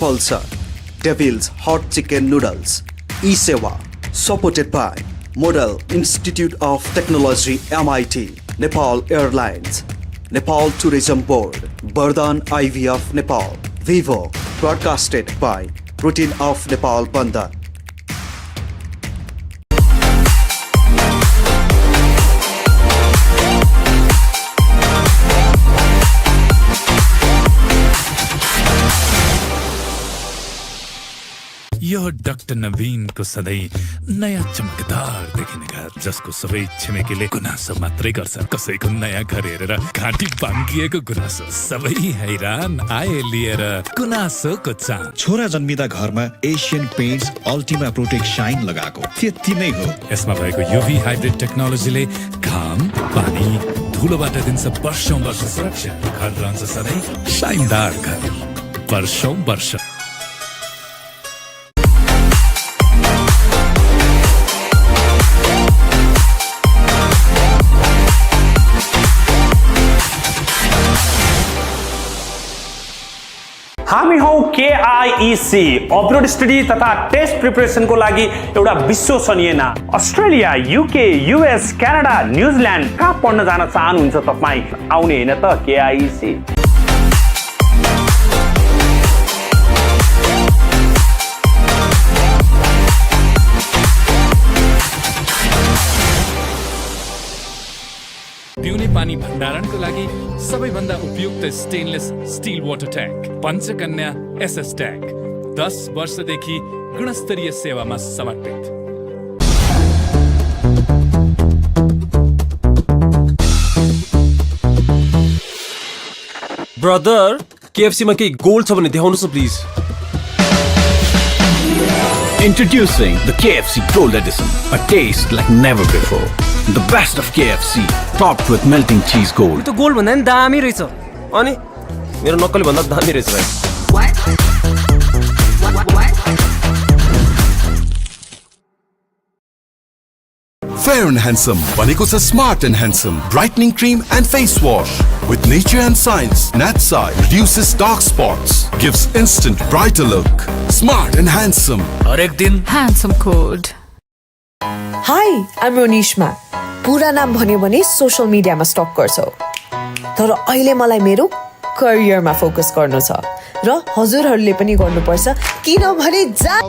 Pulsar, Devil's Hot Chicken Noodles, E-Sewa, supported by Model Institute of Technology MIT, Nepal Airlines, Nepal Tourism Board, Banda of Nepal, Vivo, broadcasted by Routine of Nepal Banda. यो doctor Naveen को सधैँ नयाँ चमकदार देखिने घर जसको सबै छिमेकीले गुनासो मात्रै गर्छ कसैको नयाँ घर हेरेर घाँटी बाङ्गिएको गुनासो सबै हैरान आए लिएर गुनासोको चाम छोरा जन्मिदा घरमा Asian Paints Ultima Protect Shine लगाएको त्यति नै हो यसमा भएको युभी हाइब्रिड टेक्नोलोजीले घाम पानी धुलोबाट दिन्छ वर्षौं वर्ष सुरक्षा घर रहन्छ सधैँ शाइनदार घर वर्षौं वर्ष हामी हौ KIEC अब्रोड स्टडी तथा टेस्ट प्रिपरेसनको लागि एउटा विश्वसनीय नाम Australia UK US Canada New Zealand कहाँ पढ्न जान चाहनुहुन्छ तपाई आउने हैन त KIEC पिउने पानी भण्डारणको लागि सबैभन्दा उपयुक्त stainless steel water tank Panchakanya SS tank 10 वर्षदेखि गुणस्तरीय सेवामा समर्पित ब्रदर KFC मा केही गोल्ड छ भने देखाउनुस् न please Introducing the KFC Gold Edition, a taste like never before. The best of KFC, topped with melting cheese gold. यो त गोल्ड भन्दा नि दामी रहेछ अनि मेरो नक्कली भन्दा दामी रहेछ भाइ Fair and Handsome भनेको छ Smart and Handsome brightening cream and face wash with nature and science. Natsa reduces dark spots, gives instant brighter look. Smart and Handsome. हरेक दिन Handsome code. Hi, I'm Ronishma. पुरा नाम भन्यो भने social मिडियामा stuck गर्छौ तर अहिले मलाई मेरो करियरमा फोकस गर्नु छ र हजुरहरूले पनि गर्नुपर्छ किनभने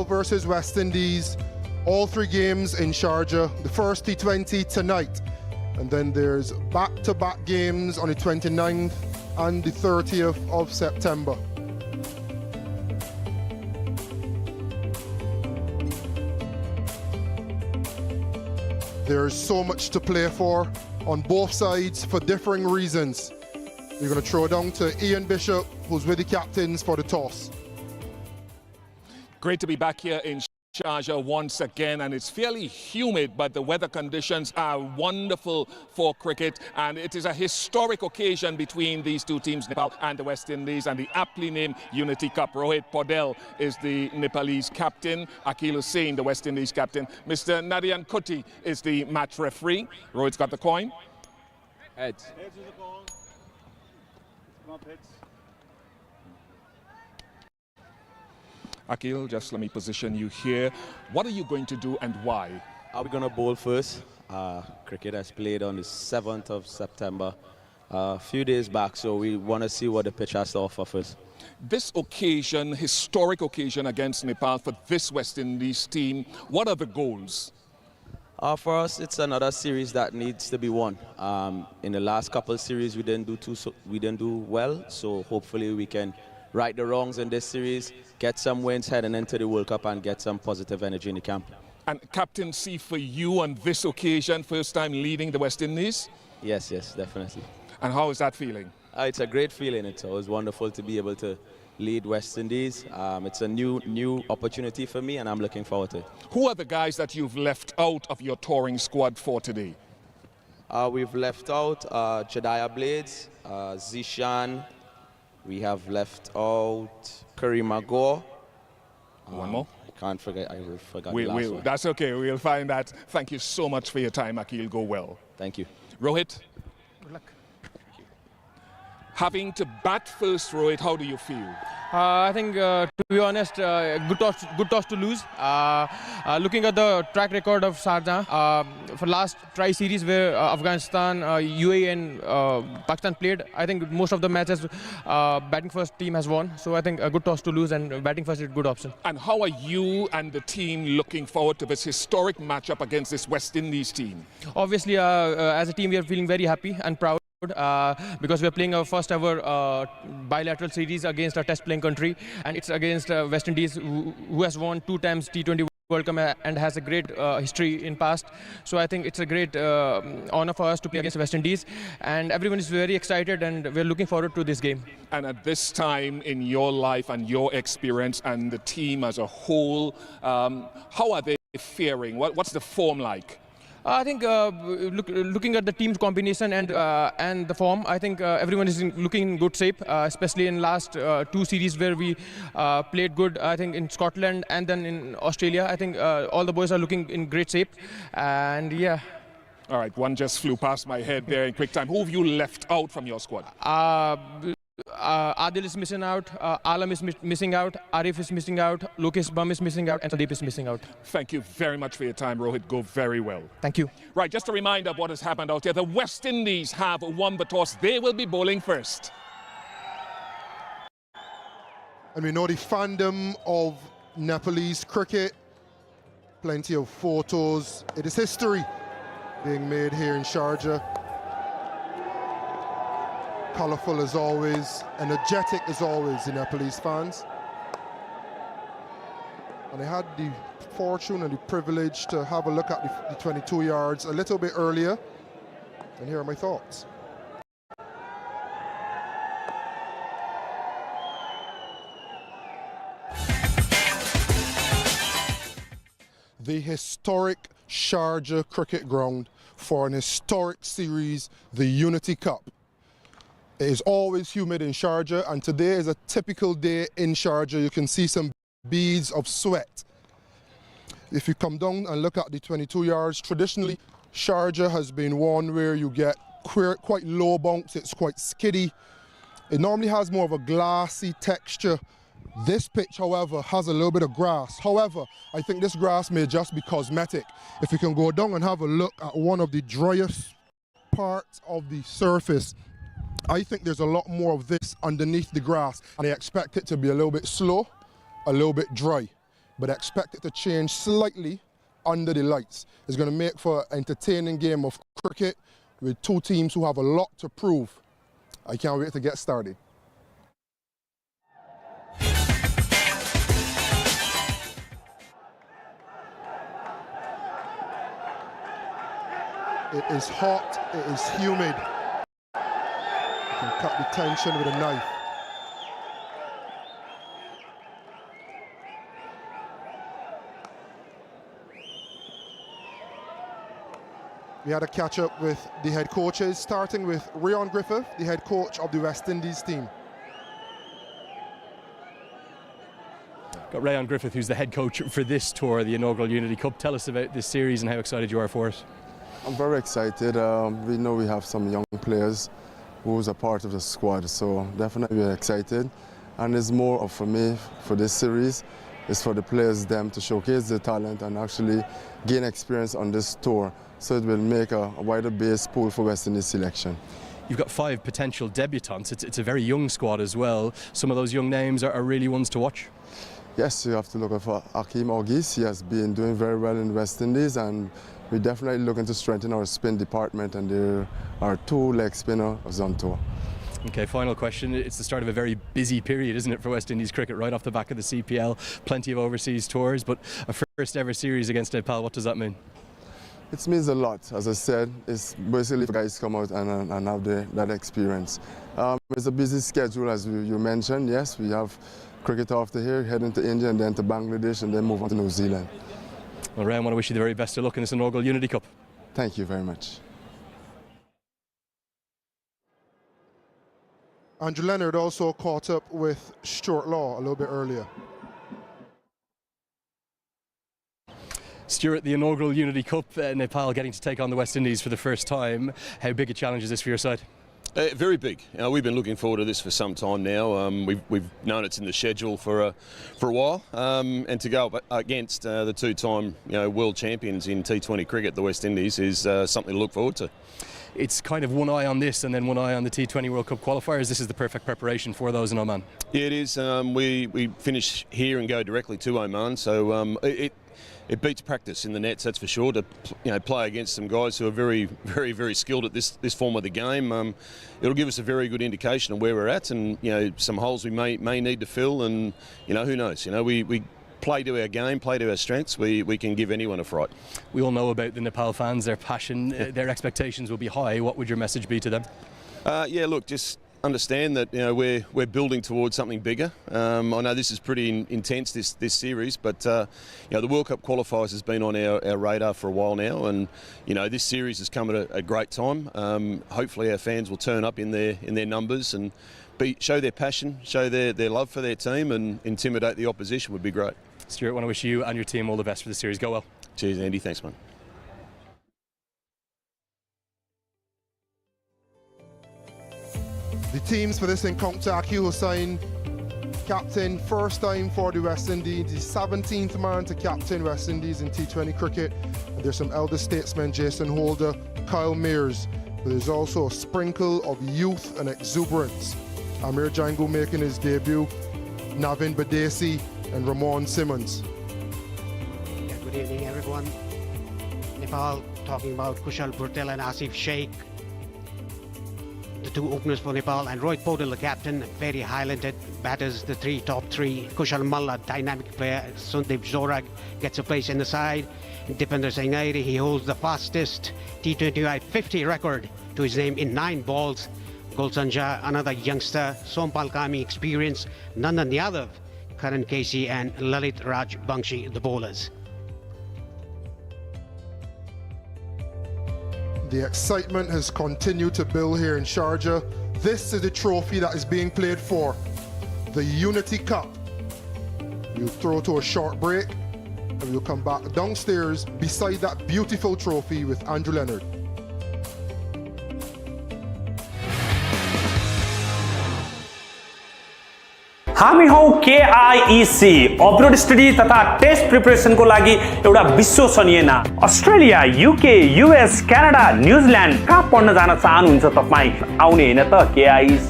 versus West Indies, all 3 games in Sharjah, the first T20 tonight, and then there's back-to-back games on the 29th and the 30th of September. There's so much to play for on both sides for differing reasons. You're going to throw down to Ian Bishop, who's with the captains for the toss. Great to be back here in Sharjah once again, and it's fairly humid, but the weather conditions are wonderful for cricket, and it is a historic occasion between these two teams, Nepal and the West Indies, and the aptly named Unity Cup. Rohit Podel is the Nepalese captain, Akil Hussain, the West Indies captain. Mr. Narayan Kuti is the match referee. Rohit's got the coin. Heads. Heads is the coin. Come up, heads. Akil, just let me position you here. What are you going to do and why? Are we going to bowl first? Cricket has played on the 7th of September, a few days back, so we want to see what the pitch has to offer first. This occasion, historic occasion against Nepal for this West Indies team, what are the goals? For us, it's another series that needs to be won. In the last couple of series, we didn't do well, so hopefully we can right the wrongs in this series, get some wins heading into the World Cup and get some positive energy in the camp. And captaincy for you on this occasion, first time leading the West Indies? Yes, definitely. And how is that feeling? It's a great feeling. It's always wonderful to be able to lead West Indies. It's a new opportunity for me and I'm looking forward to it. Who are the guys that you've left out of your touring squad for today? We've left out Jediah Blades, Zishan. We have left out Kareem Agor. One more? I forgot the last one. That's okay, we'll find that. Thank you so much for your time, Akil. Go well. Thank you. Rohit? Good luck. Having to bat first, Rohit, how do you feel? I think, to be honest, good toss to lose. Looking at the track record of Sharjah for last tri-series where Afghanistan, UAE and Pakistan played, I think most of the matches batting first team has won. So I think a good toss to lose and batting first is a good option. And how are you and the team looking forward to this historic matchup against this West Indies team? Obviously, as a team, we are feeling very happy and proud. Because we are playing our first ever bilateral series against a test playing country, and it's against West Indies who has won 2 times T20 World Cup and has a great history in past. So I think it's a great honor for us to play against West Indies, and everyone is very excited and we're looking forward to this game. And at this time in your life and your experience and the team as a whole, how are they faring? What's the form like? I think looking at the team's combination and the form, I think everyone is looking in good shape, especially in last 2 series where we played good. I think in Scotland and then in Australia, I think all the boys are looking in great shape, and yeah. All right, one just flew past my head there in quick time. Who have you left out from your squad? Adil is missing out, Alam is missing out, Arif is missing out, Lokesh Bum is missing out, and Sandeep is missing out. Thank you very much for your time, Rohit. Go very well. Thank you. Right, just a reminder of what has happened out here. The West Indies have won the toss. They will be bowling first. And we know the fandom of Nepalese cricket. Plenty of photos. It is history being made here in Sharjah. Colourful as always, energetic as always, the Nepalese fans. And I had the fortune and the privilege to have a look at the 22 yards a little bit earlier. And here are my thoughts. The historic Sharjah cricket ground for an historic series, the Unity Cup. It is always humid in Sharjah, and today is a typical day in Sharjah. You can see some beads of sweat. If you come down and look at the 22 yards, traditionally Sharjah has been one where you get quite low bounce, it's quite skiddy. It normally has more of a glassy texture. This pitch, however, has a little bit of grass. However, I think this grass may just be cosmetic. If you can go down and have a look at one of the driest parts of the surface, I think there's a lot more of this underneath the grass, and I expect it to be a little bit slow, a little bit dry, but I expect it to change slightly under the lights. It's going to make for an entertaining game of cricket with 2 teams who have a lot to prove. I can't wait to get started. It is hot, it is humid. You can cut the tension with a knife. We had a catch up with the head coaches, starting with Ryan Griffith, the head coach of the West Indies team. Got Ryan Griffith, who's the head coach for this tour, the inaugural Unity Cup. Tell us about this series and how excited you are for it. I'm very excited. We know we have some young players who's a part of the squad, so definitely we're excited. And it's more for me, for this series, is for the players them to showcase their talent and actually gain experience on this tour, so it will make a wider base pool for West Indies selection. You've got 5 potential debutants. It's a very young squad as well. Some of those young names are really ones to watch. Yes, you have to look for Hakeem Augis. He has been doing very well in West Indies, and we're definitely looking to strengthen our spin department, and there are 2 leg spinners on tour. Okay, final question. It's the start of a very busy period, isn't it, for West Indies cricket, right off the back of the CPL. Plenty of overseas tours, but a first ever series against Nepal, what does that mean? It means a lot. As I said, it's basically for guys come out and have that experience. It's a busy schedule, as you mentioned. Yes, we have cricket after here, heading to India and then to Bangladesh and then move on to New Zealand. Well, Ray, I want to wish you the very best of luck in this inaugural Unity Cup. Thank you very much. Andrew Leonard also caught up with Stuart Law a little bit earlier. Stuart, the inaugural Unity Cup, Nepal getting to take on the West Indies for the first time. How big a challenge is this for your side? Very big. We've been looking forward to this for some time now. We've known it's in the schedule for a while, and to go up against the two-time world champions in T20 cricket, the West Indies, is something to look forward to. It's kind of one eye on this and then one eye on the T20 World Cup qualifiers. This is the perfect preparation for those in Oman. Yeah, it is. We finish here and go directly to Oman, so it beats practice in the nets, that's for sure. To play against some guys who are very, very, very skilled at this form of the game, it'll give us a very good indication of where we're at, and some holes we may need to fill, and who knows? We play to our game, play to our strengths. We can give anyone a fright. We all know about the Nepal fans, their passion, their expectations will be high. What would your message be to them? Yeah, look, just understand that we're building towards something bigger. I know this is pretty intense, this series, but the World Cup qualifiers has been on our radar for a while now, and this series has come at a great time. Hopefully our fans will turn up in their numbers and show their passion, show their love for their team, and intimidate the opposition would be great. Stuart, I want to wish you and your team all the best for the series. Go well. Cheers, Andy. Thanks, man. The teams for this encounter: Akil Hussain, captain, first time for the West Indies, the 17th man to captain West Indies in T20 cricket. And there's some elder statesmen: Jason Holder, Kyle Mears. But there's also a sprinkle of youth and exuberance. Amir Jangu making his debut, Navin Badesi and Ramon Simmons. Yeah, good evening, everyone. Nepal talking about Kushal Bhurtel and Asif Sheikh, the two openers for Nepal, and Rohit Podal, the captain, very highlighted batters, the top three. Kushal Malla, dynamic player. Sundeep Zorag gets a place in the side. Dipender Singh Airi, he holds the fastest T20 50 record to his name in 9 balls. Gulsanja, another youngster. Sompal Kami, experience. Nandan Yadav, Karan Casey, and Lalit Raj Bangshi, the bowlers. The excitement has continued to build here in Sharjah. This is the trophy that is being played for, the Unity Cup. We'll throw to a short break, and we'll come back downstairs beside that beautiful trophy with Andrew Leonard. हामी हौ KIEC upload study तथा test preparation को लागि एउटा विश्वसनीय नाम। Australia, UK, US, Canada, न्यूजील्यान्ड कहाँ पढ्न जान चाहनुहुन्छ तपाई? आउने हैन त KIEC।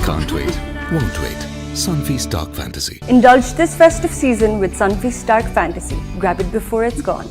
Can't wait, won't wait. Sunfeast Dark Fantasy. Indulge this festive season with Sunfeast Dark Fantasy. Grab it before it's gone.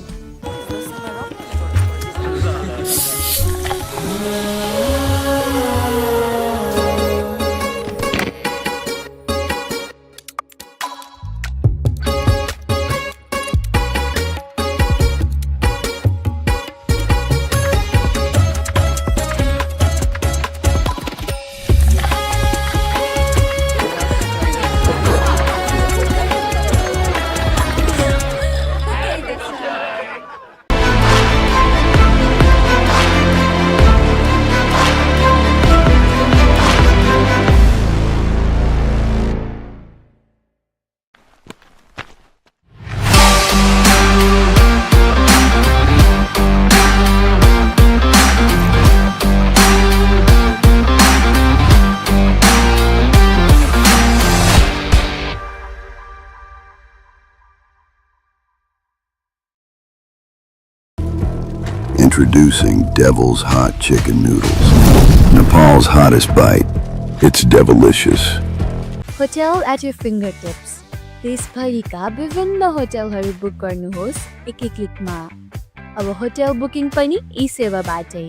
Introducing Devil's Hot Chicken Noodles. Nepal's hottest bite. It's devilicious. Hotel at your fingertips. देशभरिका विभिन्न होटलहरू book गर्नुहोस् एकै क्लिकमा। अब hotel booking पनि ई-सेवाबाटै।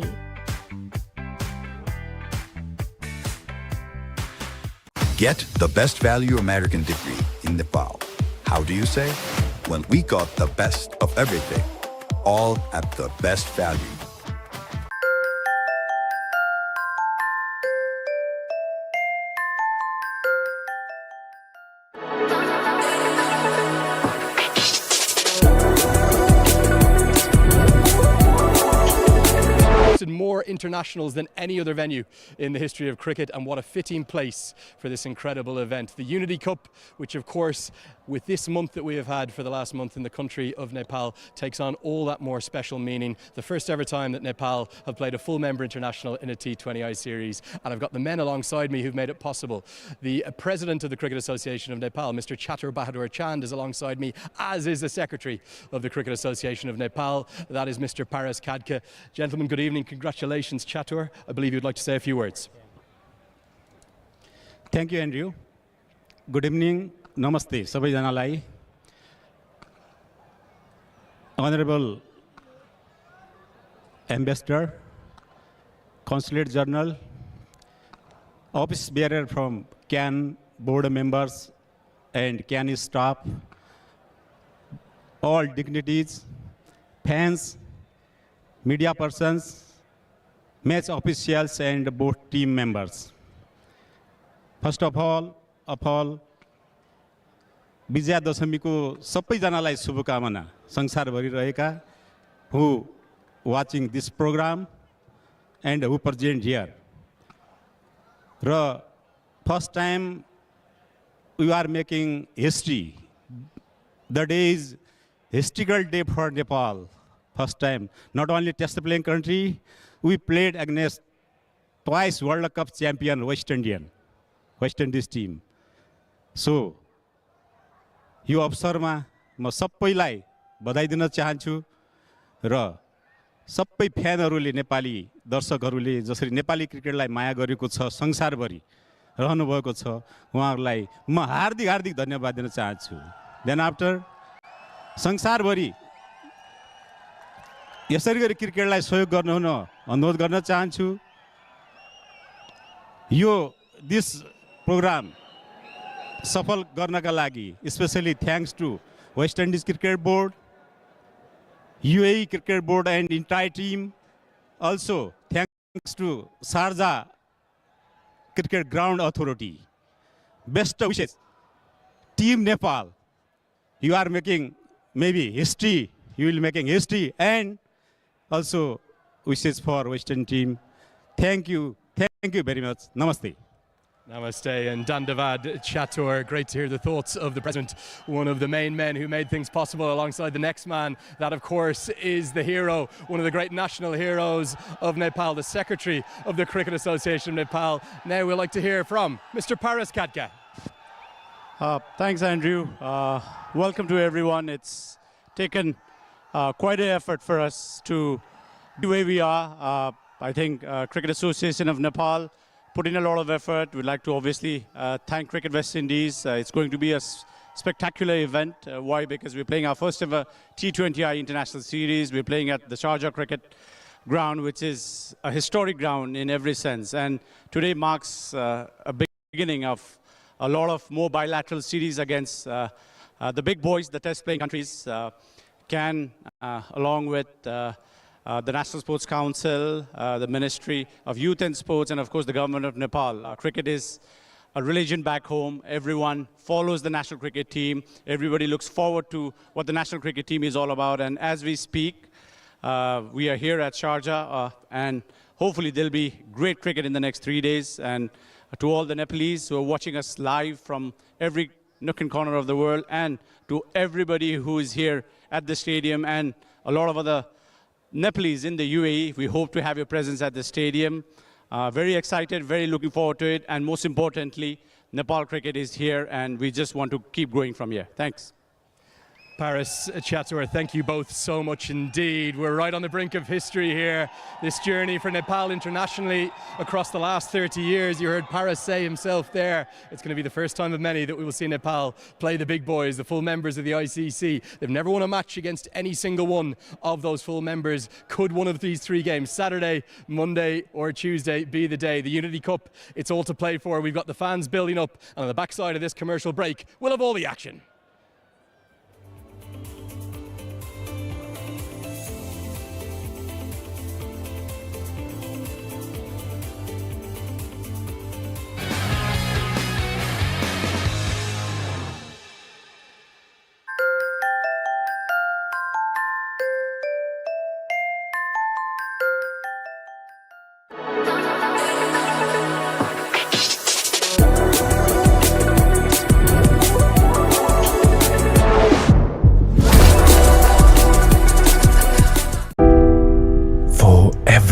Get the best value American degree in Nepal. How do you say? Well, we got the best of everything, all at the best value. More more internationals than any other venue in the history of cricket, and what a fitting place for this incredible event. The Unity Cup, which of course with this month that we have had for the last month in the country of Nepal, takes on all that more special meaning. The first ever time that Nepal have played a full member international in a T20I series, and I've got the men alongside me who've made it possible. The President of the Cricket Association of Nepal, Mr. Chatur Bahadur Chand, is alongside me, as is the Secretary of the Cricket Association of Nepal, that is Mr. Paras Khadka. Gentlemen, good evening. Congratulations, Chatur. I believe you'd like to say a few words. Thank you, Andrew. Good evening. Namaste. Sabaijanalai. Honorable Ambassador, Consulate General, Office Bearer from CAN, board members and CAN staff, all dignitaries, fans, media persons, match officials and board team members. First of all, Vijaya दशमीको सबैजनालाई शुभकामना संसारभरि रहेका who watching this program and who present here. First time we are making history. The day is historical day for Nepal. First time, not only test playing country, we played against twice World Cup champion West Indies team. So यो अवसरमा म सबैलाई बधाई दिन चाहन्छु र सबै फ्यानहरूले नेपाली दर्शकहरूले जसरी नेपाली क्रिकेटलाई माया गरेको छ संसारभरि रहनु भएको छ उहाँहरूलाई म हार्दिक धन्यवाद दिन चाहन्छु। देन आफ्टर संसारभरि यसरी गरी क्रिकेटलाई सहयोग गर्नुहुन अनुरोध गर्न चाहन्छु। यो दिस प्रोग्राम सफल गर्नका लागि specially thanks to West Indies cricket board, UAE cricket board and entire team. Also thanks to Sharjah Cricket Ground Authority. Best wishes. Team Nepal, you are making maybe history, you will making history, and also wishes for Western team. Thank you very much. Namaste. Namaste and Dandavad Chatur. Great to hear the thoughts of the President, one of the main men who made things possible alongside the next man. That, of course, is the hero, one of the great national heroes of Nepal, the Secretary of the Cricket Association of Nepal. Now we'd like to hear from Mr. Paras Khadka. Thanks, Andrew. Welcome to everyone. It's taken quite an effort for us to be where we are. I think Cricket Association of Nepal put in a lot of effort. We'd like to obviously thank Cricket West Indies. It's going to be a spectacular event. Why? Because we're playing our first ever T20I International Series. We're playing at the Sharjah Cricket Ground, which is a historic ground in every sense. And today marks a beginning of a lot of more bilateral series against the big boys, the test playing countries, along with the National Sports Council, the Ministry of Youth and Sports, and of course the government of Nepal. Cricket is a religion back home. Everyone follows the national cricket team. Everybody looks forward to what the national cricket team is all about. And as we speak, we are here at Sharjah, and hopefully there'll be great cricket in the next 3 days. And to all the Nepalese who are watching us live from every nook and corner of the world, and to everybody who is here at the stadium, and a lot of other Nepalese in the UAE, we hope to have your presence at the stadium. Very excited, very looking forward to it, and most importantly, Nepal cricket is here, and we just want to keep growing from here. Thanks. Paras Chatur, thank you both so much indeed. We're right on the brink of history here. This journey for Nepal internationally across the last 30 years. You heard Paras say himself there, it's going to be the first time of many that we will see Nepal play the big boys, the full members of the ICC. They've never won a match against any single one of those full members. Could one of these three games, Saturday, Monday or Tuesday, be the day? The Unity Cup, it's all to play for. We've got the fans building up, and on the backside of this commercial break, we'll have all the action.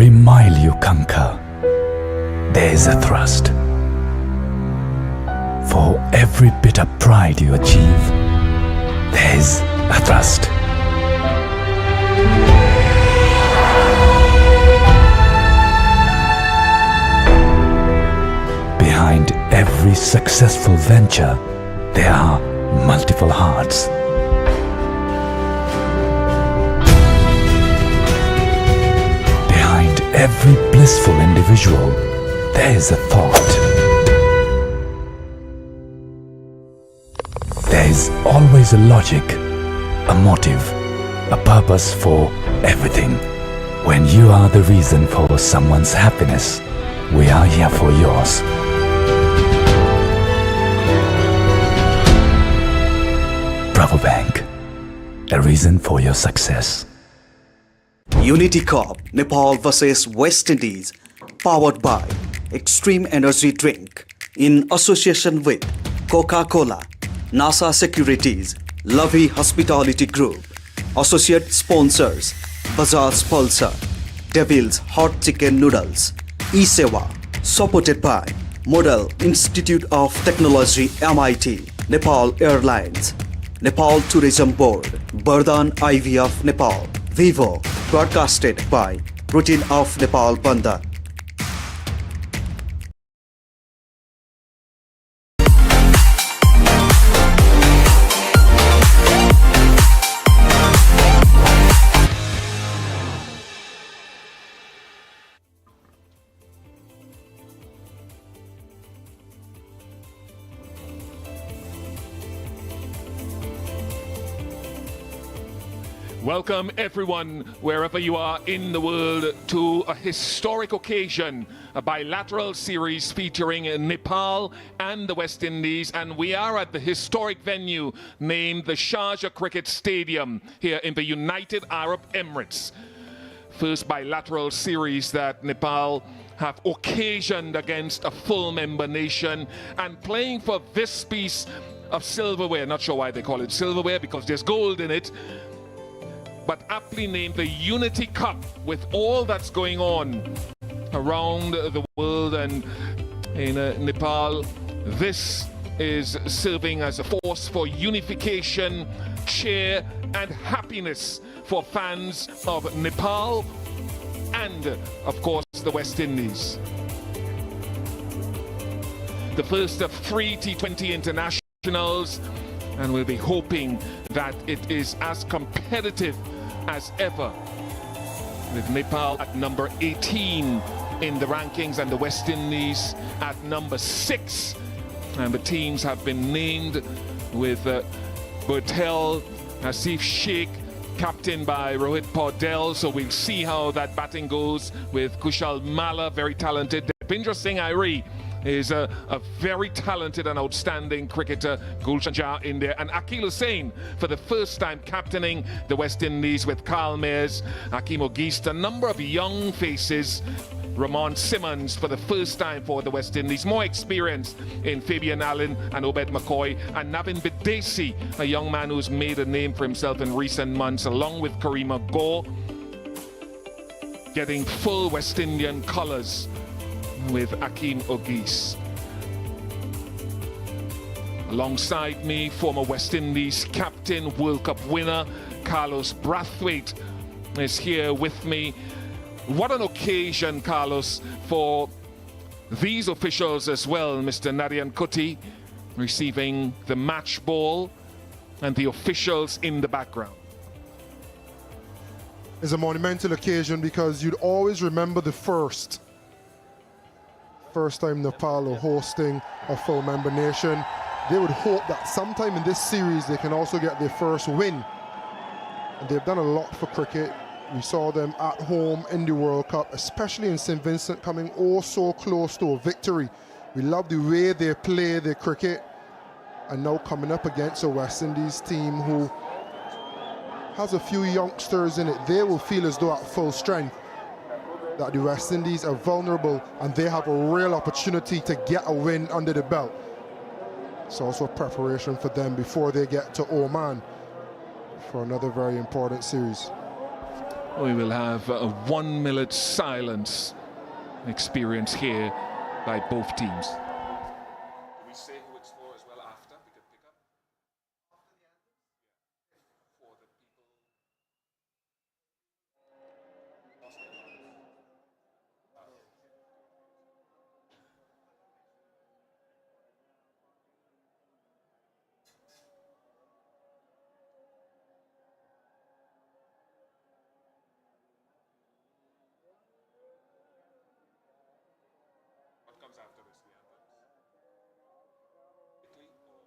every mile you conquer, there is a thrust. For every bit of pride you achieve, there is a thrust. Behind every successful venture, there are multiple hearts. Behind every blissful individual, there is a thought. There is always a logic, a motive, a purpose for everything. When you are the reason for someone's happiness, we are here for yours. Bravo Bank, a reason for your success. Unity Cup, Nepal vs West Indies, powered by Extreme Energy Drink, in association with Coca-Cola, NASA Securities, Lovey Hospitality Group. Associate sponsors, Bajaj Pulsar, Devil's Hot Chicken Noodles, E-Sewa, supported by Model Institute of Technology MIT, Nepal Airlines, Nepal Tourism Board, Bardhan IVF Nepal, Vivo, broadcasted by Routine of Nepal Banda. Welcome everyone, wherever you are in the world, to a historic occasion, a bilateral series featuring Nepal and the West Indies, and we are at the historic venue named the Sharjah Cricket Stadium here in the United Arab Emirates. First bilateral series that Nepal have occasioned against a full member nation, and playing for this piece of silverware. Not sure why they call it silverware, because there's gold in it, but aptly named the Unity Cup. With all that's going on around the world and in Nepal, this is serving as a force for unification, cheer and happiness for fans of Nepal and, of course, the West Indies. The first of 3 T20 internationals, and we'll be hoping that it is as competitive as ever, with Nepal at number 18 in the rankings and the West Indies at number 6. And the teams have been named with Bertel, Asif Sheikh, captained by Rohit Paudel, so we'll see how that batting goes with Kushal Malla, very talented. Dipindra Singh Airi is a very talented and outstanding cricketer, Gulshan Jah in there, and Akil Hussain for the first time captaining the West Indies with Carl Mayers, Hakeem Ogist, a number of young faces. Ramon Simmons for the first time for the West Indies, more experience in Fabian Allen and Obed McCoy, and Navin Bidesi, a young man who's made a name for himself in recent months, along with Karima Gore, getting full West Indian colours with Hakeem Ogist. Alongside me, former West Indies captain, World Cup winner, Carlos Brathwaite is here with me. What an occasion, Carlos, for these officials as well, Mr. Narayan Kuti receiving the match ball and the officials in the background. It's a monumental occasion because you'd always remember the first time Nepal are hosting a full member nation. They would hope that sometime in this series they can also get their first win. And they've done a lot for cricket. We saw them at home in the World Cup, especially in St. Vincent, coming oh so close to a victory. We love the way they play their cricket, and now coming up against a West Indies team who has a few youngsters in it. They will feel as though at full strength that the West Indies are vulnerable and they have a real opportunity to get a win under the belt. It's also a preparation for them before they get to Oman for another very important series. we will have a 1 minute silence experience here by both teams. We say who it's for as well after we could pick up. For the people. What comes after this? The anthems? Quickly or?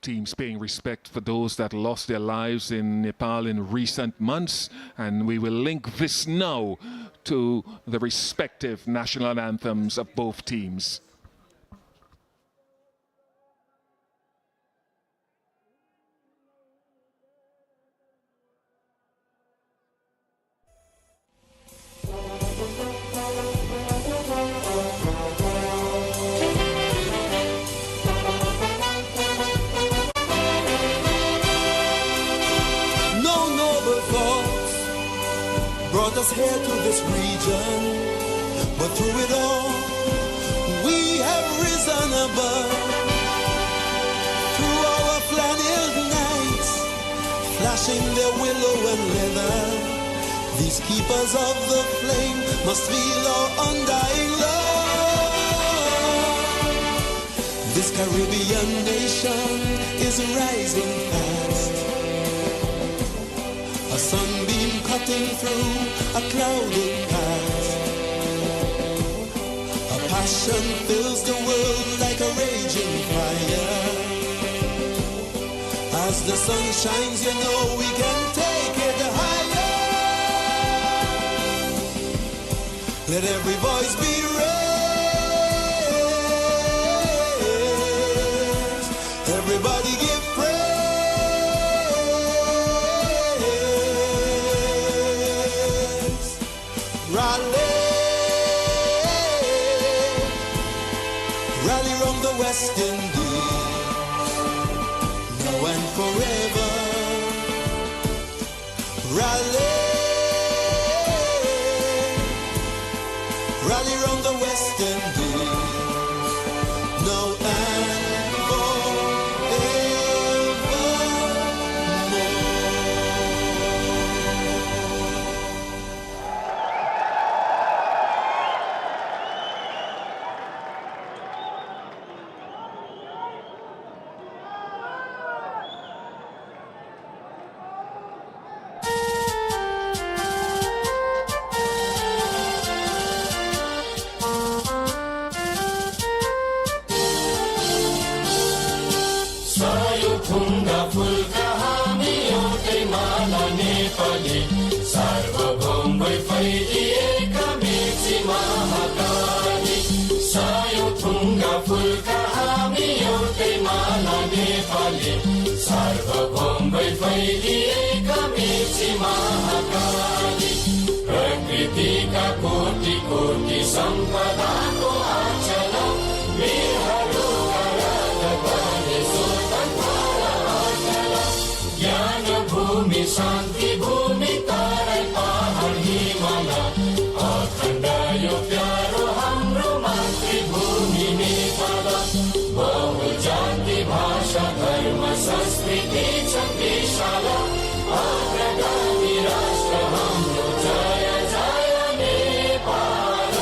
Teams paying respect for those that lost their lives in Nepal in recent months, and we will link this now to the respective national anthems of both teams. Brought us here to this region, but through it all, we have risen above. Through our flannel nights, flashing their willow and leather, these keepers of the flame must feel our undying love. This Caribbean nation is rising fast, a sunbeam cutting through a clouded past. A passion fills the world like a raging fire. As the sun shines, you know we can take it higher. Let every voice be raised. Everybody give praise. Rally round the West Indies, now and forever. Rally round the West Indies, now and सार्वभौम फैलिएका मेची महाकाली सायो थुङ्गा फुलका हामी एउटै माला नेपाली सार्वभौम फैलिएका मेची महाकाली प्रकृतिका कोटि कोटि सम्पदाको आचल वीरहरूका राजधानी स्वतन्त्र अचल ज्ञान भूमि शान्ति भूमि तारै पहाड हिमाल अखण्ड यो प्यारो हाम्रो मातृभूमि नेपाल बहु जाति भाषा धर्म संस्कृति छ विशाल अग्रगामी राष्ट्र हाम्रो जय जय Nepal.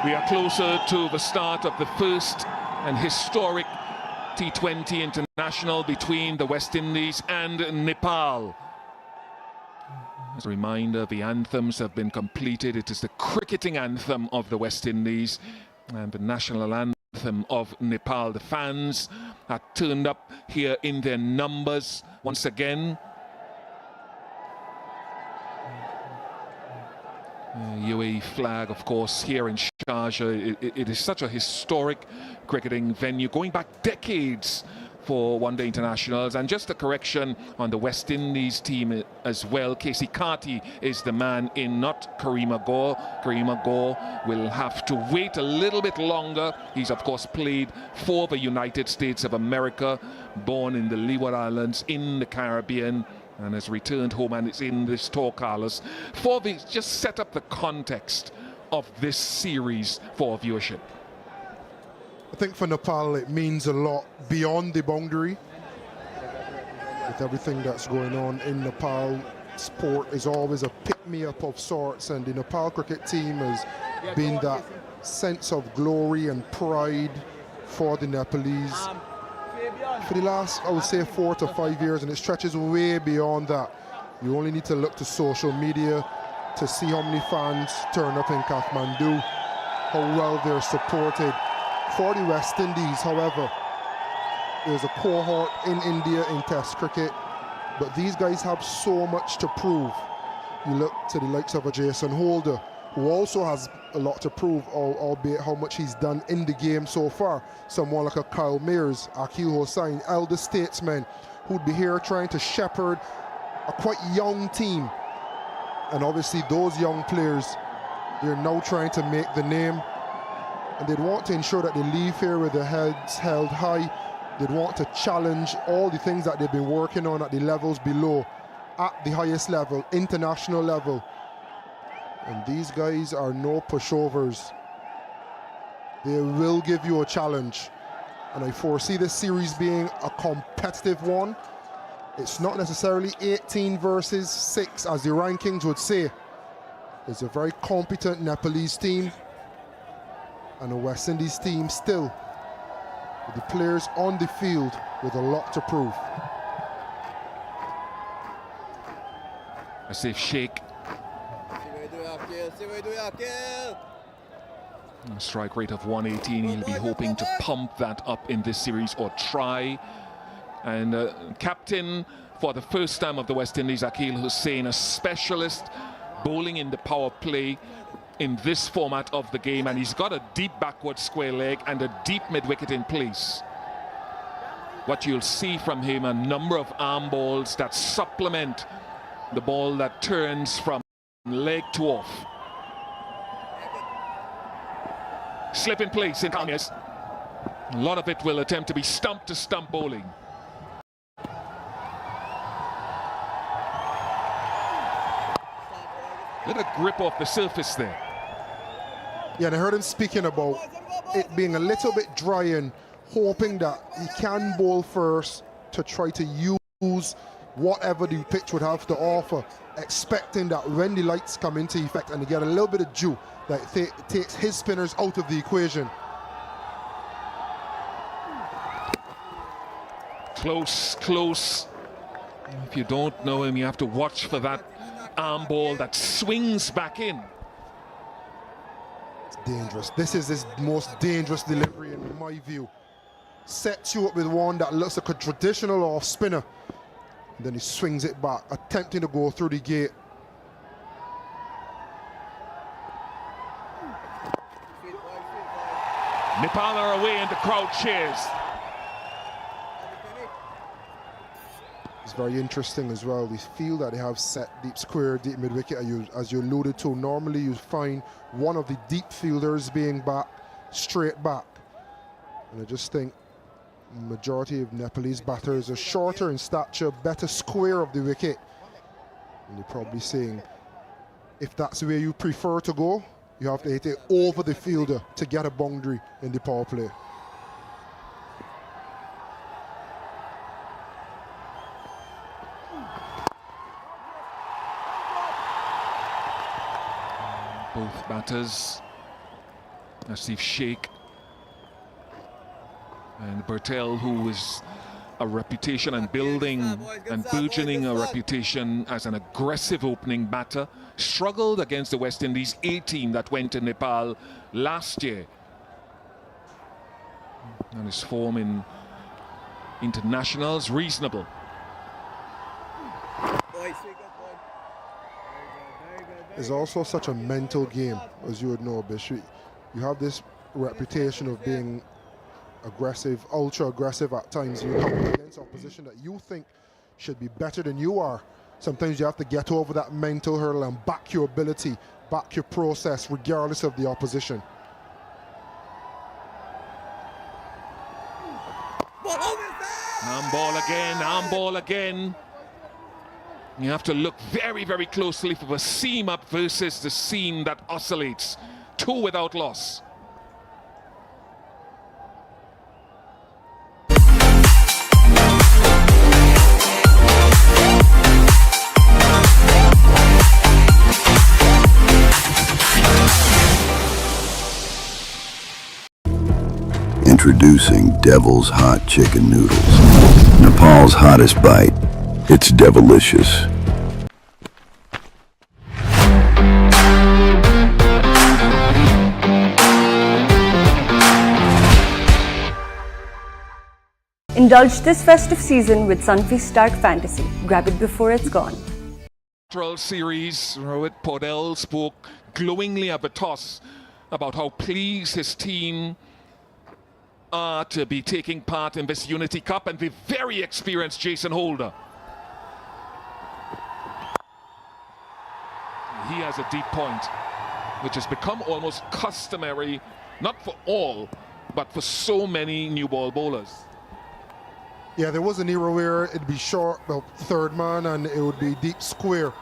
We are closer to the start of the first and historic T20 international between the West Indies and Nepal. As a reminder, the anthems have been completed. It is the cricketing anthem of the West Indies and the national anthem of Nepal. The fans are turned up here in their numbers once again. UAE flag, of course, here in Sharjah. It is such a historic cricketing venue, going back decades for one-day internationals. And just a correction on the West Indies team as well. Casey Carty is the man in, not Karima Gore. Karima Gore will have to wait a little bit longer. He's of course played for the United States of America, born in the Leeward Islands in the Caribbean, and has returned home and is in this tour, Carlos. For the, just set up the context of this series for viewership. I think for Nepal it means a lot beyond the boundary. With everything that's going on in Nepal, sport is always a pick-me-up of sorts, and the Nepal cricket team has been that sense of glory and pride for the Nepalese for the last, I would say, 4 to 5 years, and it stretches way beyond that. You only need to look to social media to see how many fans turn up in Kathmandu, how well they're supported. For the West Indies, however, there's a cohort in India in Test cricket, but these guys have so much to prove. You look to the likes of a Jason Holder, who also has a lot to prove, albeit how much he's done in the game so far. Someone like a Kyle Mears, Akil Hossain, elder statesmen who'd be here trying to shepherd a quite young team. And obviously those young players, they're now trying to make the name, and they'd want to ensure that they leave here with their heads held high. They'd want to challenge all the things that they've been working on at the levels below, at the highest level, international level. And these guys are no pushovers. They will give you a challenge. And I foresee this series being a competitive one. It's not necessarily 18 versus 6, as the rankings would say. It's a very competent Nepalese team and a West Indies team still, with the players on the field with a lot to prove. Asif Sheikh. A strike rate of 118. He'll be hoping to pump that up in this series, or try. And captain for the first time of the West Indies, Akil Hossain, a specialist bowling in the power play in this format of the game, and he's got a deep backward square leg and a deep mid-wicket in place. What you'll see from him, a number of arm balls that supplement the ball that turns from leg to off. Slip in place in calmness. A lot of it will attempt to be stump-to-stump bowling. Let a grip off the surface there. Yeah, and I heard him speaking about it being a little bit dry and hoping that he can bowl first to try to use whatever the pitch would have to offer, expecting that when the lights come into effect and they get a little bit of dew, that takes his spinners out of the equation. Close, close. If you don't know him, you have to watch for that arm ball that swings back in. It's dangerous. This is his most dangerous delivery in my view. Sets you up with one that looks like a traditional off spinner, and then he swings it back, attempting to go through the gate. Nepal are away and the crowd cheers. It's very interesting as well. They feel that they have set deep square, deep mid-wicket, as you alluded to. Normally you find one of the deep fielders being back, straight back. And I just think the majority of Nepalese batters are shorter in stature, better square of the wicket. And you're probably saying, if that's the way you prefer to go, you have to hit it over the fielder to get a boundary in the power play. Both batters, Asif Sheikh and Bertel, who is a reputation and building and burgeoning a reputation as an aggressive opening batter, struggled against the West Indies A team that went to Nepal last year. And his form in internationals reasonable. is also such a mental game, as you would know, Bish. You have this reputation of being aggressive, ultra aggressive at times. You come against opposition that you think should be better than you are. Sometimes you have to get over that mental hurdle and back your ability, back your process, regardless of the opposition. Arm ball again. You have to look very, very closely for the seam up versus the seam that oscillates. 2 without loss. Introducing Devil's Hot Chicken Noodles. Nepal's hottest bite. It's devilicious. Indulge this festive season with Sunfeast Dark Fantasy. Grab it before it's gone. Series, Rohit Podell spoke glowingly at the toss about how pleased his team are to be taking part in this Unity Cup, and the very experienced Jason Holder. He has a deep point, which has become almost customary, not for all, but for so many new ball bowlers. Yeah, there was an era where it'd be short, the third man, and it would be deep square.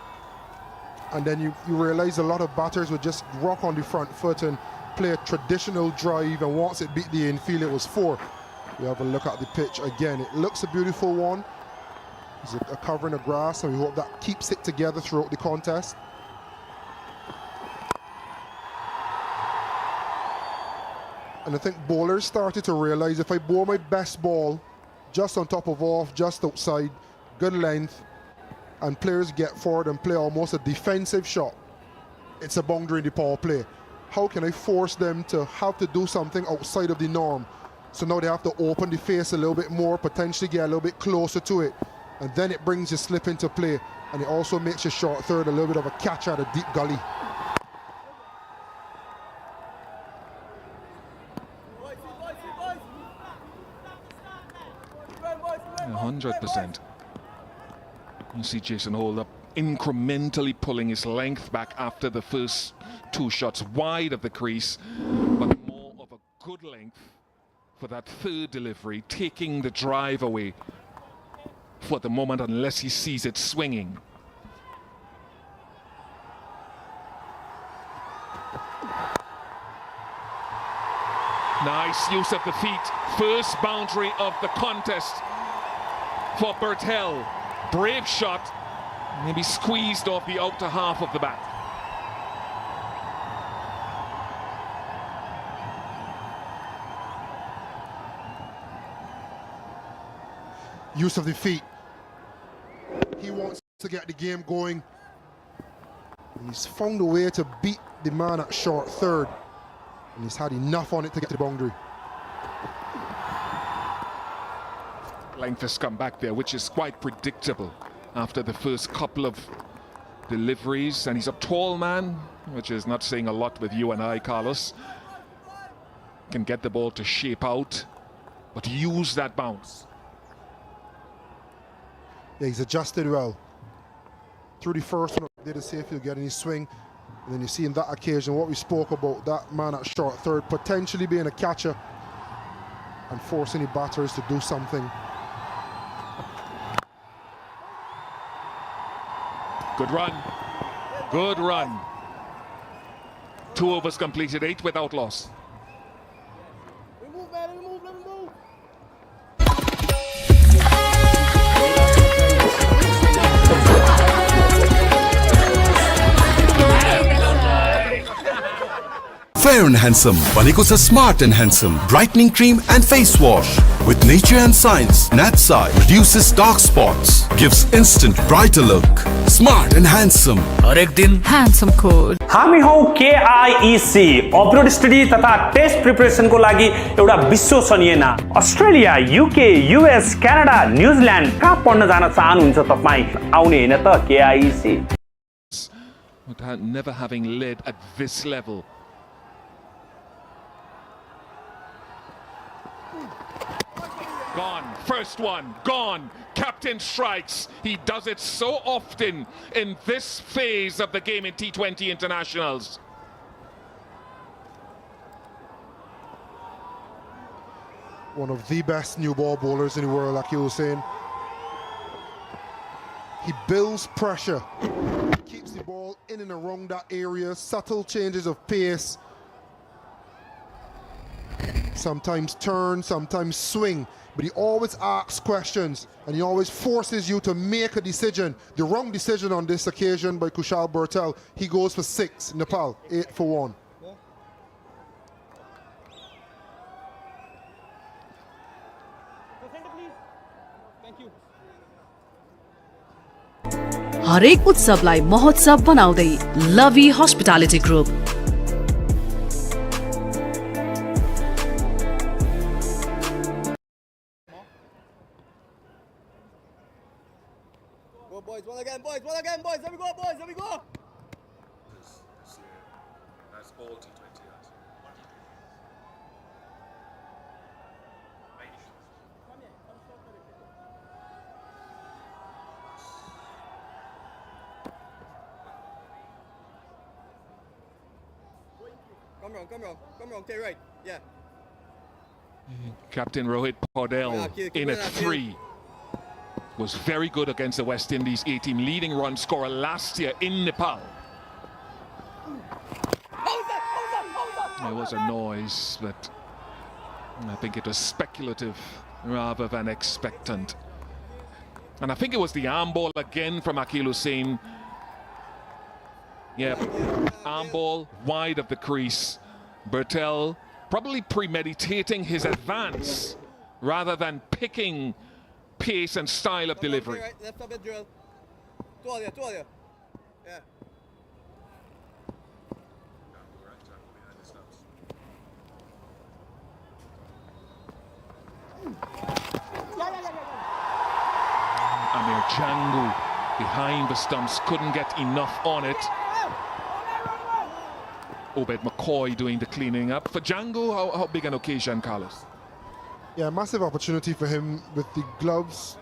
And then you realize a lot of batters would just rock on the front foot and play a traditional drive, and once it beat the infield, it was 4. We have a look at the pitch again. It looks a beautiful one. It's a cover in the grass, and we hope that keeps it together throughout the contest. And I think bowlers started to realize, if I bowl my best ball just on top of off, just outside, good length, and players get forward and play almost a defensive shot, it's a boundary in the power play. How can I force them to have to do something outside of the norm? So now they have to open the face a little bit more, potentially get a little bit closer to it, and then it brings your slip into play, and it also makes your short third a little bit of a catch at a deep gully. 100%. You see Jason Holder incrementally pulling his length back after the first 2 shots wide of the crease, but more of a good length for that third delivery, taking the drive away for the moment unless he sees it swinging. Nice use of the feet. First boundary of the contest for Bertel. Brave shot, maybe squeezed off the outer half of the bat. Use of the feet. He wants to get the game going. He's found a way to beat the man at short third, and he's had enough on it to get to the boundary. Length has come back there, which is quite predictable after the first couple of deliveries, and he's a tall man, which is not saying a lot with you and I, Carlos. Can get the ball to shape out, but use that bounce. Yeah, he's adjusted well. Through the first one, did a safe, he'll get any swing. And then you see in that occasion what we spoke about, that man at short third potentially being a catcher and forcing the batters to do something. Good run. Good run. 2 overs completed, 8 without loss. Fair and Handsome, भनेको छ smart and handsome, brightening cream and face wash. With nature and science, Natsai reduces dark spots, gives instant brighter look. Smart and handsome. हरेक दिन handsome code. हामी हौ KIEC upload study तथा test preparation को लागि एउटा विश्वसनीय नाम। अस्ट्रेलिया, UK, US, क्यानाडा, न्यूजील्यान्ड कहाँ पढ्न जान चाहनुहुन्छ तपाई? आउने हैन त KIEC। without never having led at this level. Gone. First one. Gone. Captain strikes. He does it so often in this phase of the game in T20 internationals. One of the best new ball bowlers in the world, like you were saying. He builds pressure. Keeps the ball in and around that area. Subtle changes of pace. Sometimes turn, sometimes swing. But he always asks questions and he always forces you to make a decision. The wrong decision on this occasion by Kushal Bhurtel. He goes for 6, Nepal 8 for 1. हरेक उत्सवलाई महोत्सव बनाउँदै लभी hospitality group Come wrong, take right, yeah. Captain Rohit Paudel in at 3 was very good against the West Indies A team, leading run scorer last year in Nepal. There was a noise, but I think it was speculative rather than expectant. And I think it was the arm ball again from Akeal Hussain. Yeah, arm ball wide of the crease. Bhurtel probably premeditating his advance rather than picking pace and style of delivery. Left up and drill. Two of you. Yeah. Amir Jangu behind the stumps, couldn't get enough on it. Obed McCoy doing the cleaning up. For Jangu, how big an occasion, Carlos? Yeah, massive opportunity for him with the gloves,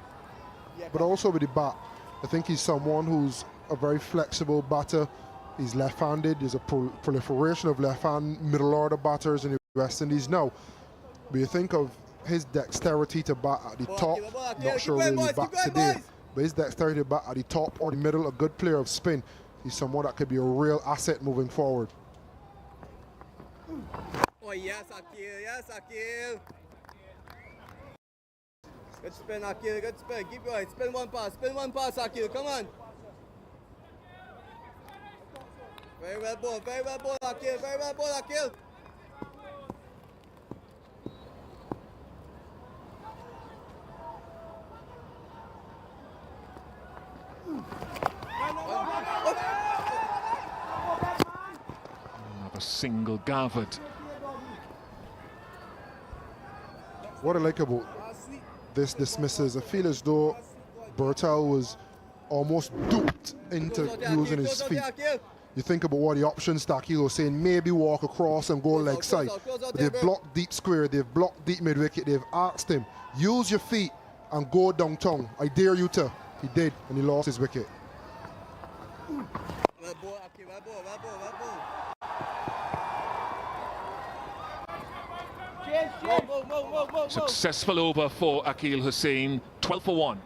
but also with the bat. I think he's someone who's a very flexible batter. He's left-handed. There's a proliferation of left-hand middle-order batters in the West Indies now. But you think of his dexterity to bat at the top, not sure where he bats today, but his dexterity to bat at the top or the middle, a good player of spin. He's someone that could be a real asset moving forward. Oh yes, Akeal. Good spin, Akeal, good spin. Keep going. Spin one pass, Akeal. Come on. Very well bowled, Akeal. Another single gathered. What I like about this dismisses, I feel as though Bhurtel was almost duped into using his feet. You think about what the options that Akeal was saying, maybe walk across and go leg side. But they've blocked deep square, they've blocked deep mid wicket, they've asked him, use your feet and go downtown. I dare you to. He did, and he lost his wicket. Well ball. Successful over for Akeal Hussain, 12 for 1.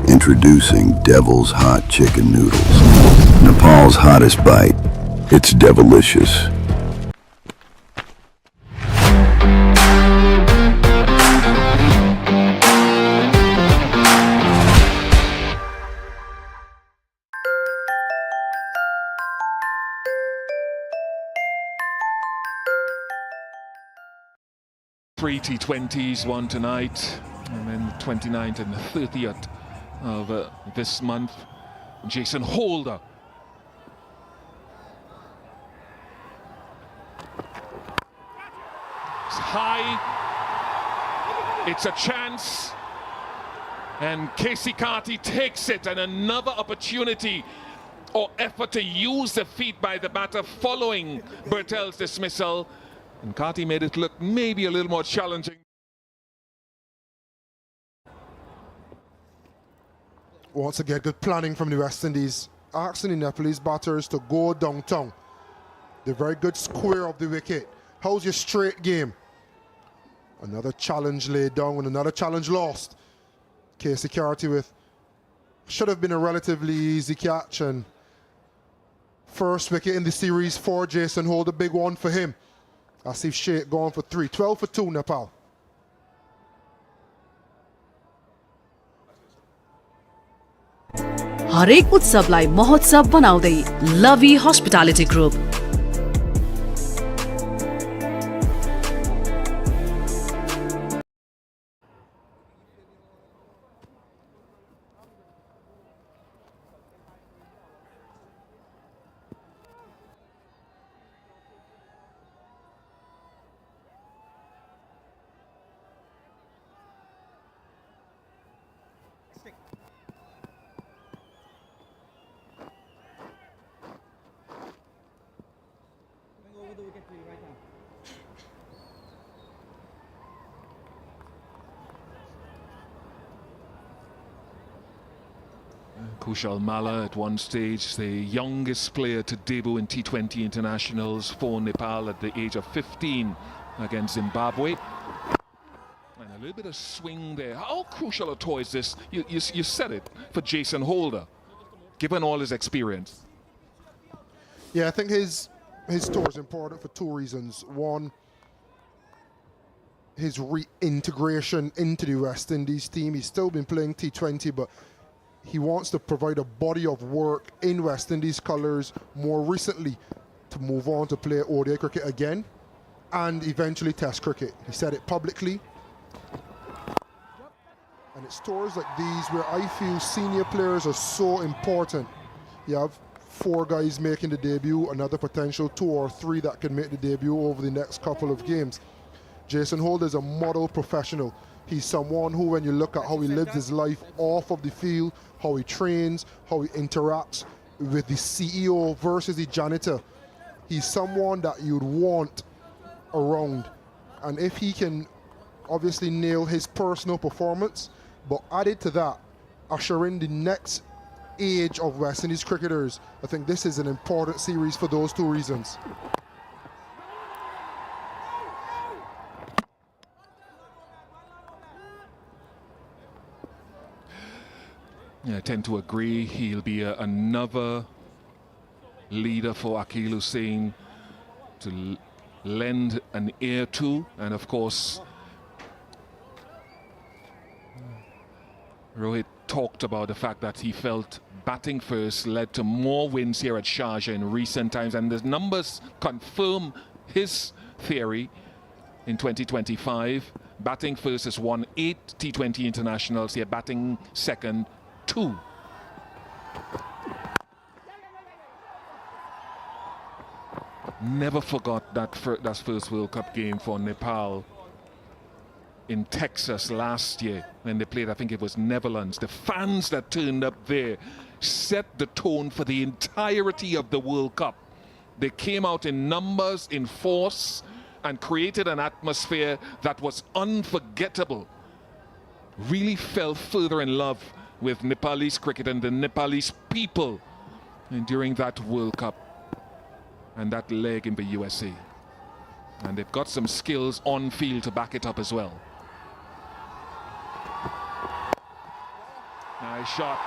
Introducing Devil's Hot Chicken Noodles. Nepal's hottest bite. It's devilicious. Three T20s, one tonight, and then the 29th and the 30th of this month. Jason Holder. It's high, It's a chance. And Casey Carty takes it, and another opportunity or effort to use the feet by the batter following Bertel's dismissal. And Carty made it look maybe a little more challenging. Once again, good planning from the West Indies, asking the Nepalese batters to go downtown. The very good square of the wicket. How's your straight game? Another challenge laid down and another challenge lost. Casey Carty with should have been a relatively easy catch, and first wicket in the series for Jason Holt, a big one for him. Asif Sheikh gone for 3, 12 for 2 Nepal. हरेक उत्सवलाई महोत्सव बनाउँदै लभी hospitality group. Kushal Malla at one stage, the youngest player to debut in T20 internationals for Nepal at the age of 15 against Zimbabwe. And a little bit of swing there. How crucial a toy is this? You said it, for Jason Holder, given all his experience. Yeah, I think his tour is important for 2 reasons. One, his reintegration into the West Indies team. He's still been playing T20, but he wants to provide a body of work in West Indies colours more recently to move on to play ODI cricket again and eventually Test cricket. He said it publicly. And it's tours like these where I feel senior players are so important. You have 4 guys making the debut, another potential 2 or 3 that can make the debut over the next couple of games. Jason Holt is a model professional. He's someone who, when you look at how he lives his life off of the field, how he trains, how he interacts with the CEO versus the janitor, he's someone that you'd want around. And if he can obviously nail his personal performance, but added to that, usher in the next age of West Indies cricketers, I think this is an important series for those 2 reasons. Yeah, I tend to agree. He'll be another leader for Akil Hussain to lend an ear to. And of course, Rohit talked about the fact that he felt batting first led to more wins here at Sharjah in recent times. And the numbers confirm his theory in 2025. Batting first has won 8 T20 internationals here, batting second 2. Never forgot that first World Cup game for Nepal in Texas last year when they played, I think it was Netherlands. The fans that turned up there set the tone for the entirety of the World Cup. They came out in numbers, in force, and created an atmosphere that was unforgettable. Really fell further in love with Nepalese cricket and the Nepalese people during that World Cup and that leg in the USA. And they've got some skills on field to back it up as well. Nice shot.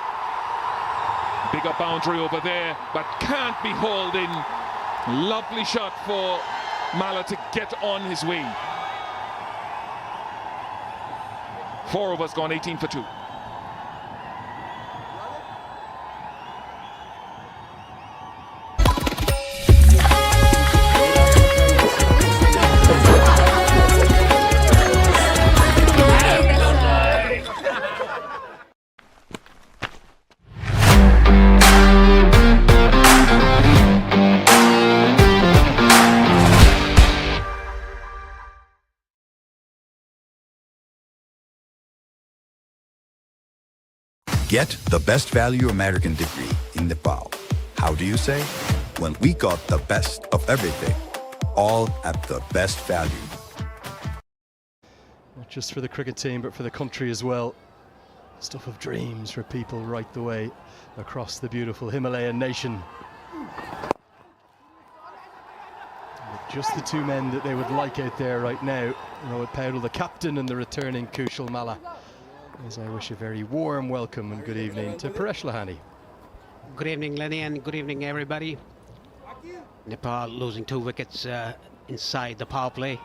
Bigger boundary over there, but can't be hauled in. Lovely shot for Malla to get on his way. 4 overs gone, 18 for 2. Get the best value American degree in Nepal. How do you say? Well, we got the best of everything, all at the best value. Not just for the cricket team, but for the country as well. Stuff of dreams for people right the way across the beautiful Himalayan nation. With just the two men that they would like out there right now, Rohit Paudel, the captain, and the returning Kushal Malla. As I wish a very warm welcome and good evening to Paresh Lahani. Good evening, Lenny, and good evening, everybody. Nepal losing 2 wickets inside the power play.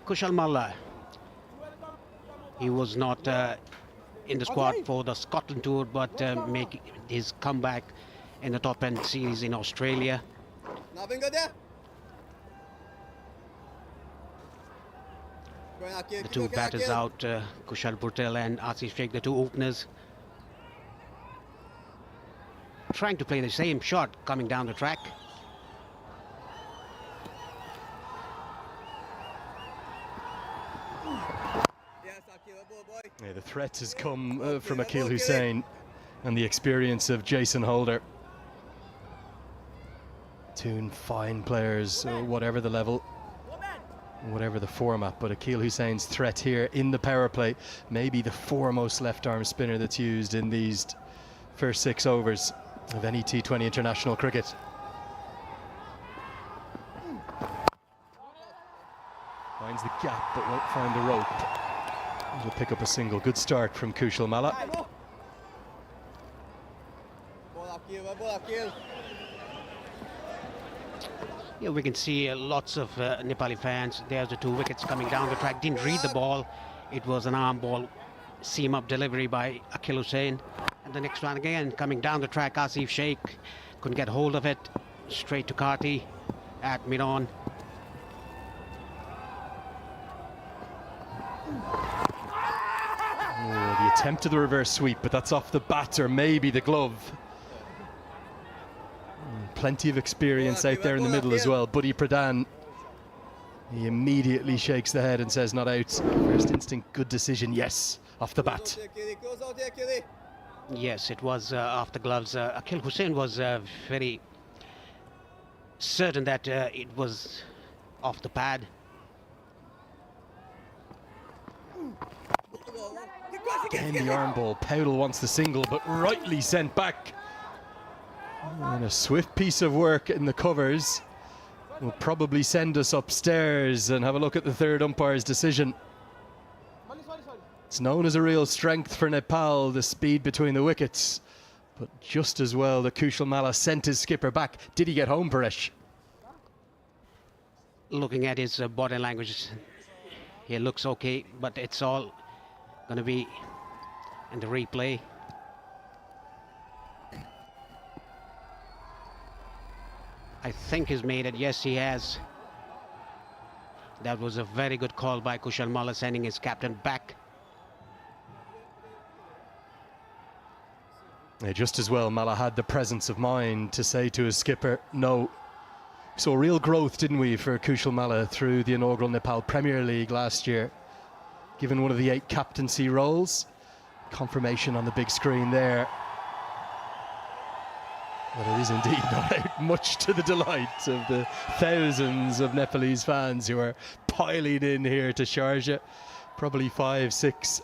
Kushal Malla, he was not in the squad for the Scotland tour, but making his comeback in the top end series in Australia. The two batters out, Kushal Bhurtel and Asif Sheikh, the two openers, trying to play the same shot coming down the track. Yeah, the threat has come from Akeal Hussain and the experience of Jason Holder. Two fine players, whatever the level, whatever the format, but Akeal Hussain's threat here in the power play, maybe the foremost left-arm spinner that's used in these first 6 overs of any T20 international cricket. Finds the gap but won't find the rope. He'll pick up a single. Good start from Kushal Malla. Yeah, we can see lots of Nepali fans. There's the 2 wickets coming down the track. Didn't read the ball. It was an arm ball, seam up delivery by Akeal Hussain. And the next one again coming down the track, Asif Sheikh couldn't get hold of it. Straight to Karti at mid-on. Oh, the attempt of the reverse sweep, but that's off the bat or maybe the glove. Plenty of experience out there in the middle as well. Buddy Pradhan, he immediately shakes the head and says not out. First instinct, good decision, yes, off the bat. Yes, it was off the gloves. Akeal Hussain was very certain that it was off the pad. Again, the arm ball. Paudel wants the single, but rightly sent back. And a swift piece of work in the covers will probably send us upstairs and have a look at the third umpire's decision. It's known as a real strength for Nepal, the speed between the wickets. But just as well that Kushal Malla sent his skipper back. Did he get home, Paresh? Looking at his body language, he looks okay, but it's all going to be in the replay. I think he's made it. Yes, he has. That was a very good call by Kushal Malla, sending his captain back. Yeah, just as well, Malla had the presence of mind to say to his skipper, no. So real growth, didn't we, for Kushal Malla through the inaugural Nepal Premier League last year. Given one of the 8 captaincy roles. Confirmation on the big screen there. But it is indeed not out, much to the delight of the thousands of Nepalese fans who are piling in here to Sharjah. Probably 5, 6,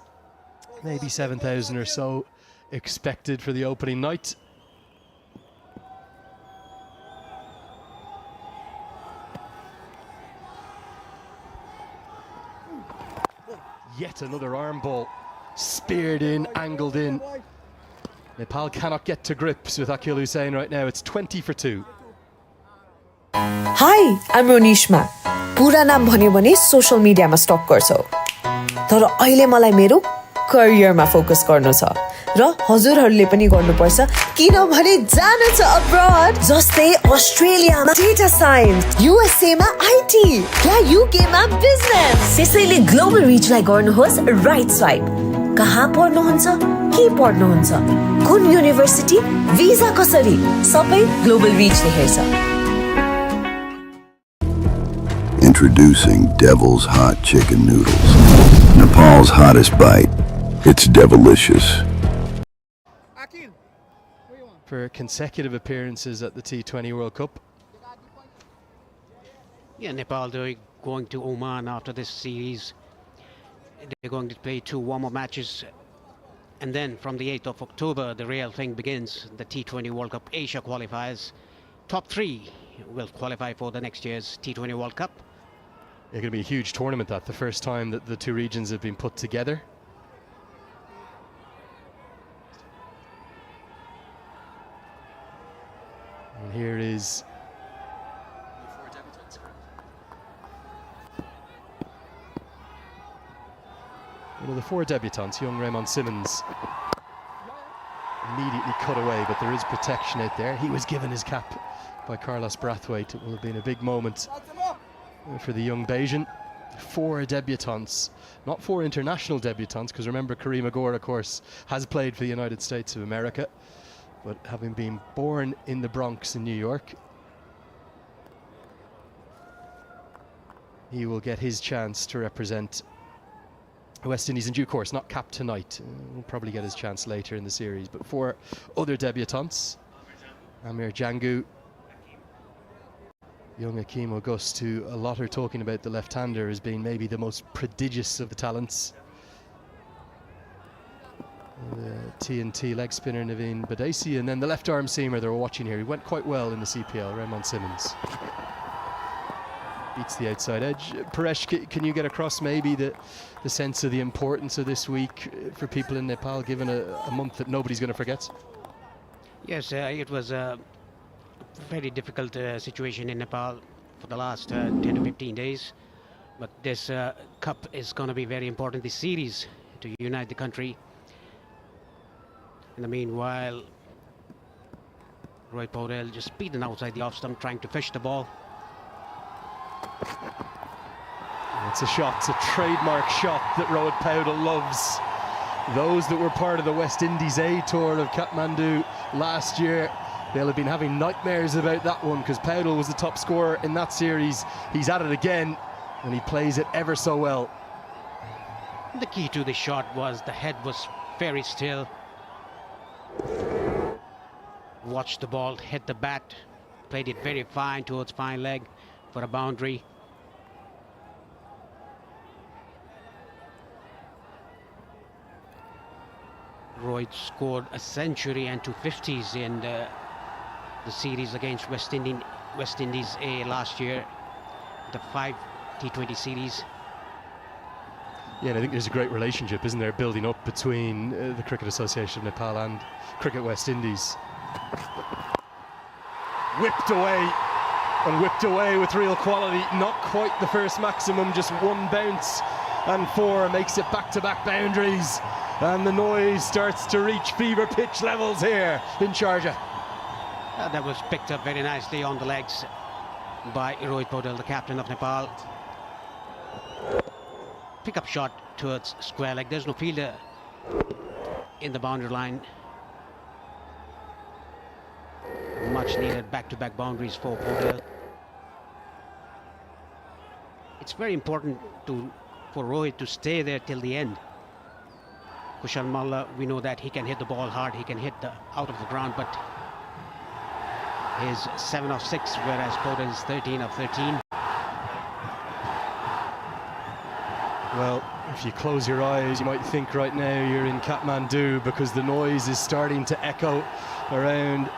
maybe 7,000 or so expected for the opening night. Yet another arm ball, speared in, angled in. Nepal cannot get to grips with Akeal Hussain right now. It's 20 for 2. Hi, I'm Ronishma. Pura naam bhanyo bhane social media ma stalk garchau. Tara aile malai mero career ma focus garnu cha. Ra hazurharule pani garnu parcha kinabhane janu cha abroad. Jastai Australia ma data science, USA ma IT, ya UK ma business. त्यसैले global reach lai garनुहोस् right swipe. कहाँ पढ्नुहुन्छ के पढ्नुहुन्छ कुन university भिजा कसरी सबै global रिचले हेर्छ Introducing Devil's Hot Chicken Noodles, Nepal's hottest bite. It's devilicious. For consecutive appearances at the T20 World Cup. Yeah, Nepal, they're going to Oman after this series. They're going to play 2 warm-up matches. And then from the 8th of October, the real thing begins, the T20 World Cup Asia qualifiers. Top 3 will qualify for the next year's T20 World Cup. It's going to be a huge tournament, that the first time that the two regions have been put together. And here is one of the 4 debutants, young Raymond Simmons. Immediately cut away, but there is protection out there. He was given his cap by Carlos Brathwaite. It will have been a big moment for the young Bayesian. 4 debutants, not 4 international debutants, because remember Kareem Agor, of course, has played for the United States of America, but having been born in the Bronx in New York, he will get his chance to represent West Indies in due course, not capped tonight. Will probably get his chance later in the series. But 4 other debutants, Amir Jangu, young Akeem August, who a lot are talking about the left-hander as being maybe the most prodigious of the talents. The TNT leg spinner Naveen Badesi, and then the left-arm seamer that we're watching here. He went quite well in the CPL, Raymond Simmons. Beats the outside edge. Paresh, can you get across maybe the sense of the importance of this week for people in Nepal, given a month that nobody's going to forget? Yes, it was a very difficult situation in Nepal for the last 10 to 15 days. But this cup is going to be very important, this series, to unite the country. In the meanwhile, Roy Podell just speeding outside the off stump, trying to fish the ball. It's a shot, it's a trademark shot that Rohit Powdell loves. Those that were part of the West Indies A tour of Kathmandu last year, they'll have been having nightmares about that one, because Powdell was the top scorer in that series. He's at it again, and he plays it ever so well. The key to the shot was the head was very still. Watched the ball hit the bat, played it very fine towards fine leg for a boundary. Rohit scored a century and 2 50s in the series against West Indies A last year, the 5 T20 series. Yeah, and I think there's a great relationship, isn't there, building up between the Cricket Association of Nepal and Cricket West Indies. Whipped away, and whipped away with real quality. Not quite the first maximum, just 1 bounce and 4 makes it back-to-back boundaries. And the noise starts to reach fever pitch levels here in Sharjah. That was picked up very nicely on the legs by Rohit Podell, the captain of Nepal. Pick-up shot towards square leg. There's no fielder in the boundary line. Much needed back-to-back boundaries for Podell. It's very important for Rohit to stay there till the end. Kushal Malla, we know that he can hit the ball hard, he can hit out of the ground, but he's 7 of 6, whereas Podell is 13 of 13. Well, if you close your eyes, you might think right now you're in Kathmandu, because the noise is starting to echo around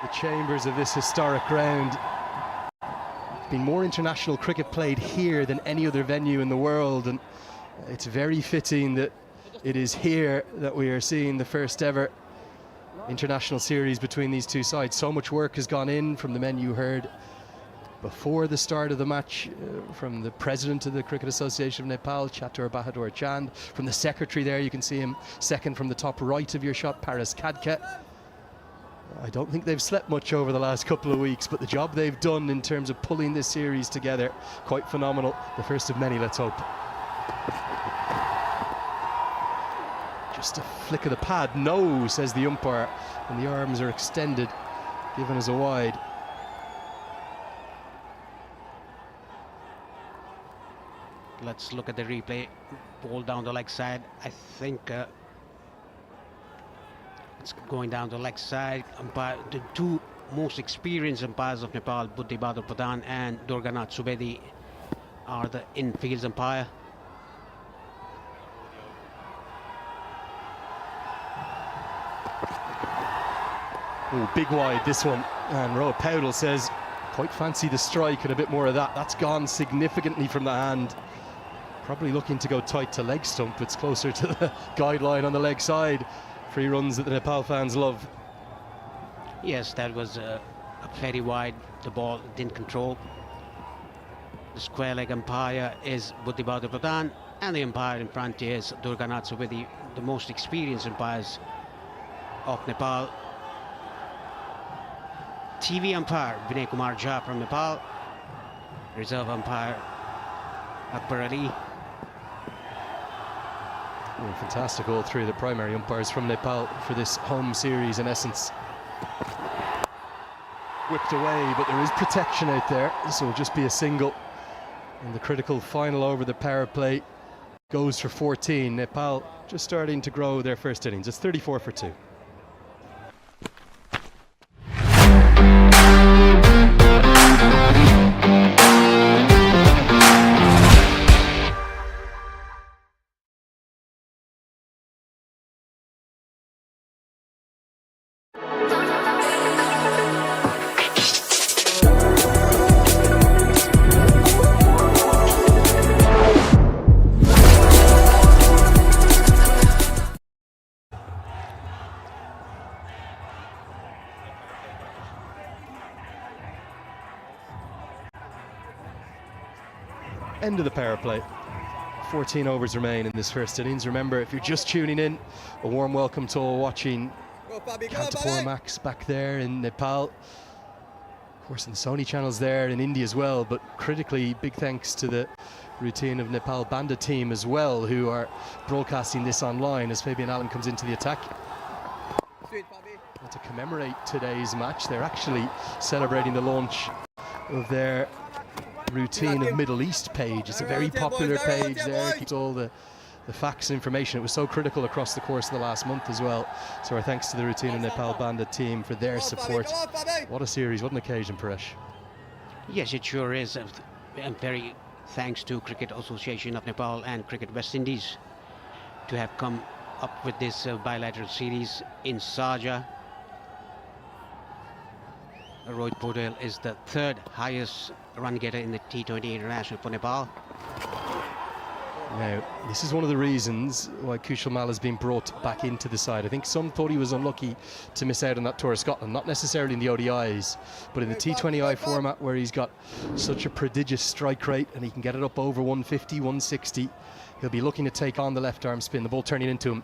the chambers of this historic ground. There's been more international cricket played here than any other venue in the world, and it's very fitting that it is here that we are seeing the first ever international series between these two sides. So much work has gone in from the men you heard before the start of the match, from the president of the Cricket Association of Nepal, Chatur Bahadur Chand, from the secretary there, you can see him second from the top right of your shot, Paras Khadka. I don't think they've slept much over the last couple of weeks, but the job they've done in terms of pulling this series together, quite phenomenal. The first of many, let's hope. Just a flick of the pad, no, says the umpire, and the arms are extended, given as a wide. Let's look at the replay. Ball down the leg side. I think it's going down the leg side. The two most experienced umpires of Nepal, Buddhi Bahadur Pradhan and Durganath Subedi, are the infield umpire. Oh, big wide this one. And Roa Powdell says, quite fancy the strike and a bit more of that. That's gone significantly from the hand. Probably looking to go tight to leg stump. It's closer to the guideline on the leg side. Free runs that the Nepal fans love. Yes, that was very wide. The ball didn't control. The square leg umpire is Buddhi Bahadur Pradhan, and the umpire in front is Durganath Subedi, the most experienced umpires of Nepal. TV umpire Vinay Kumar Jha from Nepal. Reserve umpire Akbar Ali. Oh, fantastic, all three of the primary umpires from Nepal for this home series in essence. Whipped away, but there is protection out there, so it'll just be a single. And the critical final over the power play goes for 14. Nepal just starting to grow their first innings. It's 34 for 2. End of the power play. 14 overs remain in this first innings. Remember, if you're just tuning in, a warm welcome to all watching Kantapur Max back there in Nepal. Of course, in the Sony channels there in India as well, but critically, big thanks to the routine of Nepal Banda team as well, who are broadcasting this online as Fabian Allen comes into the attack. And to commemorate today's match, they're actually celebrating the launch of their routine of Middle East page. It's a very popular page there. It keeps all the facts and information. It was so critical across the course of the last month as well. So our thanks to the routine of Nepal Banda team for their support. What a series, what an occasion, Paresh. Yes, it sure is. And very thanks to Cricket Association of Nepal and Cricket West Indies to have come up with this bilateral series in Sharjah. Rohit Paudel is the third highest run getter in the T20 International for Nepal. Now, this is one of the reasons why Kushal Malla has been brought back into the side. I think some thought he was unlucky to miss out on that tour of Scotland, not necessarily in the ODIs, but in the T20I format where he's got such a prodigious strike rate and he can get it up over 150, 160. He'll be looking to take on the left arm spin, the ball turning into him.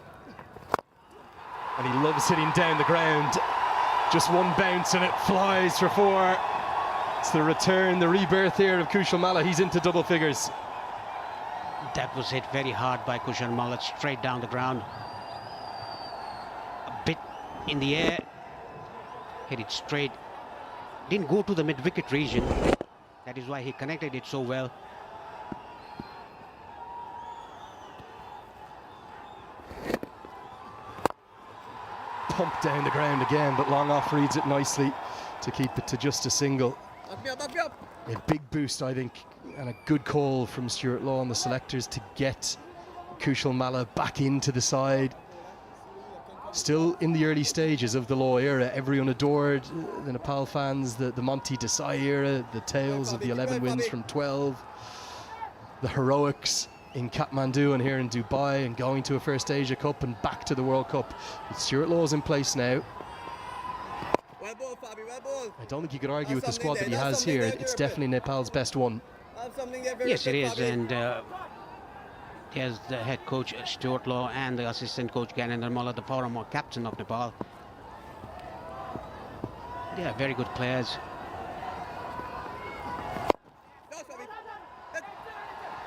And he loves hitting down the ground. Just one bounce and it flies for 4. It's the return, the rebirth here of Kushal Malla. He's into double figures. That was hit very hard by Kushal Malla, straight down the ground. A bit in the air. Hit it straight. Didn't go to the mid-wicket region. That is why he connected it so well. Pumped down the ground again, but long off reads it nicely to keep it to just a single. A big boost, I think, and a good call from Stuart Law and the selectors to get Kushal Malla back into the side. Still in the early stages of the Law era. Everyone adored the Nepal fans, the Monty Desai era, the tales of the 11 wins from 12, the heroics in Kathmandu and here in Dubai, and going to a first Asia Cup and back to the World Cup. With Stuart Law's in place now. I don't think you could argue with the squad that he has here. It's definitely Nepal's best one. Yes, it is, and there's the head coach Stuart Law and the assistant coach Gyanendra Malla, the former captain of Nepal. They are very good players.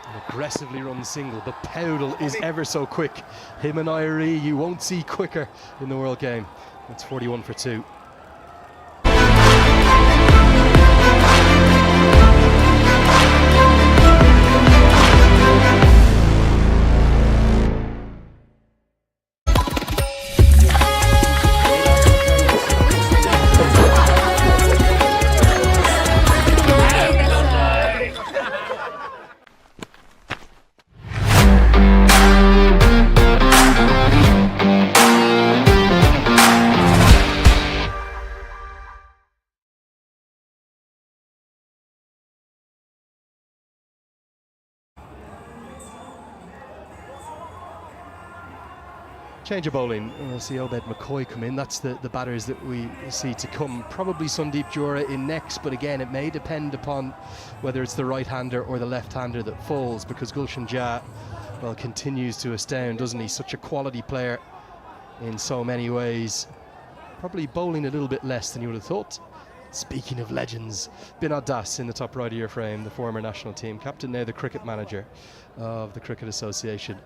An aggressively run single, but Powdell is ever so quick. Him and Irie, you won't see quicker in the world game. It's 41 for 2. Change of bowling. We'll see Obed McCoy come in. That's the batters that we see to come. Probably Sundeep Jura in next, but again, it may depend upon whether it's the right-hander or the left-hander that falls, because Gulshan Jha, well, continues to astound, doesn't he? Such a quality player in so many ways. Probably bowling a little bit less than you would have thought. Speaking of legends, Binod Das in the top right of your frame, the former national team captain, now the cricket manager of the Cricket Association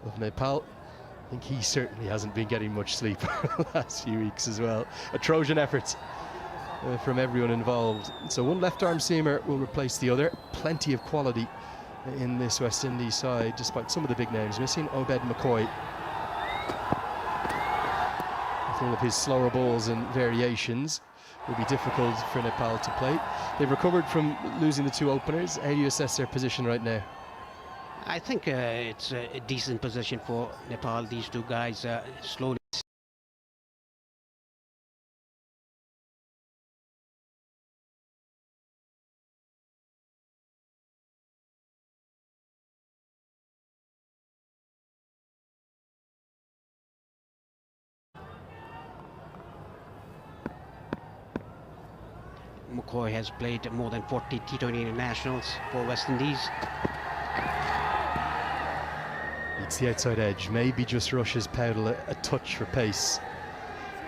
of Nepal. I think he certainly hasn't been getting much sleep the last few weeks as well. A Trojan effort from everyone involved. So one left-arm seamer will replace the other. Plenty of quality in this West Indies side, despite some of the big names missing. Obed McCoy, with all of his slower balls and variations, will be difficult for Nepal to play. They've recovered from losing the two openers. How do you assess their position right now? I think it's a decent position for Nepal. These two guys slowly. McCoy has played more than 40 T20 internationals for West Indies. It's the outside edge, maybe just rushes Powell a touch for pace.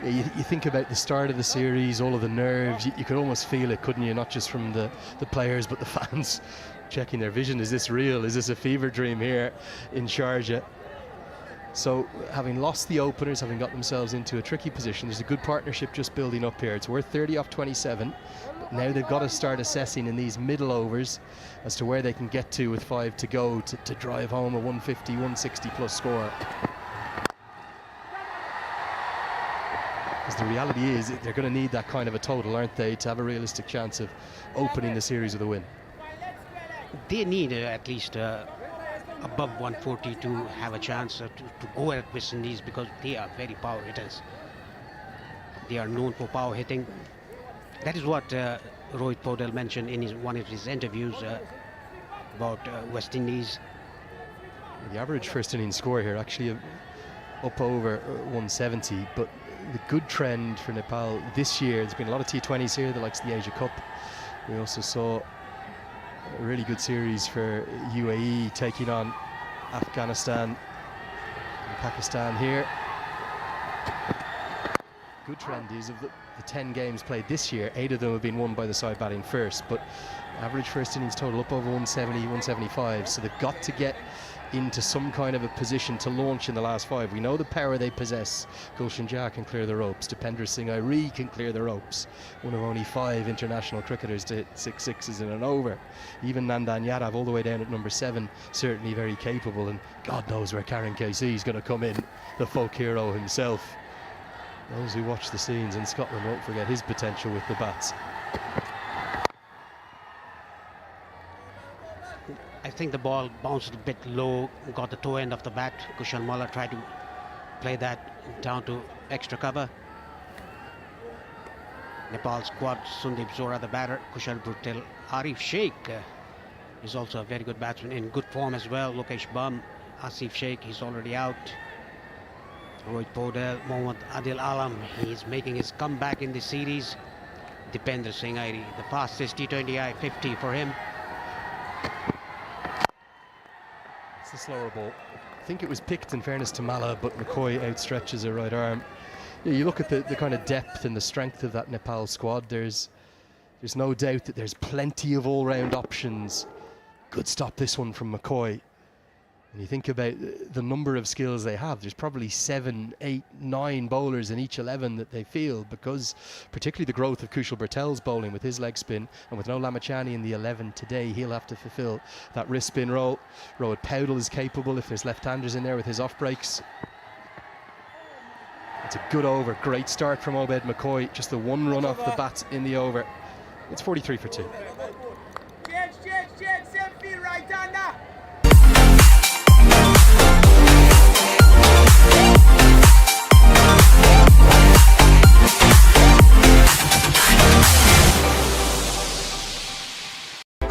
You think about the start of the series, all of the nerves, you could almost feel it, couldn't you? Not just from the players, but the fans checking their vision. Is this real? Is this a fever dream here in Sharjah? So having lost the openers, having got themselves into a tricky position, there's a good partnership just building up here. It's worth 30 off 27. But now they've got to start assessing in these middle overs as to where they can get to with 5 to go to drive home a 150, 160 plus score. Because the reality is they're going to need that kind of a total, aren't they, to have a realistic chance of opening the series with a win. They need at least above 140 to have a chance to go at West Indies, because they are very power hitters. They are known for power hitting. That is what Rohit Paudel mentioned in one of his interviews about West Indies. The average first inning score here actually up over 170, but the good trend for Nepal this year, there's been a lot of T20s here, the likes of the Asia Cup. We also saw a really good series for UAE taking on Afghanistan and Pakistan here. Good trend is of the 10 games played this year, 8 of them have been won by the side batting first, but average first innings total up over 170, 175, so they've got to get into some kind of a position to launch in the last 5. We know the power they possess. Gulshan Jha can clear the ropes. Dipender Singh Airi can clear the ropes. One of only 5 international cricketers to hit 6 sixes in an over. Even Nandan Yadav, all the way down at number 7, certainly very capable, and God knows where Karen KC is going to come in, the folk hero himself. Those who watch the scenes in Scotland won't forget his potential with the bats. I think the ball bounced a bit low, got the toe end of the bat. Kushal Malla tried to play that down to extra cover. Nepal squad, Sundeep Zora the batter, Kushal Bhutel, Arif Sheikh is also a very good batsman, in good form as well. Lokesh Bum, Asif Sheikh, he's already out. Rohit Paudel, Mohammad Adil Alam, he's making his comeback in the series. Dipender Singh Airi, the fastest T20I 50 for him. It's a slower ball. I think it was picked in fairness to Malla, but McCoy outstretches a right arm. Yeah, you look at the kind of depth and the strength of that Nepal squad, there's no doubt that there's plenty of all-round options. Good stop this one from McCoy. And you think about the number of skills they have, there's probably 7, 8, 9 bowlers in each 11 that they field, because particularly the growth of Kushal Bhurtel's bowling with his leg spin, and with no Lamachani in the 11 today, he'll have to fulfill that wrist spin role. Rohit Paudel is capable if there's left-handers in there with his off breaks. It's a good over, great start from Obed McCoy, just the one run off the bat in the over. It's 43 for 2.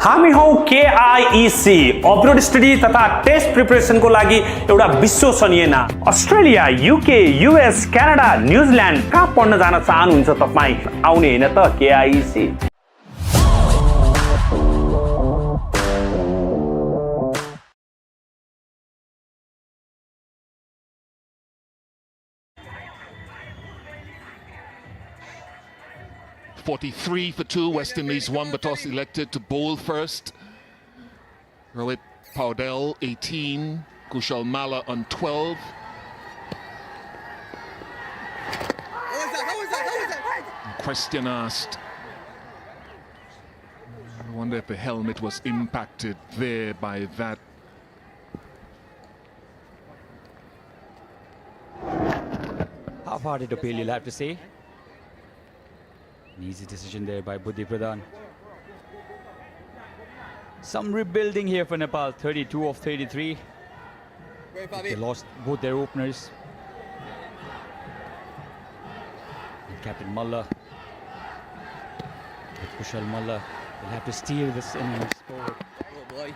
हामी हौ KIEC upload study तथा test प्रिपरेसनको लागि एउटा विश्वसनीय नाम। Australia, UK, US, Canada, New Zealand कहाँ पढ्न जान चाहनुहुन्छ तपाईँ? आउने हैन त KIEC। .43 for 2. West Indies won the toss, elected to bowl first. Rohit Paudel 18, Kushal Malla on 12. Question asked. I wonder if the helmet was impacted there by that. How far did appeal, you'll have to say. An easy decision there by Buddhi Pradhan. Some rebuilding here for Nepal. 32 of 33. They lost both their openers. And Captain Malla, with Kushal Malla, will have to steer this innings forward. Oh boy.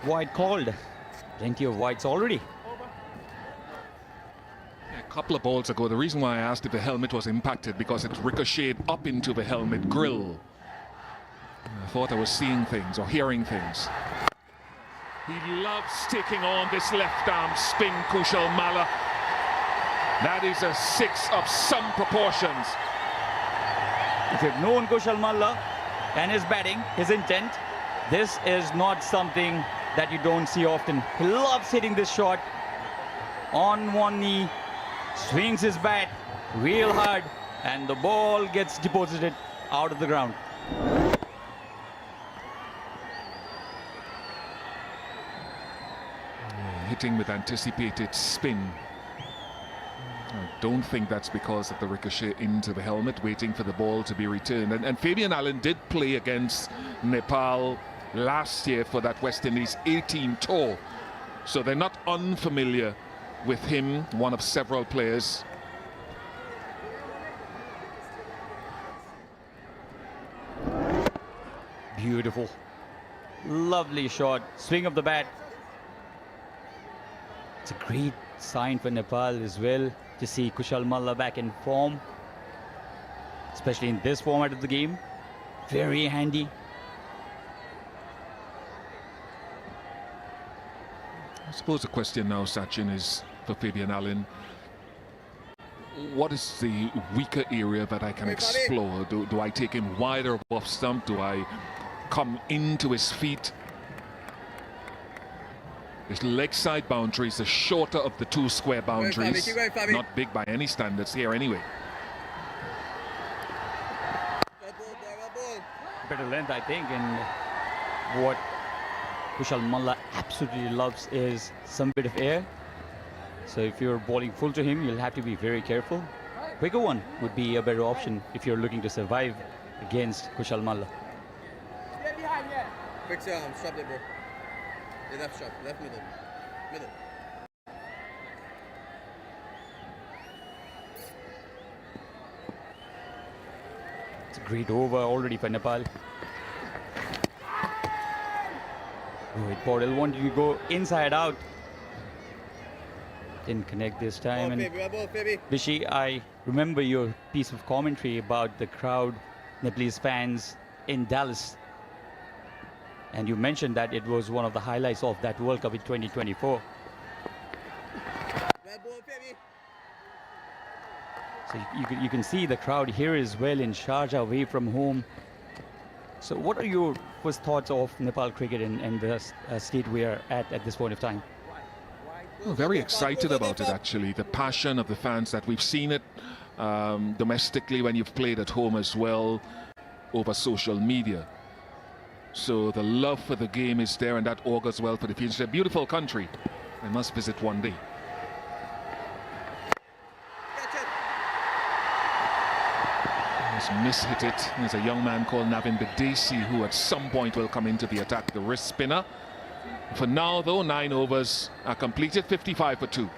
Wide called. Plenty of wides already. A couple of balls ago, the reason why I asked if the helmet was impacted, because it ricocheted up into the helmet grill. I thought I was seeing things or hearing things. He loves taking on this left arm spin, Kushal Malla. That is a 6 of some proportions. If you've known Kushal Malla and his batting, his intent, this is not something that you don't see often. He loves hitting this shot on one knee. Swings his bat real hard and the ball gets deposited out of the ground. Hitting with anticipated spin. I don't think that's because of the ricochet into the helmet, waiting for the ball to be returned. And Fabian Allen did play against Nepal last year for that West Indies 18 tour. So they're not unfamiliar with him, one of several players. Beautiful. Lovely shot. Swing of the bat. It's a great sign for Nepal as well to see Kushal Malla back in form, especially in this format of the game. Very handy. I suppose the question now, Sachin, is for Fabian Allen, what is the weaker area that I can explore? Do I take him wider off stump? Do I come into his feet? His leg side boundary is the shorter of the two square boundaries. Keep going, Fabi. Not big by any standards here anyway. Better length, I think, and what Kushal Malla absolutely loves is some bit of air. So if you're bowling full to him, you'll have to be very careful. Quicker one would be a better option if you're looking to survive against Kushal Malla. Quick stop there, bro. Yeah, left shot, left middle. Middle. It's a great over already for Nepal. Rohit Paudel wanted to go inside out. Didn't connect this time. And Bishi, I remember your piece of commentary about the crowd, Nepalese fans in Dallas. And you mentioned that it was one of the highlights of that World Cup in 2024. So you can see the crowd here as well in Sharjah, away from home. So what are your first thoughts of Nepal cricket and the state we are at this point of time? Well, very excited about it, actually. The passion of the fans that we've seen it domestically when you've played at home as well, over social media. So the love for the game is there, and that augurs well for the future. It's a beautiful country. I must visit one day. He's mishit it. There's a young man called Navin Bidesi who at some point will come into the attack, the wrist spinner. For now, though, 9 overs are completed, 55 for 2.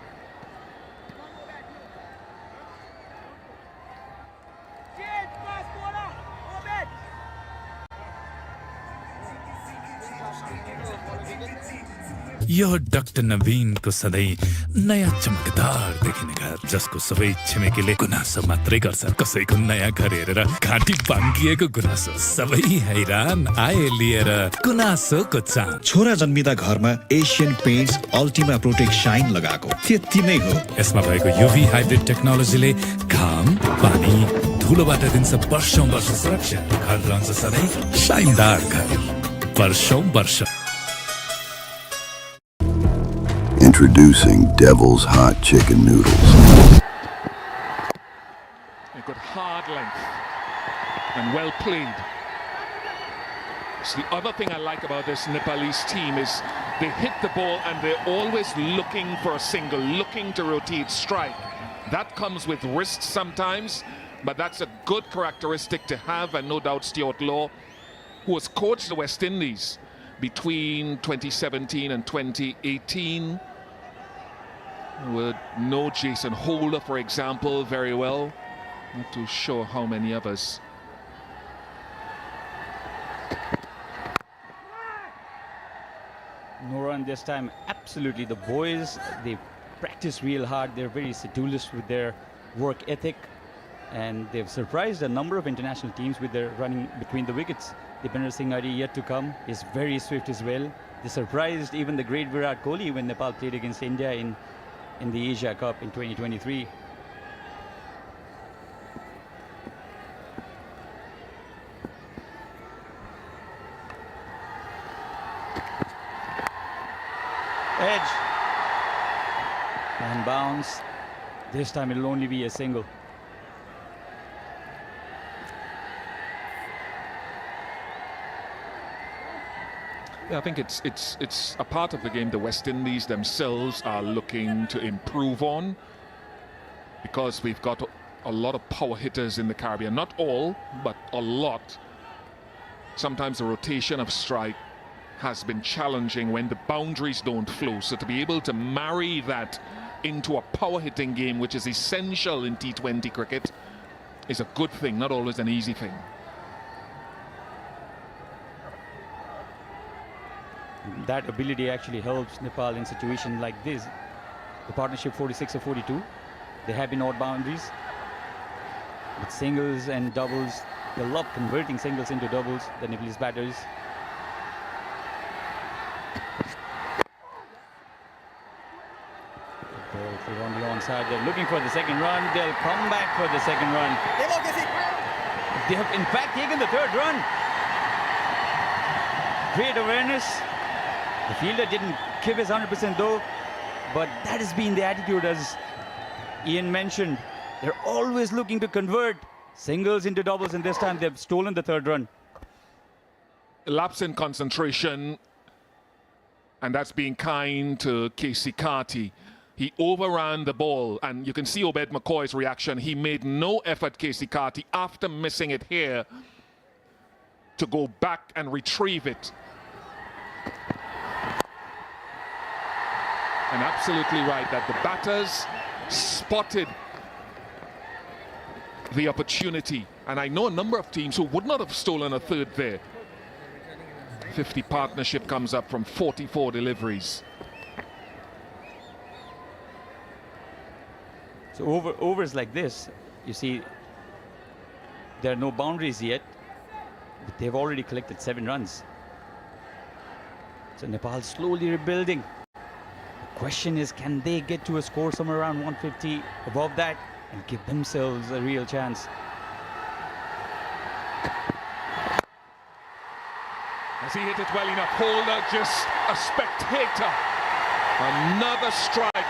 Yo doctor नवीनको सधैँ नयाँ चमकदार देखिने घर जसको सबै छिमेकीले गुनासो मात्रै गर्छ कसैको नयाँ घर हेरेर घाँटी बाङ्गिएको गुनासो सबै हैरान आए लिएर गुनासोको चाम छोरा जन्मिँदा घरमा Asian Paints Ultima Protect Shine लगाएको त्यति नै हो यसमा भएको युभी हाइब्रिड टेक्नोलोजीले घाम पानी धुलोबाट दिन्छ वर्षौं वर्ष सुरक्षा घर रहन्छ सधैँ शाइनदार घर वर्षौं वर्ष Introducing Devil's Hot Chicken Noodles. They've got hard length and well played. So the other thing I like about this Nepalese team is they hit the ball and they're always looking for a single, looking to rotate strike. That comes with risk sometimes, but that's a good characteristic to have, and no doubt Stuart Law, who has coached the West Indies between 2017 and 2018, would know Jason Holder, for example, very well. Not too sure how many others. No run this time. Absolutely, the boys, they practice real hard. They're very sedulous with their work ethic, and they've surprised a number of international teams with their running between the wickets. Dipender Singh Adi, yet to come, is very swift as well. They surprised even the great Virat Kohli when Nepal played against India in the Asia Cup in 2023. Edge. And bounce. This time it'll only be a single. Yeah, I think it's a part of the game the West Indies themselves are looking to improve on, because we've got a lot of power hitters in the Caribbean. Not all, but a lot. Sometimes the rotation of strike has been challenging when the boundaries don't flow. So to be able to marry that into a power hitting game, which is essential in T20 cricket, is a good thing, not always an easy thing. That ability actually helps Nepal in situations like this. The partnership 46 or 42, they have been odd boundaries. With singles and doubles, they love converting singles into doubles, the Nepalese batters. They're on the onside, they're looking for the second run, they'll come back for the second run. They have in fact taken the third run. Great awareness. The fielder didn't give his 100% though, but that has been the attitude, as Ian mentioned. They're always looking to convert singles into doubles, and this time they've stolen the third run. Lapse in concentration, and that's being kind to Casey Carty. He overran the ball, and you can see Obed McCoy's reaction. He made no effort, Casey Carty, after missing it here, to go back and retrieve it. And absolutely right that the batters spotted the opportunity. And I know a number of teams who would not have stolen a third there. 50 partnership comes up from 44 deliveries. So overs like this, you see, there are no boundaries yet, but they've already collected 7 runs. So Nepal slowly rebuilding. The question is, can they get to a score somewhere around 150, above that, and give themselves a real chance? Has he hit it well enough? Holder, just a spectator. Another strike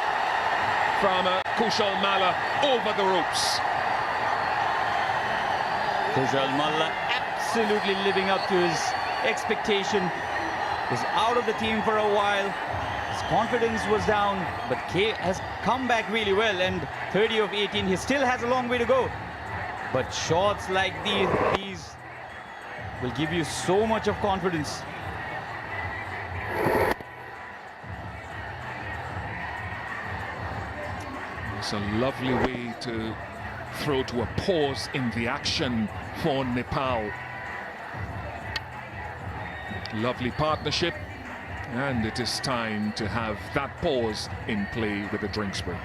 from Kushal Malla over the ropes. Kushal Malla absolutely living up to his expectation. Was out of the team for a while. His confidence was down, but K has come back really well, and 30 of 18, he still has a long way to go. But shots like these will give you so much of confidence. It's a lovely way to throw to a pause in the action for Nepal. Lovely partnership. And it is time to have that pause in play with the drinks break.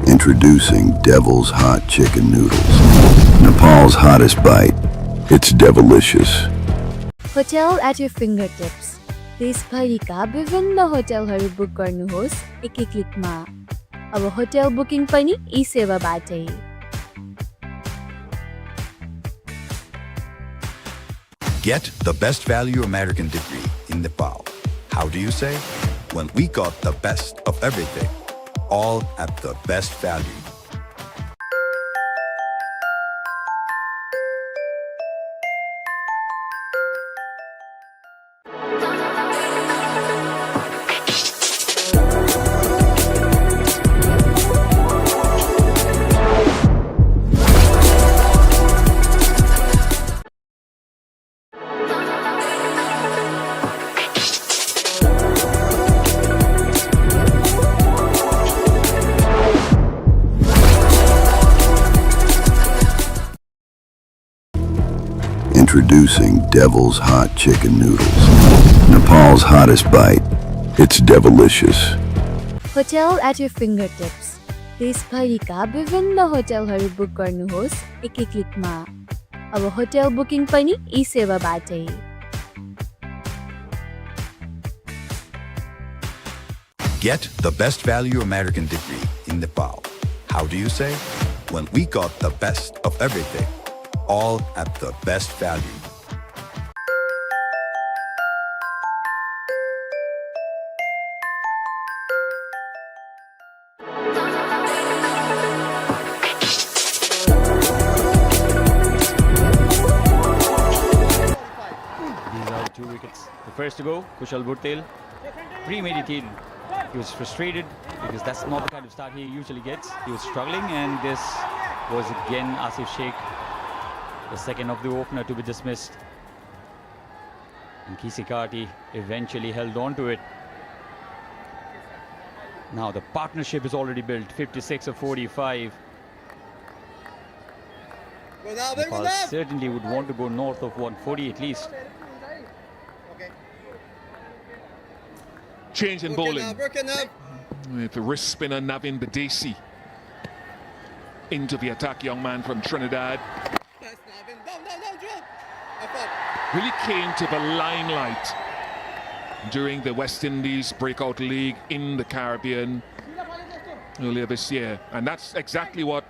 Introducing Devil's Hot Chicken Noodles. Nepal's hottest bite. It's devilicious. Hotel at your fingertips. देशभरिका विभिन्न होटलहरू book गर्नुहोस् एकै क्लिकमा। अब hotel booking पनि ई सेवाबाटै। Get the best value American degree in Nepal. How do you say? Well, we got the best of everything, all at the best value. Introducing Devil's Hot Chicken Noodles. Nepal's hottest bite. It's devilicious. Hotel at your fingertips. देशभरिका विभिन्न होटलहरू book गर्नुहोस् एकै क्लिकमा। अब hotel booking पनि ई सेवाबाटै। Get the best value American degree in Nepal. How do you say? Well, we got the best of everything, all at the best value. These are 2 wickets. The first to go, Kushal Bhurtel, premeditated. He was frustrated because that's not the kind of start he usually gets. He was struggling, and this was again Asif Sheikh, the second of the opener to be dismissed. And Kisikati eventually held on to it. Now the partnership is already built, 56 of 45. Nepal certainly would want to go north of 140 at least. Change in bowling. With the wrist spinner Navin Badesi into the attack, young man from Trinidad. Really came to the limelight during the West Indies Breakout League in the Caribbean earlier this year. And that's exactly what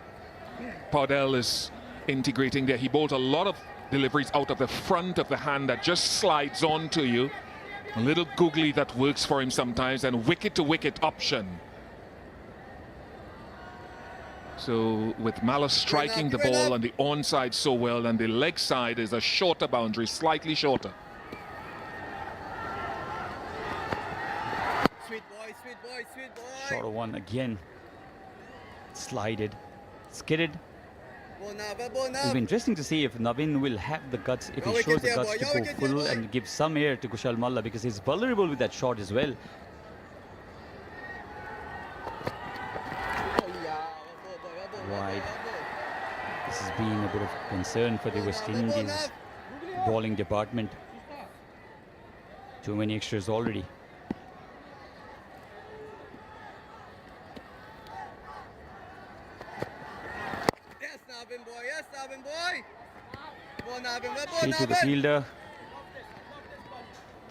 Paudel is integrating there. He bowls a lot of deliveries out of the front of the hand that just slides on to you. A little googly that works for him sometimes, and wicket-to-wicket option. So with Malice striking the ball on the onside so well, and the leg side is a shorter boundary, slightly shorter. Sweet boy, sweet boy, sweet boy. Shorter one again. Slided, skidded. It'll be interesting to see if Navin will have the guts, if he shows the guts to go full and give some air to Kushal Malla, because he's vulnerable with that shot as well. Wide. This has been a bit of concern for the West Indies bowling department. Too many extras already. Straight to the fielder.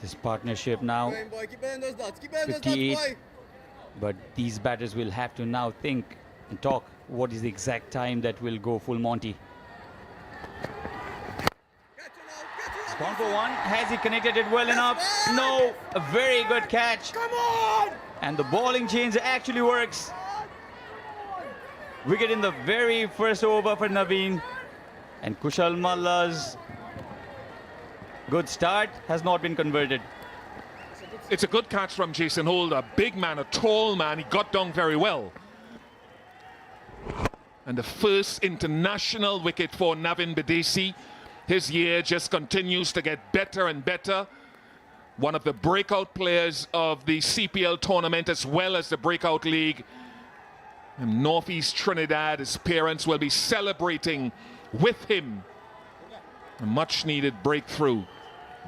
This partnership now 58. But these batters will have to now think and talk what is the exact time that will go full Monty. Gone for one. Has he connected it well enough? No. A very good catch. Come on! And the bowling change actually works. Wicket in the very first over for Naveen. And Kushal Malla's Good start, has not been converted. It's a good catch from Jason Holt, a big man, a tall man. He got down very well. And the first international wicket for Navin Bidesi. His year just continues to get better and better. One of the breakout players of the CPL tournament as well as the breakout league. In Northeast Trinidad, his parents will be celebrating with him. A much needed breakthrough.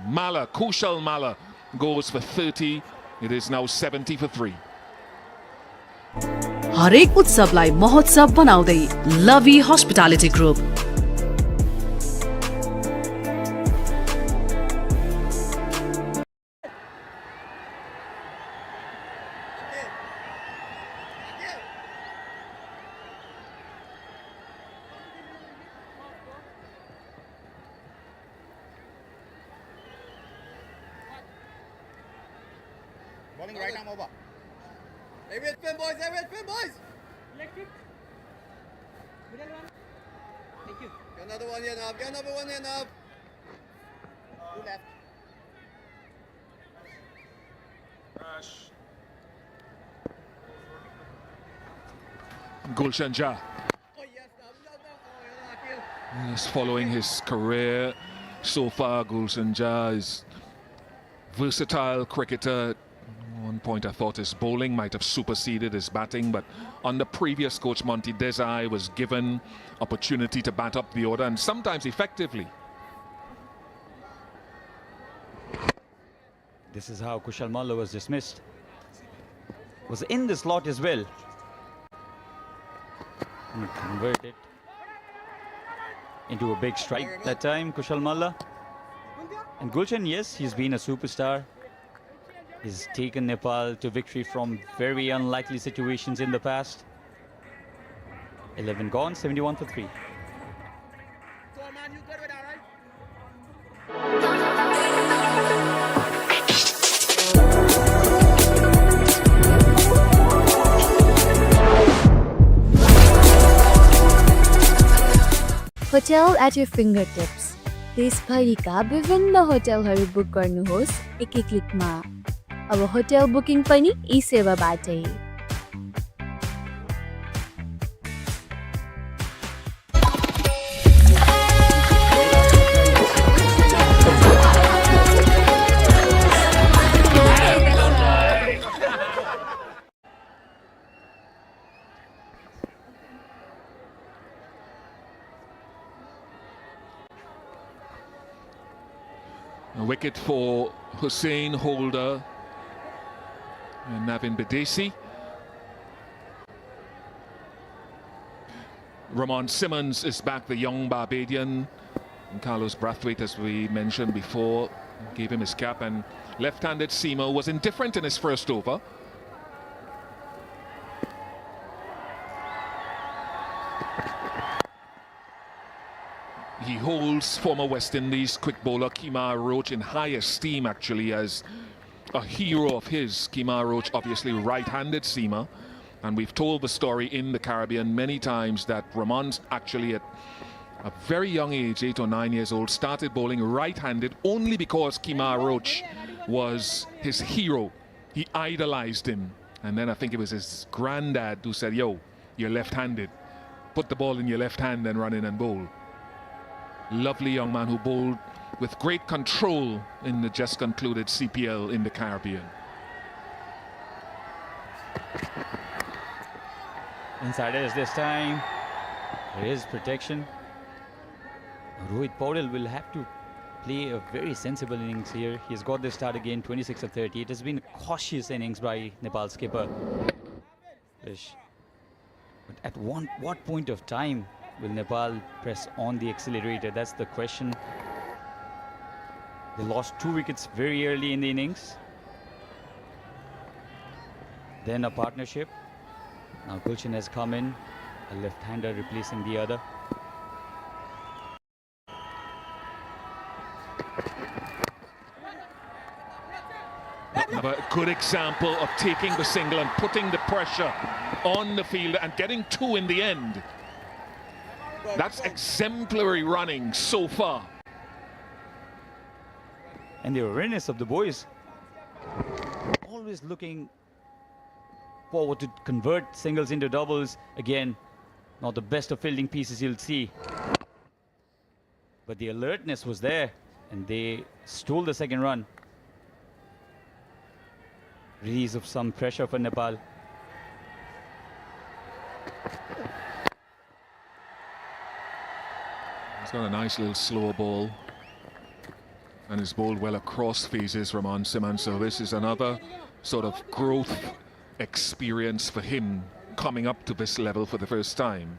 Mala, Kushal Mala goes for 30. It is now 70 for 3. हरेक उत्सवलाई महोत्सव बनाउँदै लभी hospitality group. Bowling right arm over. Every spin boys, Electric. Middle one. Thank you. Get another one here now. Get another one here now. Two left. Gulshan Jah. He's following his career so far. Gulshan Jah is versatile cricketer. One point I thought his bowling might have superseded his batting, but under previous coach Monty Desai was given opportunity to bat up the order and sometimes effectively. This is how Kushal Malla was dismissed. Was in the slot as well. And converted into a big strike that time, Kushal Malla. And Gulshan, yes, he's been a superstar. He's taken Nepal to victory from very unlikely situations in the past. 11 gone, 71 for 3. Hotel at your fingertips. देशभरिका विभिन्न होटलहरू book गर्नुहोस् एकै क्लिकमा। अब hotel booking पनि ई सेवाबाटै। A wicket for Hussein Holder and Navin Bidesi. Ramon Simmons is back, the young Barbadian. And Carlos Brathwaite, as we mentioned before, gave him his cap, and left-handed seamer was indifferent in his first over. He holds former West Indies quick bowler Kemar Roach in high esteem, actually, as a hero of his. Kemar Roach, obviously right-handed seamer, and we've told the story in the Caribbean many times that Ramon actually at a very young age, 8 or 9 years old, started bowling right-handed only because Kemar Roach was his hero. He idolized him, and then I think it was his granddad who said, yo, you're left-handed, put the ball in your left hand and run in and bowl. Lovely young man who bowled with great control in the just concluded CPL in the Caribbean. Inside edge this time. There is protection. Rohit Paudel will have to play a very sensible innings here. He's got this start again, 26 of 30. It has been a cautious innings by Nepal skipper. But at what point of time will Nepal press on the accelerator? That's the question. They lost 2 wickets very early in the innings. Then a partnership. Now Gulshan has come in, a left-hander replacing the other. Another good example of taking the single and putting the pressure on the fielder and getting 2 in the end. That's exemplary running so far. And the awareness of the boys, always looking forward to convert singles into doubles. Again, not the best of fielding pieces you'll see, but the alertness was there, and they stole the second run. Release of some pressure for Nepal. He's got a nice little slow ball, and is bowled well across phases, Rahman Simon. So this is another sort of growth experience for him, coming up to this level for the first time.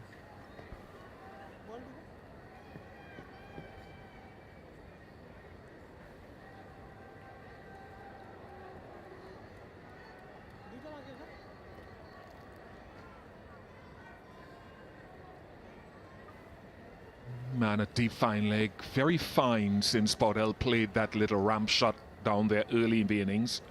Man, a deep fine leg, very fine since Paudel played that little ramp shot down there early in the innings.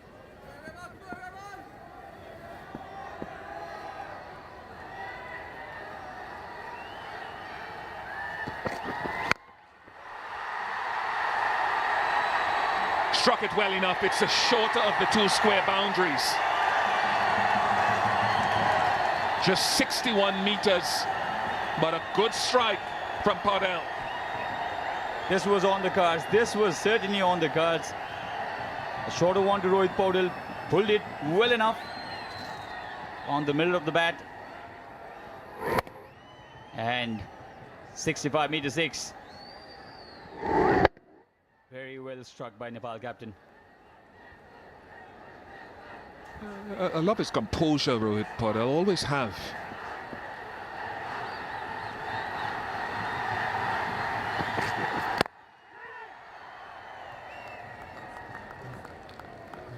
Struck it well enough. It's the shorter of the two square boundaries. Just 61 meters, but a good strike from Paudel. This was on the cards. This was certainly on the cards. A shorter one to Rohit Paudel. Pulled it well enough on the middle of the bat. And 65 meter 6. Very well struck by Nepal captain. I love his composure, Rohit Paudel. Always have.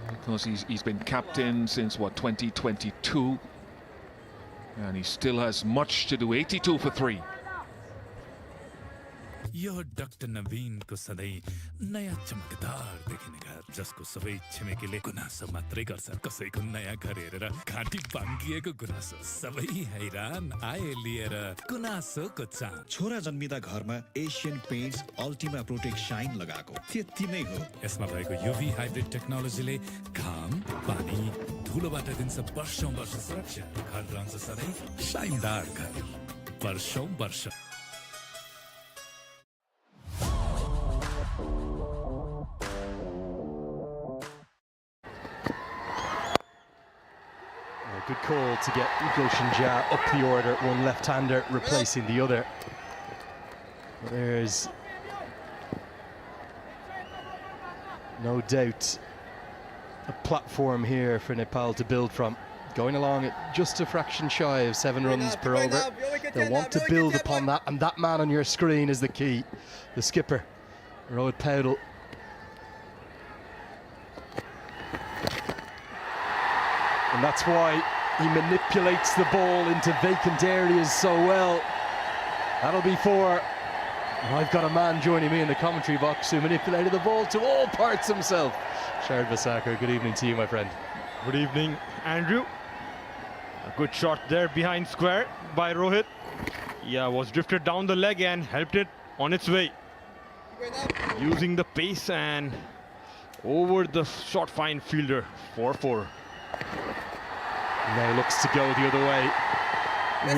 Because he's been captain since, what, 2022, and he still has much to do. 82 for 3. Yo doctor नवीन को सधैँ नयाँ चमकदार देखिने घर जसको सबै छिमेकीले गुनासो मात्रै गर्छन् कसैको नयाँ घर हेरेर घाँटी बाङ्गिएको गुनासो सबै हैरान आए लिएर गुनासोको चाम छोरा जन्मिदा घरमा Asian Paints Ultima Protect Shine लगाएको त्यति नै हो यसमा भएको युभी हाइब्रिड टेक्नोलोजीले घाम पानी धुलोबाट दिन्छ वर्षौं वर्ष सुरक्षा घर रहन्छ सधैँ शाइनदार घर वर्षौं वर्ष Good call to get Goshen Jha up the order, one left-hander replacing the other. There's no doubt a platform here for Nepal to build from. Going along at just a fraction shy of 7 runs per over. They'll want to build upon that, and that man on your screen is the key. The skipper, Rohit Paudel. And that's why he manipulates the ball into vacant areas so well. That'll be 4. And I've got a man joining me in the commentary box who manipulated the ball to all parts himself. Shard Vasakar, good evening to you, my friend. Good evening, Andrew. A good shot there behind square by Rohit. Yeah, was drifted down the leg and helped it on its way. Using the pace and over the short fine fielder, 4-4. Now looks to go the other way.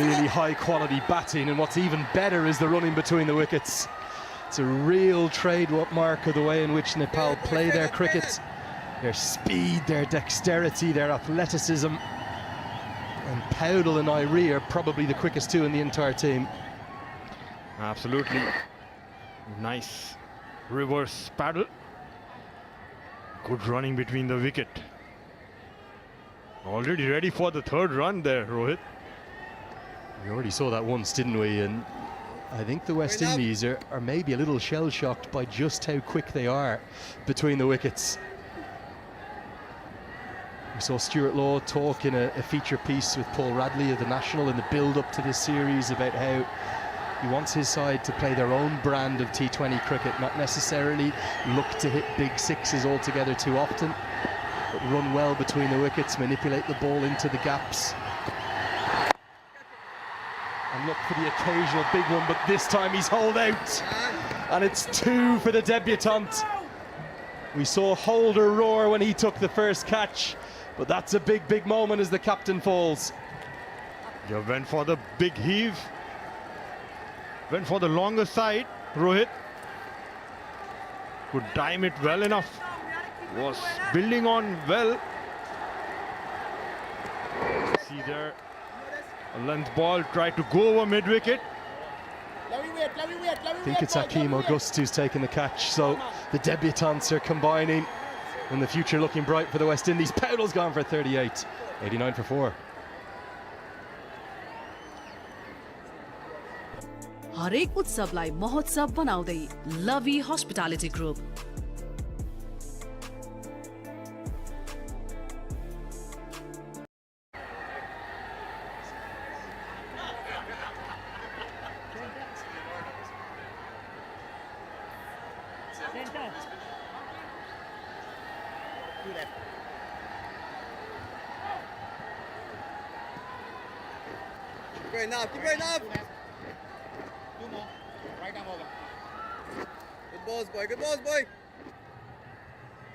Really high quality batting, and what's even better is the running between the wickets. It's a real trademark of the way in which Nepal play their cricket. Their speed, their dexterity, their athleticism. And Paudel and Irie are probably the quickest two in the entire team. Absolutely. Nice reverse paddle. Good running between the wicket. Already ready for the 3rd run there, Rohit. We already saw that once, didn't we? And I think the West Indies are maybe a little shell-shocked by just how quick they are between the wickets. We saw Stuart Law talk in a feature piece with Paul Radley of the National in the build-up to this series about how he wants his side to play their own brand of T20 cricket, not necessarily look to hit big sixes altogether too often, but run well between the wickets, manipulate the ball into the gaps, and look for the occasional big one, but this time he's holed out, and it's 2 for the debutant. We saw Holder roar when he took the first catch, but that's a big, big moment as the captain falls. You went for the big heave. Went for the longer side. Rohit could time it well enough. Was building on well. See there, a length ball tried to go over mid-wicket. I think it's Hakeem August who's taken the catch, so the debutants are combining and the future looking bright for the West Indies. Powell's gone for 38, 89 for 4. हरेक उत्सवलाई महोत्सव बनाउँदै लभी hospitality group Keep going up, keep going up. Right arm over. Good balls, boy, good balls, boy.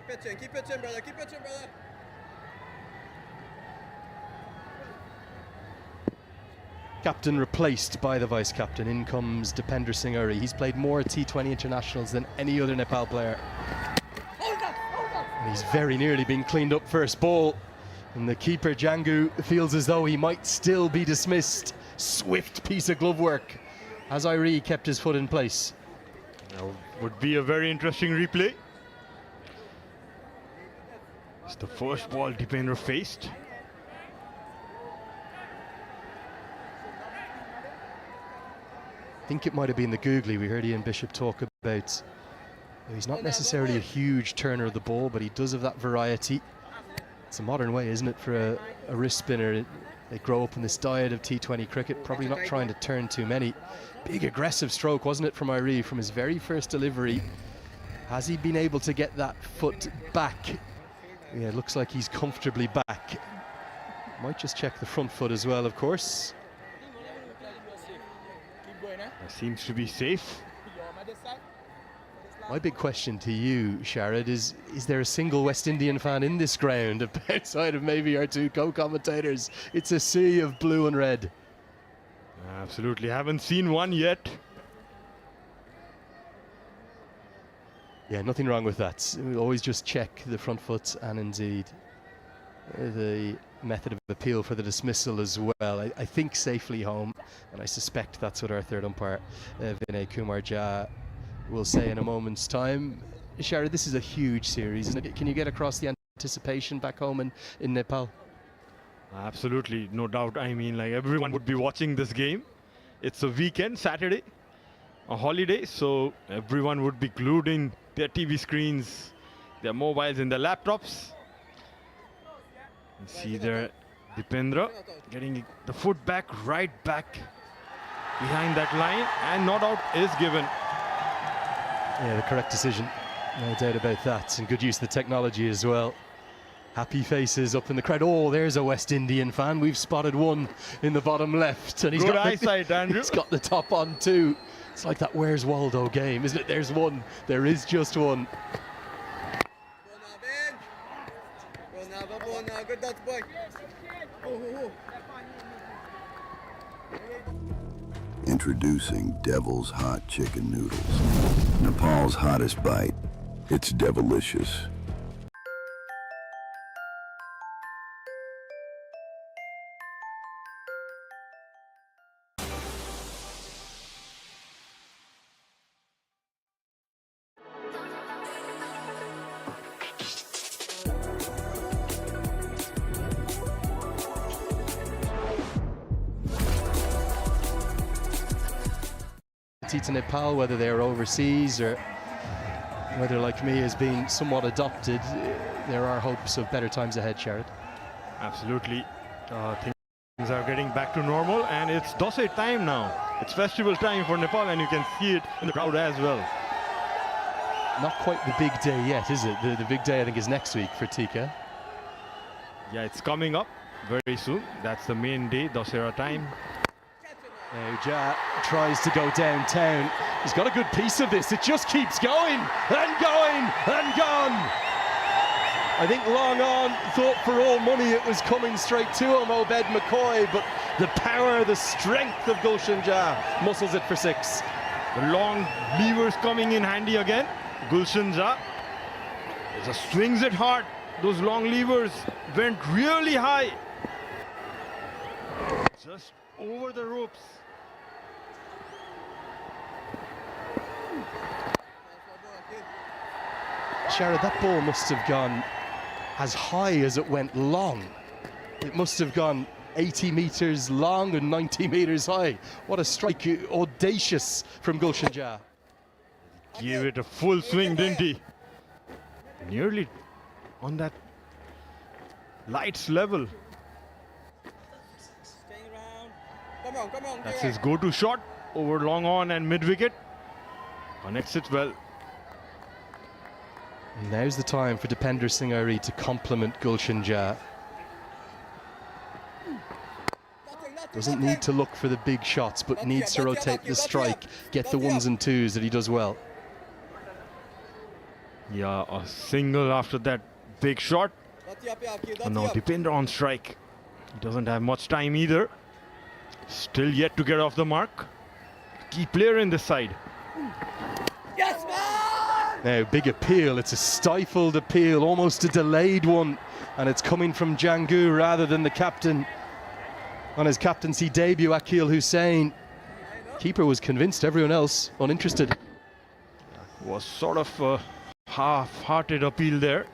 Keep pitching, brother, keep pitching, brother. Captain replaced by the vice-captain. In comes Dipender Singh Uri. He's played more T20 internationals than any other Nepal player. And he's very nearly been cleaned up first ball. And the keeper, Jangu, feels as though he might still be dismissed. Swift piece of glove work as Uri kept his foot in place. Now would be a very interesting replay. It's the first ball Dipender faced. I think it might have been the googly. We heard Ian Bishop talk about. He's not necessarily a huge turner of the ball, but he does have that variety. It's a modern way, isn't it, for a wrist spinner? They grow up in this diet of T20 cricket, probably not trying to turn too many. Big aggressive stroke, wasn't it, from Uri from his very first delivery? Has he been able to get that foot back? Yeah, it looks like he's comfortably back. Might just check the front foot as well, of course. That seems to be safe. My big question to you, Sharad, is there a single West Indian fan in this ground outside of maybe our two co-commentators? It's a sea of blue and red. Absolutely, haven't seen one yet. Yeah, nothing wrong with that. We always just check the front foot and indeed the method of appeal for the dismissal as well. I think safely home, and I suspect that's what our third umpire, Vinay Kumar Jha, will say in a moment's time. Sharad, this is a huge series, isn't it? Can you get across the anticipation back home in Nepal? Absolutely, no doubt. I mean, like, everyone would be watching this game. It's a weekend, Saturday, a holiday, so everyone would be glued in their TV screens, their mobiles, and their laptops. You see there, Dipendra getting the foot back, right back behind that line, and not out is given. Yeah, the correct decision, no doubt about that, and good use of the technology as well. Happy faces up in the crowd. Oh, there's a West Indian fan. We've spotted one in the bottom left, and he's Good got eyesight, Andrew. He's got the top on too. It's like that Where's Waldo game, isn't it? There's one. There is just one. Good dots, boy. Introducing Devil's Hot Chicken Noodles. Nepal's hottest bite. It's devilicious. To Nepal, whether they're overseas or whether, like me, has been somewhat adopted, there are hopes of better times ahead, Sharad. Absolutely. Things are getting back to normal, and it's Dosai time now. It's festival time for Nepal, and you can see it in the crowd as well. Not quite the big day yet, is it? The big day, I think, is next week for Tika. Yeah, it's coming up very soon. That's the main day, Dosera time. Now Ja tries to go downtown. He's got a good piece of this. It just keeps going and going and gone. I think long on, thought for all money it was coming straight to him, Obed McCoy, but the power, the strength of Gulshan Ja muscles it for 6. The long levers coming in handy again. Gulshan Ja just swings it hard. Those long levers went really high. Just over the ropes. Shara, that ball must have gone as high as it went long. It must have gone 80 metres long and 90 metres high. What a strike, audacious from Gulshan Ja. Gave it a full swing, didn't he? Nearly on that lights level. That's his go-to shot over long on and mid-wicket. Connects it well. Now's the time for Dipender Singh Airi to compliment Gulshan Ja. Doesn't need to look for the big shots, but needs to rotate the strike, get the ones and twos that he does well. Yeah, a single after that big shot. And now Dipender on strike. He doesn't have much time either. Still yet to get off the mark. Key player in this side. Yes, man! Now, big appeal. It's a stifled appeal, almost a delayed one. And it's coming from Jangu rather than the captain. On his captaincy debut, Akil Hussain. Keeper was convinced, everyone else uninterested. Was sort of a half-hearted appeal there.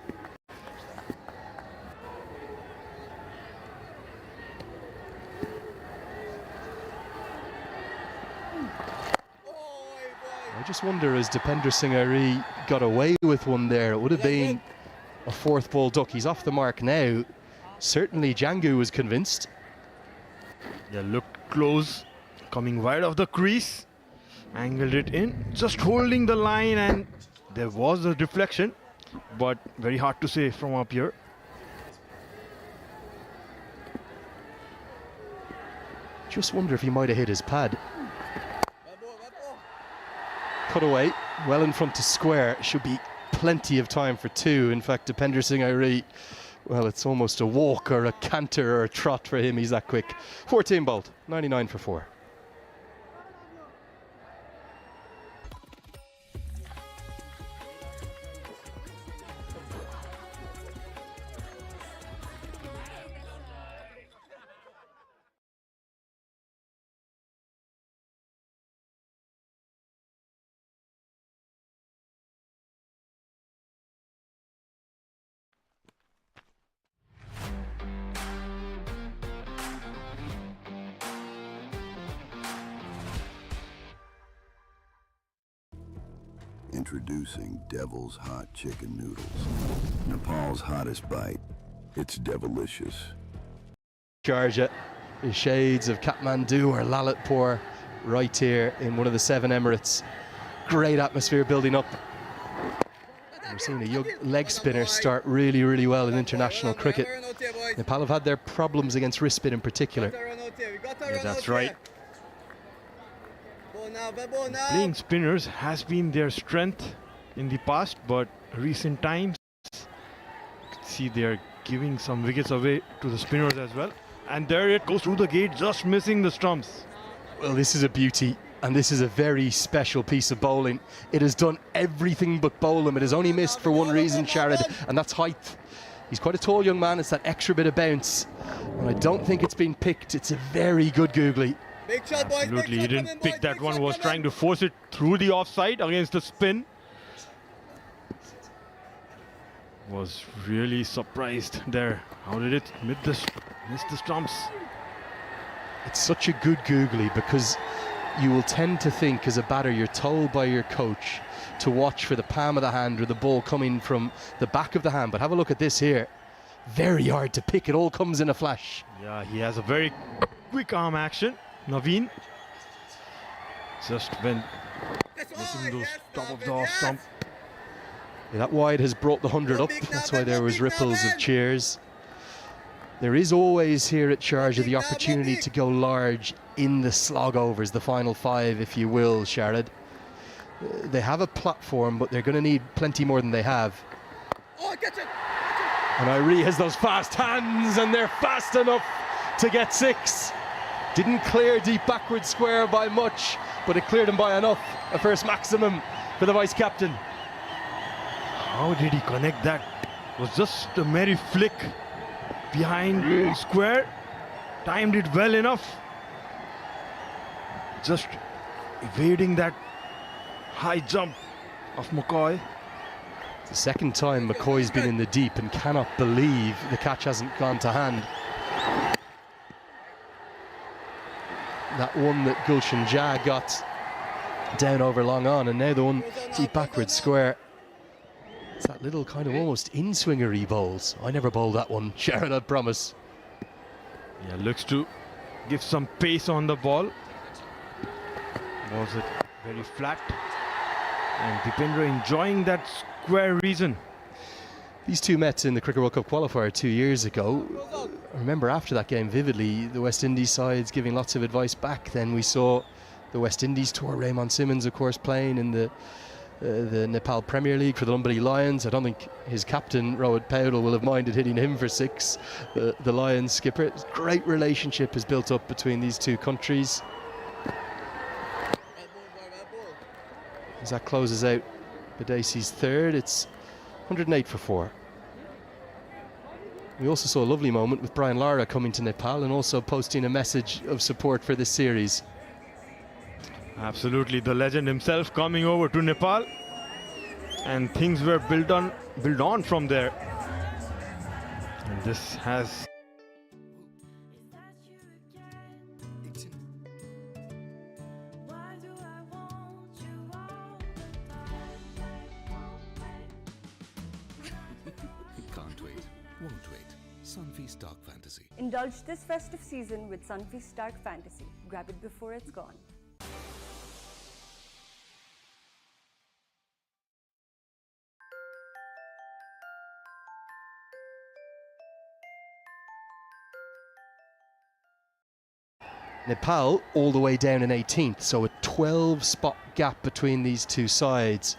I just wonder, as Dipender Singh Airi got away with one there, it would have been a 4th ball duck. He's off the mark now. Certainly Jangu was convinced. Yeah, looked close, coming wide of the crease, angled it in, just holding the line, and there was a deflection, but very hard to say from up here. Just wonder if he might have hit his pad. Cut away, well in front to square. Should be plenty of time for 2. In fact, Dipender Singh Airi, well, it's almost a walk or a canter or a trot for him. He's that quick. 14 bowled, 99 for 4. Introducing Devil's Hot Chicken Noodles. Nepal's hottest bite. It's devilicious. Sharjah, the shades of Kathmandu or Lalitpur right here in one of the 7 Emirates. Great atmosphere building up. We're seeing a young leg spinner start really, really well in international cricket. Nepal have had their problems against wrist spin in particular. Yeah, that's right. Playing spinners has been their strength in the past, but recent times, you can see they're giving some wickets away to the spinners as well. And there it goes through the gate, just missing the stumps. Well, this is a beauty, and this is a very special piece of bowling. It has done everything but bowl him. It has only missed for one reason, Sharad, and that's height. He's quite a tall young man. It's that extra bit of bounce. And I don't think it's been picked. It's a very good googly. Big shot, boys. Absolutely, he didn't pick that one, was trying to force it through the offside against the spin. Was really surprised there. How did it miss the stumps? It's such a good googly because you will tend to think as a batter, you're told by your coach to watch for the palm of the hand or the ball coming from the back of the hand. But have a look at this here. Very hard to pick. It all comes in a flash. Yeah, he has a very quick arm action. Naveen just went missing those top of the off stump. Yeah, that wide has brought the 100 up. That's why there was ripples of cheers. There is always here at Sharjah the opportunity to go large in the slog overs, the final 5, if you will, Sharad. They have a platform, but they're going to need plenty more than they have. Oh, catch it! And Irie has those fast hands, and they're fast enough to get 6. Didn't clear deep backward square by much, but it cleared him by enough. A first maximum for the vice-captain. How did he connect that? It was just a merry flick behind square. Timed it well enough. Just evading that high jump of McCoy. It's the second time McCoy's been in the deep and cannot believe the catch hasn't gone to hand. That one that Gulshan Jah got down over long on, and now the one deep backward square. It's that little kind of almost in-swingery bowls. I never bowled that one, Sharon, I promise. Yeah, looks to give some pace on the ball. Was it very flat? And Dipendra enjoying that square region. These two met in the Cricket World Cup qualifier 2 years ago. I remember after that game vividly, the West Indies sides giving lots of advice back. Then we saw the West Indies tour, Raymond Simmons, of course, playing in the Nepal Premier League for the Lumbini Lions. I don't think his captain, Rohit Paudel, will have minded hitting him for 6. The Lions skipper. Great relationship has built up between these two countries. As that closes out Badesi's 3rd, it's 108 for 4. We also saw a lovely moment with Brian Lara coming to Nepal and also posting a message of support for this series. Absolutely, the legend himself coming over to Nepal, and things were built on from there. And this has Can't wait, won't wait. Sunfeast Dark Fantasy. Indulge this festive season with Sunfeast Dark Fantasy. Grab it before it's gone. Nepal all the way down in 18th, so a 12-spot gap between these two sides.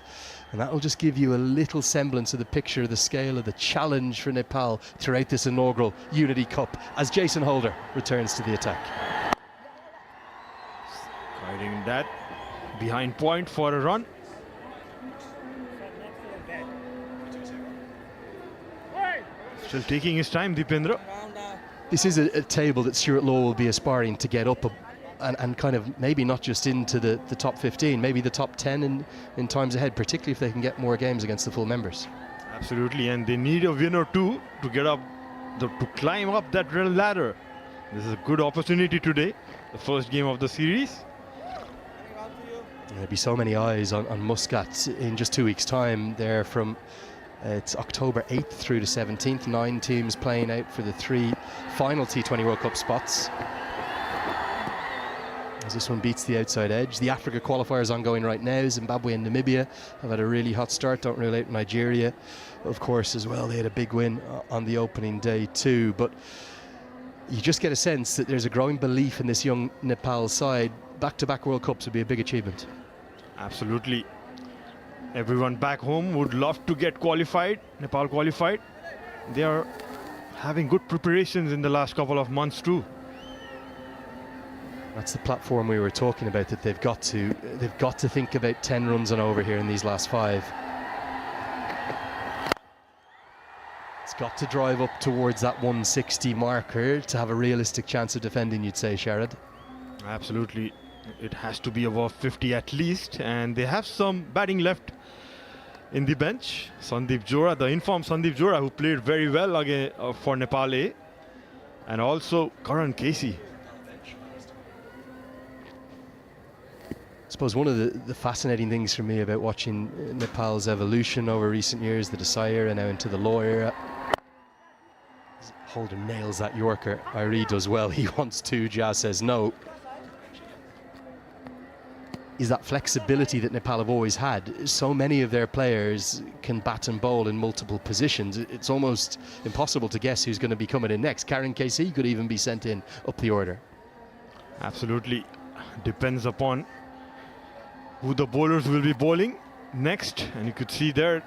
And that will just give you a little semblance of the picture of the scale of the challenge for Nepal throughout this inaugural Unity Cup as Jason Holder returns to the attack. guiding that behind point for a run. Still taking his time, Dipendra. This is a table that Stuart Law will be aspiring to get up and kind of maybe not just into the top 15, maybe the top 10 in times ahead, particularly if they can get more games against the full members. Absolutely, and they need a win or two to get up, to climb up that ladder. This is a good opportunity today, the first game of the series. There'll be so many eyes on Muscat in just 2 weeks' time. They're from it's October 8th through to 17th. 9 teams playing out for the 3 final T20 World Cup spots. As this one beats the outside edge. The Africa qualifiers ongoing right now. Zimbabwe and Namibia have had a really hot start. Don't rule out Nigeria, of course, as well. They had a big win on the opening day too. But you just get a sense that there's a growing belief in this young Nepal side. Back-to-back World Cups would be a big achievement. Absolutely. Everyone back home would love to get qualified, Nepal qualified. They are having good preparations in the last couple of months too. That's the platform we were talking about, that they've got to think about 10 runs and over here in these last 5. It's got to drive up towards that 160 marker to have a realistic chance of defending, you'd say, Sharad. Absolutely. It has to be above 50 at least, and they have some batting left in the bench. Sandeep Johra, the informed Sandeep Johra, who played very well again for Nepal A, and also Karan Casey. I suppose one of the fascinating things for me about watching Nepal's evolution over recent years, the Desai era, now into the Law era. Holder nails that Yorker. Irie does well. He wants 2. Jah says no. is that flexibility that Nepal have always had. So many of their players can bat and bowl in multiple positions. It's almost impossible to guess who's going to be coming in next. Karen KC could even be sent in up the order. Absolutely. Depends upon who the bowlers will be bowling next. And you could see there.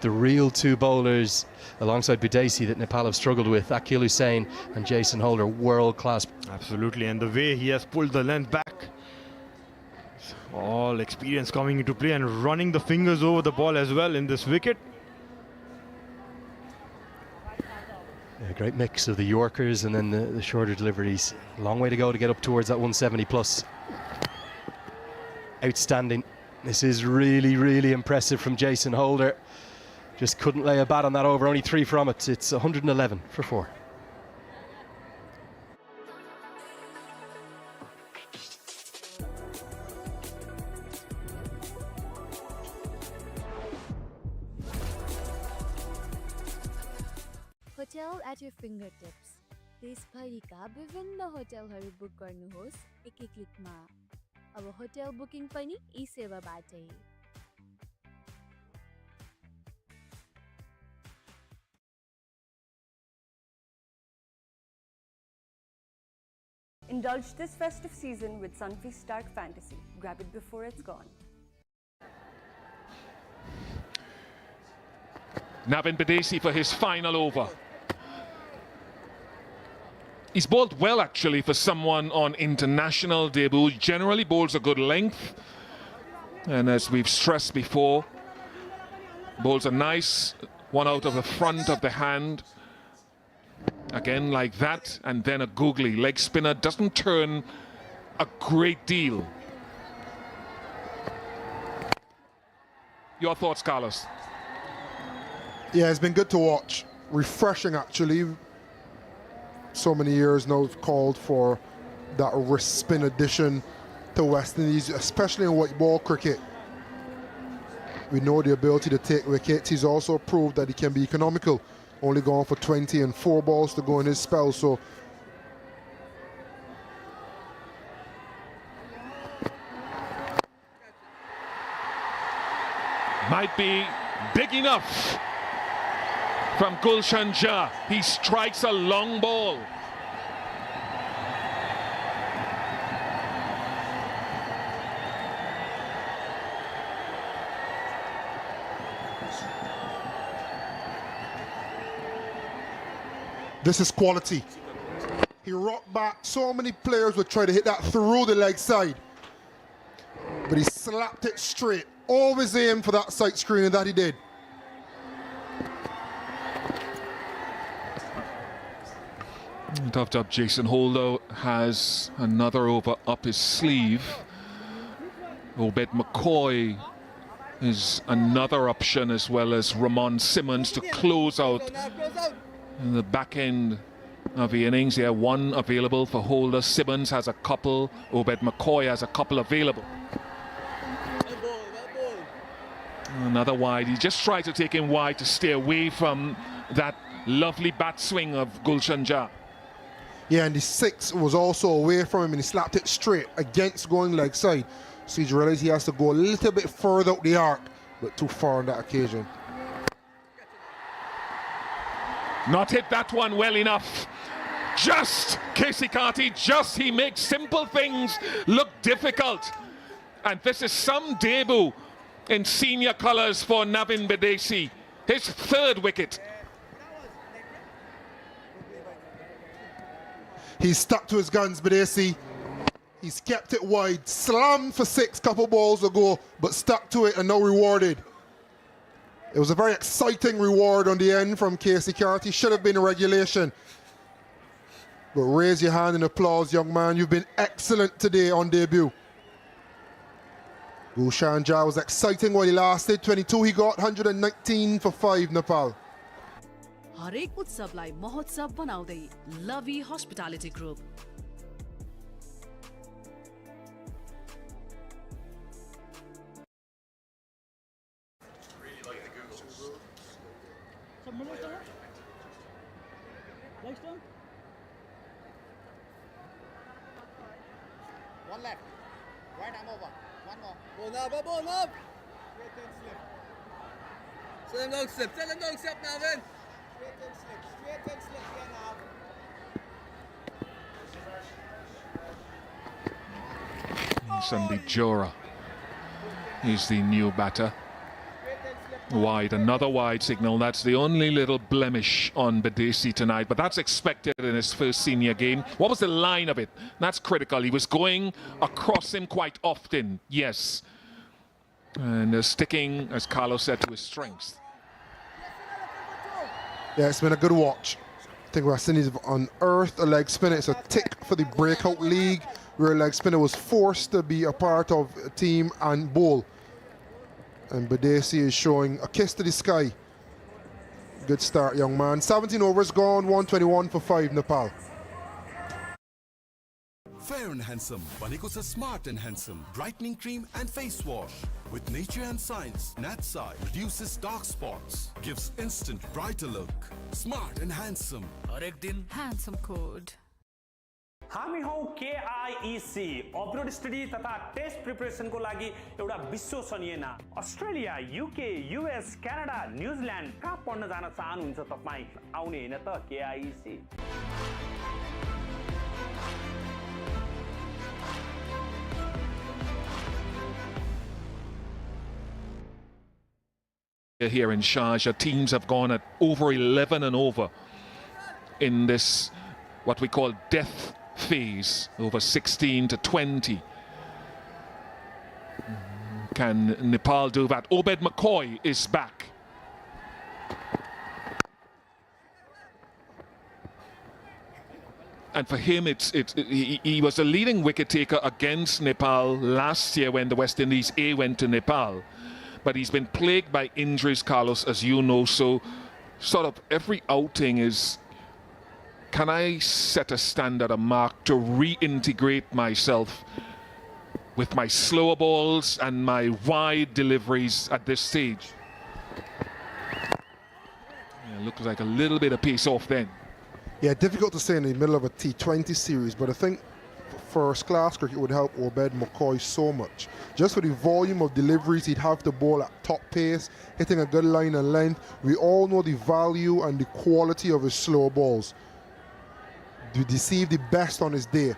The real two bowlers alongside Bidesi that Nepal have struggled with, Akil Hussain and Jason Holder, world class. Absolutely, and the way he has pulled the length back, all experience coming into play and running the fingers over the ball as well in this wicket. A great mix of the Yorkers and then the shorter deliveries. Long way to go to get up towards that 170 plus. Outstanding. This is really, really impressive from Jason Holder. Just couldn't lay a bat on that over, only 3 from it. It's 111 for 4. Hotel at your fingertips. देशभरिका विभिन्न होटलहरू book गर्नुहोस् एकै क्लिकमा। अब hotel booking पनि ई सेवाबाटै। Indulge this festive season with Sunfeast Dark Fantasy. Grab it before it's gone. Navin Bidesi for his final over. He's bowled well, actually, for someone on international debut. Generally bowls a good length. And as we've stressed before, bowls a nice one out of the front of the hand. Again, like that, and then a googly leg spinner. Doesn't turn a great deal. Your thoughts, Carlos? Yeah, it's been good to watch. Refreshing, actually. So many years now we've called for that wrist spin addition to West Indies, especially in white ball cricket. We know the ability to take wickets. He's also proved that he can be economical, only going for 20 and 4 balls to go in his spell. So might be big enough from Gulshan Jha. He strikes a long ball. this is quality. He rocked back. So many players would try to hit that through the leg side, but he slapped it straight. Always aim for that sight screen, and that he did. Tough job. Jason Holder has another over up his sleeve. Obed McCoy is another option, as well as Ramon Simmons to close out in the back end of the innings. Yeah, one available for Holder. Simmons has a couple. Obed McCoy has a couple available. Another wide. He just tried to take him wide to stay away from that lovely bat swing of Gulshan Jha. Yeah, and the 6 was also away from him, and he slapped it straight against going leg side. So he realized he has to go a little bit further up the arc, but too far on that occasion. Not hit that one well enough. Just Casey Carty, just he makes simple things look difficult. And this is some debut in senior colours for Navin Bidesi. His 3rd wicket. He's stuck to his guns, Bidesi. He's kept it wide. Slammed for 6 couple balls ago, but stuck to it and now rewarded. It was a very exciting reward on the end from Casey Carty. Should have been a regulation. But raise your hand in applause, young man. You've been excellent today on debut. Gulshan Jha was exciting while he lasted. 22 he got, 119 for 5 Nepal. हरेक उत्सवलाई महोत्सव बनाउँदै लभी hospitality group One left. Right arm over. One more. Ball up, ball up. Straight and slip. Send him down slip. Send him down slip now then. Straight and slip. Straight and slip here now. Sandeep Johra is the new batter. Wide, another wide signal. That's the only little blemish on Badesi tonight, but that's expected in his first senior game. What was the line of it? That's critical. He was going across him quite often, yes. And sticking, as Carlos said, to his strengths. Yeah, it's been a good watch. I think West Indies have unearthed a leg spinner. It's a tick for the breakout league, where a leg spinner was forced to be a part of a team and bowl. And Badesi is showing a kiss to the sky. Good start, young man. 17 overs gone, 121 for 5 Nepal. Fair and Handsome, बनेको छ Smart and Handsome brightening cream and face wash with nature and science. Natsai reduces dark spots, gives instant brighter look. Smart and Handsome. हरेक दिन Handsome code. हामी हौ KIEC upload study तथा test प्रिपरेसनको लागि एउटा विश्वसनीय नाम। Australia, UK, US, Canada, New Zealand कहाँ पढ्न जान चाहनुहुन्छ तपाई? आउने हैन त KIEC। Here in Sharjah, teams have gone at over 11 and over in this, what we call death phase, over 16 to 20. Can Nepal do that? Obed McCoy is back. And for him, he was a leading wicket taker against Nepal last year when the West Indies A went to Nepal. But he's been plagued by injuries, Carlos, as you know, so sort of every outing is, can I set a standard, a mark to reintegrate myself with my slower balls and my wide deliveries at this stage? Yeah, looks like a little bit of pace off then. Yeah, difficult to say in the middle of a T20 series, but I think first class cricket would help Obed McCoy so much. Just for the volume of deliveries he'd have to bowl at top pace, hitting a good line and length. We all know the value and the quality of his slow balls. To deceive the best on his day.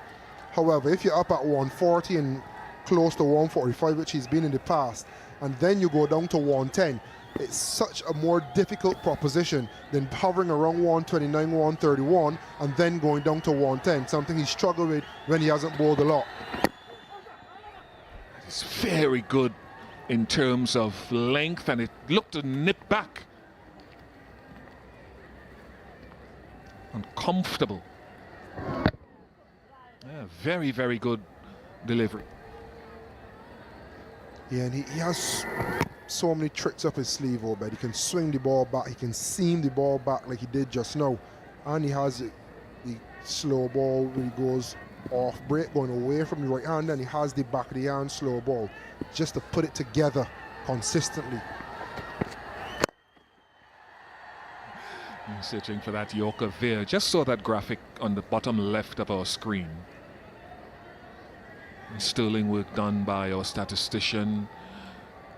However, if you're up at 140 and close to 145, which he's been in the past, and then you go down to 110, it's such a more difficult proposition than hovering around 129, 131, and then going down to 110, something he struggled with when he hasn't bowled a lot. It's very good in terms of length, and it looked to nip back. Uncomfortable. Yeah, very, very good delivery. Yeah, and he has so many tricks up his sleeve, Obed. He can swing the ball back, he can seam the ball back like he did just now. And he has the slow ball where he goes off break, going away from the right hand, and he has the back of the hand slow ball, just to put it together consistently. Searching for that Yorker veer. Just saw that graphic on the bottom left of our screen. Sterling work done by our statistician,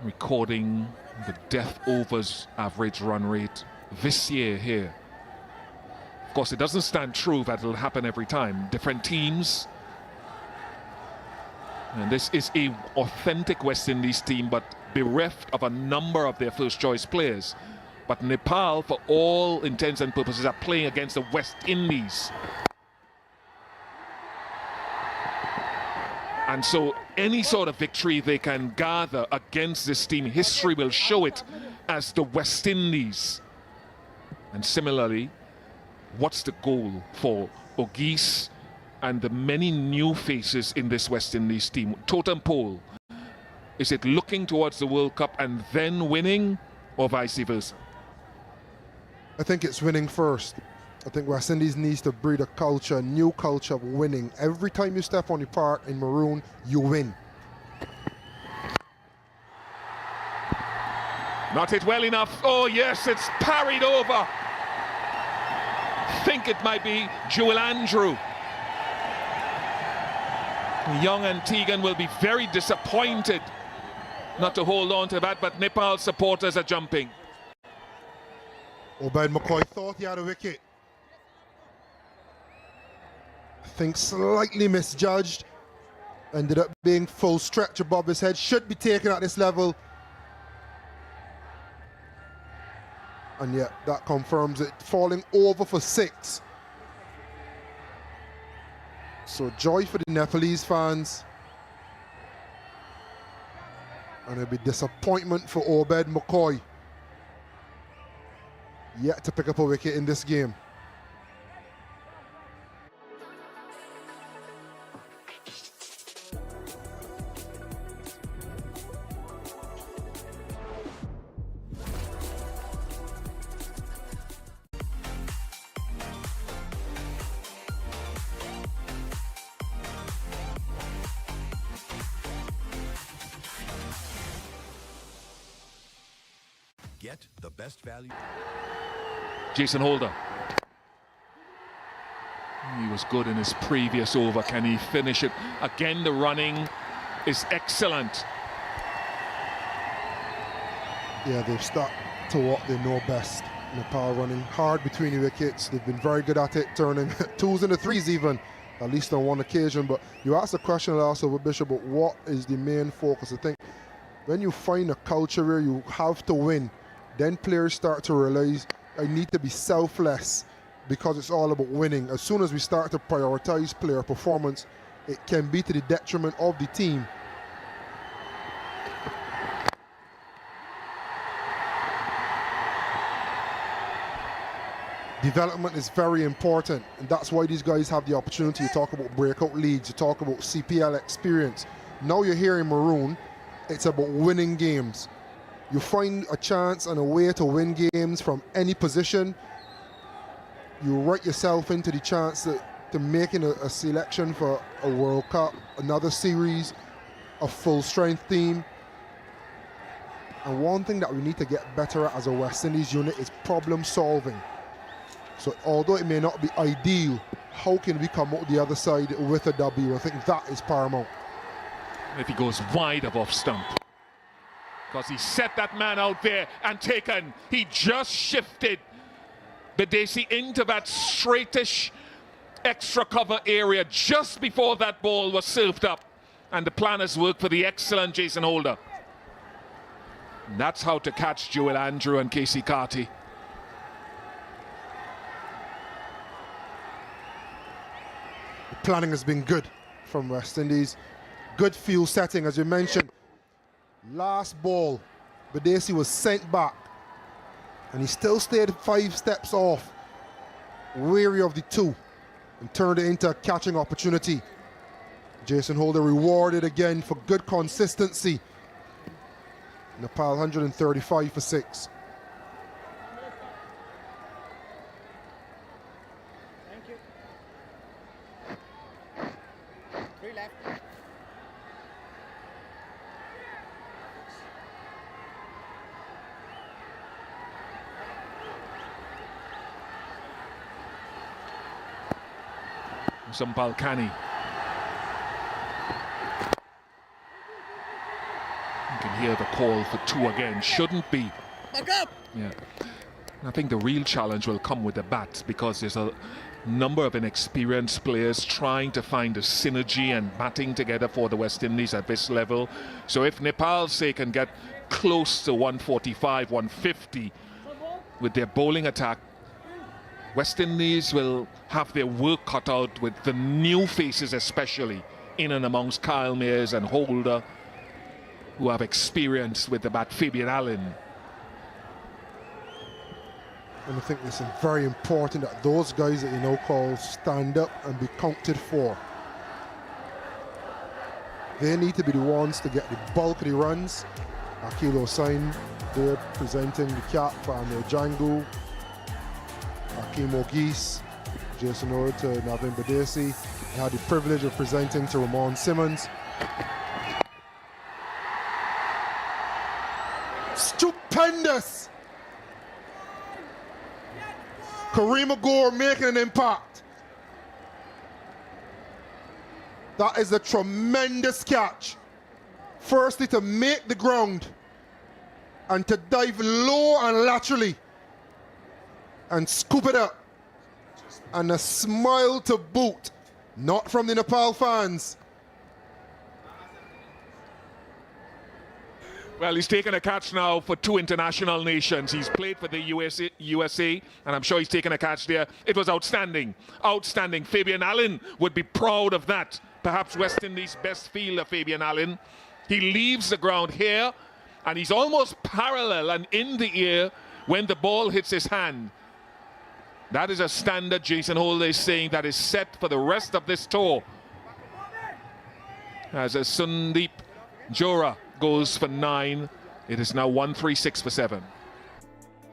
recording the death overs average run rate this year here. Of course, it doesn't stand true that it'll happen every time. Different teams. And this is a authentic West Indies team, but bereft of a number of their first choice players. But Nepal, for all intents and purposes, are playing against the West Indies. And so any sort of victory they can gather against this team, history will show it as the West Indies. And similarly, what's the goal for Ogis and the many new faces in this West Indies team? Totem pole. Is it looking towards the World Cup and then winning, or vice versa? I think it's winning first. I think West Indies needs to breed a culture, a new culture of winning. Every time you step on the park in maroon, you win. Not hit well enough. Oh yes, it's parried over. think it might be Joel Andrew. Young Antiguan will be very disappointed not to hold on to that, but Nepal supporters are jumping. Obed McCoy thought he had a wicket. I think slightly misjudged. Ended up being full stretch above his head. Should be taken at this level. And yet that confirms it. Falling over for 6. So joy for the Nepalese fans. And it'll be disappointment for Obed McCoy. Yet to pick up a wicket in this game. Get the best value. Jason Holder. He was good in his previous over. Can he finish it? Again, the running is excellent. Yeah, they've stuck to what they know best. Nepal running hard between the wickets. They've been very good at it, turning 2s into 3s even, at least on one occasion. But you asked the question also with Bishop, but what is the main focus? I think when you find a culture where you have to win, then players start to realize I need to be selfless because it's all about winning. As soon as we start to prioritize player performance, it can be to the detriment of the team. Development is very important, and that's why these guys have the opportunity to talk about breakout leagues, to talk about CPL experience. Now you're here in Maroon, it's about winning games. You find a chance and a way to win games from any position. You write yourself into the chance to making a selection for a World Cup, another series, a full-strength team. And one thing that we need to get better at as a West Indies unit is problem solving. So although it may not be ideal, how can we come out the other side with a W? I think that is paramount. If he goes wide of off stump. Because he set that man out there and taken. He just shifted Badesi into that straightish extra cover area just before that ball was served up. And the planners worked for the excellent Jason Holder. And that's how to catch Joel Andrew and Casey Carty. The planning has been good from West Indies. Good field setting, as you mentioned. Last ball, Badesi was sent back, and he still stayed 5 steps off, wary of the 2, and turned it into a catching opportunity. Jason Holder rewarded again for good consistency. Nepal 135 for 6. Thank you. 3 left. Sampal Kani. You can hear the call for 2 again. Shouldn't be. Back up! Yeah. I think the real challenge will come with the bats, because there's a number of inexperienced players trying to find a synergy and batting together for the West Indies at this level. So if Nepal, say, can get close to 145, 150 with their bowling attack, West Indies will have their work cut out with the new faces, especially in and amongst Kyle Mayers and Holder, who have experience with the bat. Fabian Allen. And I think it's very important that those guys that you know call stand up and be counted for. They need to be the ones to get the bulk of the runs. Akil Hossain, they're presenting the cap for Amir Jangu. Akeem Ogis, Jason Ord to Navin Badesi. I had the privilege of presenting to Ramon Simmons. Stupendous Karima Gore making an impact. That is a tremendous catch. Firstly, to make the ground and to dive low and laterally and scoop it up. And a smile to boot, not from the Nepal fans. Well, he's taken a catch now for 2 international nations. He's played for the USA, and I'm sure he's taken a catch there. It was outstanding. Outstanding. Fabian Allen would be proud of that. Perhaps West Indies' best fielder, Fabian Allen. He leaves the ground here, and he's almost parallel and in the air when the ball hits his hand. That is a standard Jason Holder is saying that is set for the rest of this tour. As a Sundeep Johra goes for 9, it is now 136 for 7.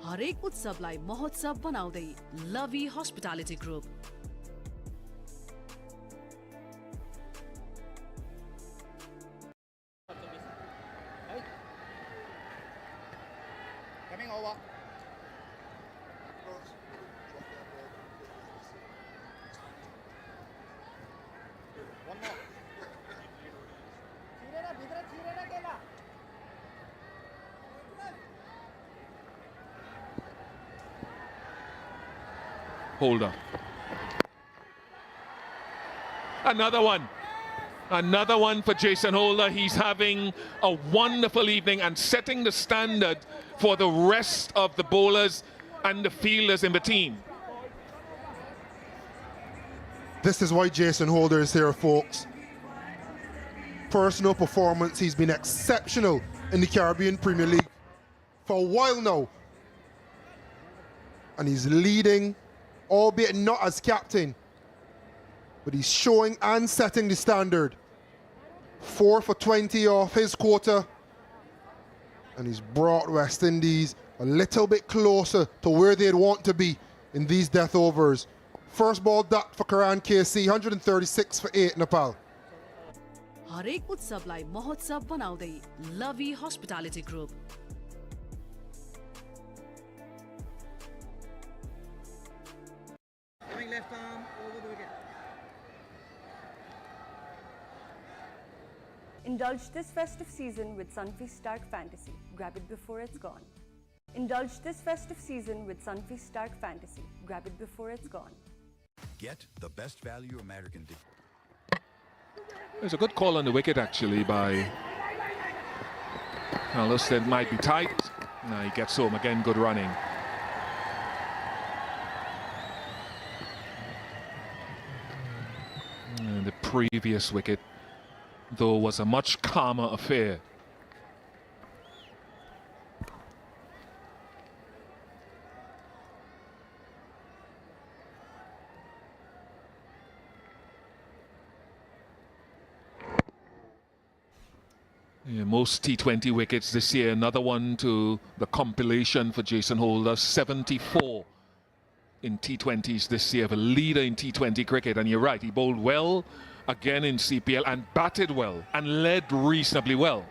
हरेक उत्सवलाई महोत्सव बनाउँदै लभी hospitality group Coming over. One more. Holder. Another one. Another one for Jason Holder. He's having a wonderful evening and setting the standard for the rest of the bowlers and the fielders in the team. This is why Jason Holder is here, folks. Personal performance, he's been exceptional in the Caribbean Premier League for a while now. And he's leading, albeit not as captain, but he's showing and setting the standard. 4 for 20 off his quota, and he's brought West Indies a little bit closer to where they'd want to be in these death overs. First ball ducked for Karan KC, 136 for 8 Nepal. हरेक उत्सवलाई महोत्सव बनाउँदै लभी hospitality group Coming left arm over the wicket. Indulge this festive season with Sunfeast Stark Fantasy. Grab it before it's gone. Indulge this festive season with Sunfeast Stark Fantasy. Grab it before it's gone. Get the best value American dip. There's a good call on the wicket actually by Carlos. That might be tight. Now he gets home again. Good running. And the previous wicket, though, was a much calmer affair. Yeah, most T20 wickets this year. Another one to the compilation for Jason Holder. 74 in T20s this year. The leader in T20 cricket. And you're right, he bowled well again in CPL and batted well and led reasonably well.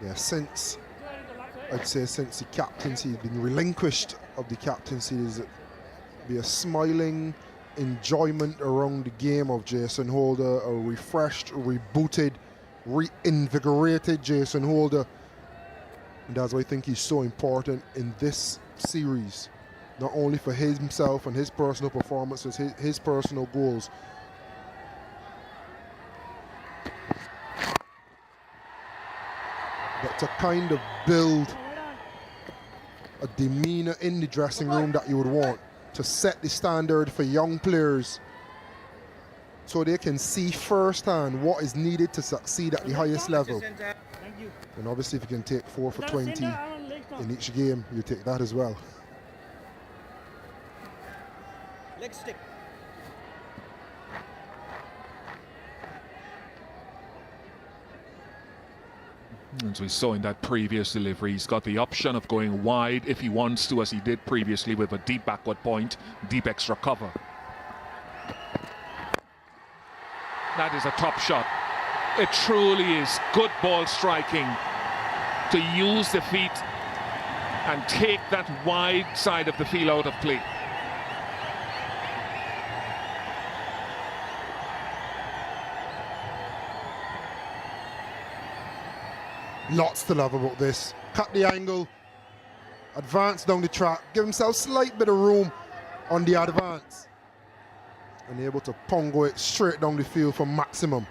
Yeah, I'd say since the captaincy has been relinquished of the captaincy, there's be a smiling enjoyment around the game of Jason Holder, a refreshed, rebooted, reinvigorated Jason Holder. And that's why I think he's so important in this series, not only for himself and his personal performances, his personal goals. But to kind of build a demeanor in the dressing room that you would want, to set the standard for young players so they can see firsthand what is needed to succeed at the highest level. And obviously if you can take 4 for 20 in each game, you take that as well. Leg stick. As we saw in that previous delivery, he's got the option of going wide if he wants to, as he did previously with a deep backward point, deep extra cover. That is a top shot. It truly is good ball striking to use the feet and take that wide side of the field out of play. Lots to love about this. Cut the angle, advance down the track, give himself slight bit of room on the advance, and able to pongo it straight down the field for maximum.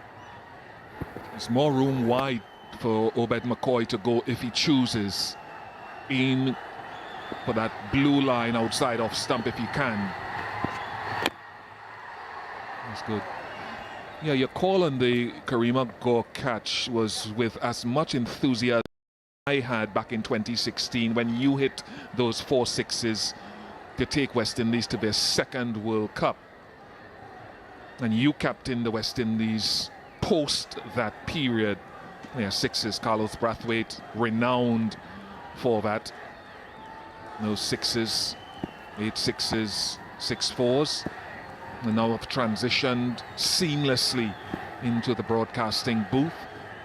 There's more room wide for Obed McCoy to go if he chooses. Aim for that blue line outside off stump if he can. That's good. Yeah, your call on the Karima Gore catch was with as much enthusiasm I had back in 2016 when you hit those 4 sixes to take West Indies to their second World Cup. And you captained the West Indies post that period. Yeah, sixes, Carlos Brathwaite, renowned for that. Those sixes, 8 sixes, 6 fours. And now have transitioned seamlessly into the broadcasting booth,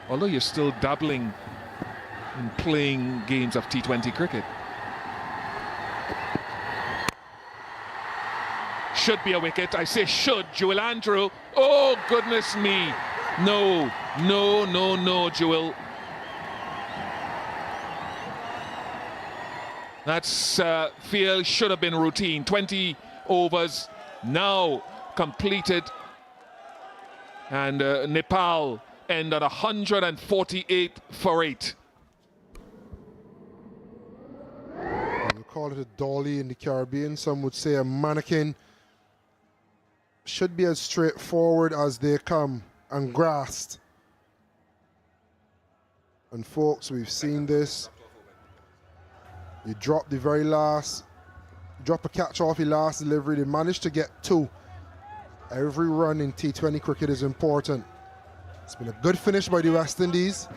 although you're still dabbling in playing games of T20 cricket. Should be a wicket. I say should. Jewel Andrew. Oh, goodness me. No, no, no, no, Jewel. That's feel should have been routine. 20 overs now completed, and Nepal end at 148 for 8. We call it a dolly in the Caribbean. Some would say a mannequin. Should be as straightforward as they come and grasped. And folks, we've seen this. You drop the very last, drop a catch off your last delivery. They managed to get 2. Every run in T20 cricket is important. It's been a good finish by the West Indies.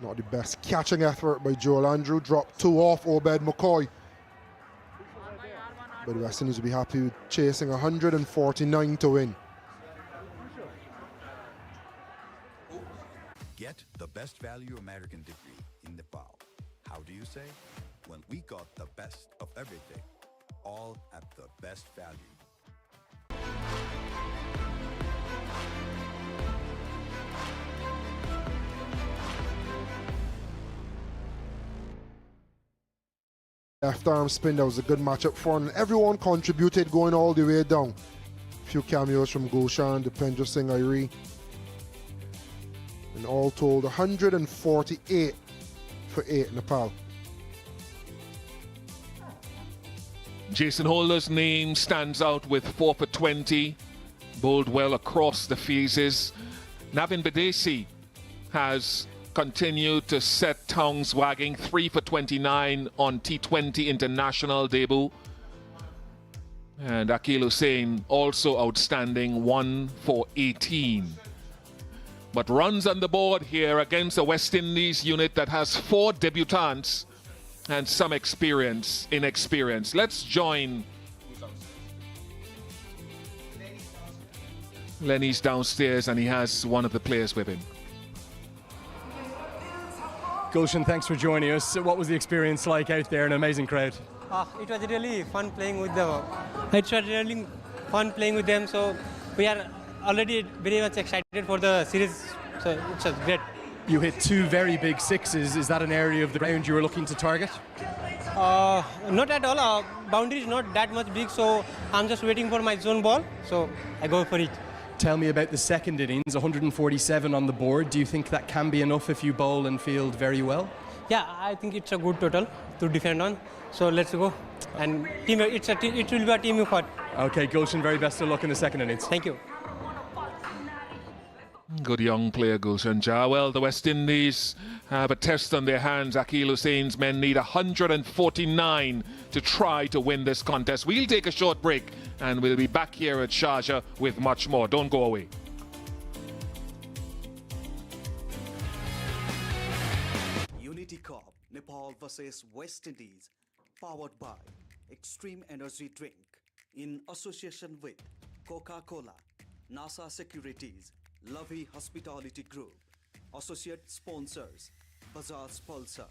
Not the best catching effort by Joel Andrew. Dropped 2 off Obed McCoy. But the West Indies will be happy with chasing 149 to win. Get the best value American degree in Nepal. How do you say? Well, we got the best of everything, all at the best value. Left arm spin, that was a good matchup for him. Everyone contributed going all the way down. A few cameos from Gulshan, Dipendra Singh Airi. And all told, 148 for 8 Nepal. Jason Holder's name stands out with 4 for 20. Bowled well across the phases. Navin Badesi has continued to set tongues wagging. 3 for 29 on T20 international debut. And Akil Hussain also outstanding, 1 for 18. But runs on the board here against the West Indies unit that has 4 debutants and some inexperience. Let's join. Lenny's downstairs and he has one of the players with him. Gulshan, thanks for joining us. What was the experience like out there? An amazing crowd. It was really fun playing with them. It was really fun playing with them. So we are already very much excited for the series. So it was great. You hit 2 very big sixes. Is that an area of the ground you were looking to target? Not at all. Boundary is not that much big, so I'm just waiting for my zone ball. So I go for it. Tell me about the second innings, 147 on the board. Do you think that can be enough if you bowl and field very well? Yeah, I think it's a good total to defend on. So let's go. And it will be a team effort. Okay, Gulshan, very best of luck in the second innings. Thank you. Good young player, Gulshan Jah. Well, the West Indies have a test on their hands. Akil Hussain's men need 149 to try to win this contest. We'll take a short break and we'll be back here at Sharjah with much more. Don't go away. Unity Cup, Nepal vs West Indies, powered by Extreme Energy Drink in association with Coca-Cola, NASA Securities, Lovey Hospitality Group. Associate sponsors Bajaj Pulsar,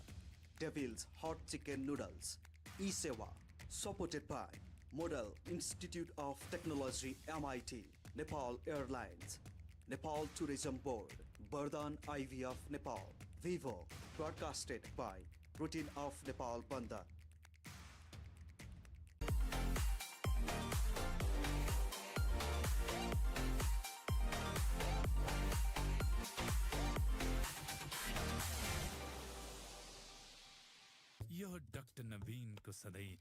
Devil's Hot Chicken Noodles, eSewa. Supported by Model Institute of Technology MIT, Nepal Airlines, Nepal Tourism Board, Bardhan IVF Nepal, Vivo. Broadcasted by Routine of Nepal Banda. यो doctor नवीनको सधैँ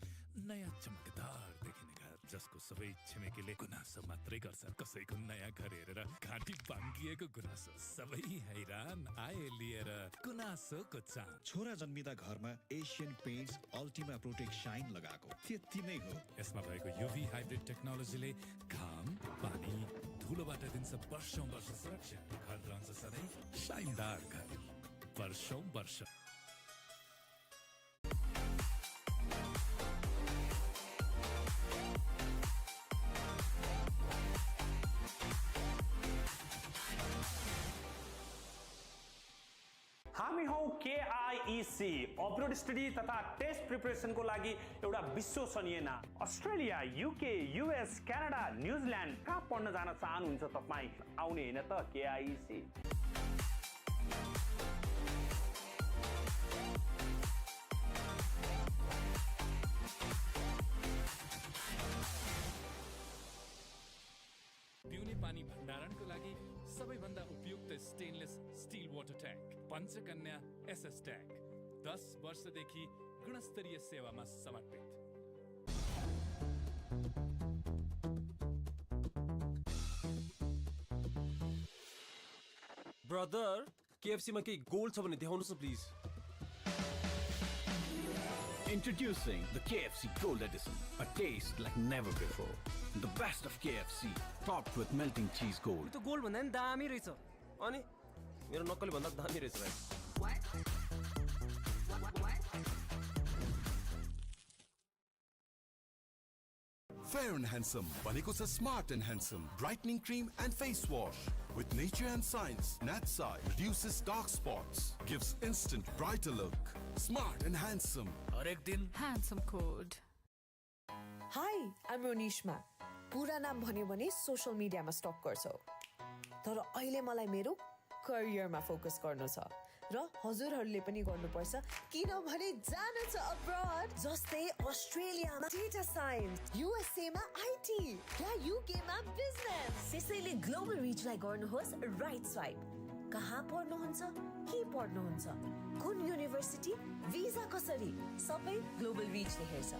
नयाँ चमकदार देखिने घर जसको सबै छिमेकीले गुनासो मात्रै गर्छन् कसैको नयाँ घर हेरेर घाँटी बाङ्गिएको गुनासो सबै हैरान आए लिएर गुनासोको चाम छोरा जन्मिँदा घरमा Asian Paints Ultima Protect Shine लगाएको त्यति नै हो यसमा भएको युभी हाइब्रिड टेक्नोलोजीले घाम पानी धुलोबाट दिन्छ वर्षौं वर्ष सुरक्षा घर रहन्छ सधैँ शाइनदार घर वर्षौं वर्ष हामी हौ KIEC अब्रोड स्टडी तथा टेस्ट प्रिपरेसनको लागि एउटा विश्वसनीय नाम Australia UK US Canada New Zealand कहाँ पढ्न जान चाहनुहुन्छ तपाई आउने हैन त KIEC पिउने पानी भण्डारणको लागि सबैभन्दा उपयुक्त stainless steel water tank Panchakanya SS tank 10 वर्षदेखि गुणस्तरीय सेवामा समर्पित ब्रदर KFC मा केही गोल्ड छ भने देखाउनुस् न please Introducing the KFC Gold Edition, a taste like never before. The best of KFC, topped with melting cheese gold. त्यो गोल्ड भन्दा नि दामी रहेछ अनि मेरो नक्कली भन्दा दामी रहेछ भाइ Fair and Handsome भनेको छ Smart and Handsome brightening cream and face wash with nature and science. Natsai reduces dark spots, gives instant brighter look. Smart and Handsome. हरेक दिन handsome code. High I'm Ronishma. पुरा नाम भन्यो भने social मिडियामा stuck गर्छौ तर अहिले मलाई मेरो करियरमा फोकस गर्नु छ र हजुरहरूले पनि गर्नुपर्छ किनभने जानु छ अब्रॉड जस्तै अस्ट्रेलियामा डेटा साइन्स USA मा IT या UK मा बिजनेस त्यसैले ग्लोबल रिचलाई गर्नुहोस् राइट स्वाइप कहाँ पढ्नुहुन्छ के पढ्नुहुन्छ कुन युनिभर्सिटी भिजा कसरी सबै ग्लोबल रिचले हेर्छ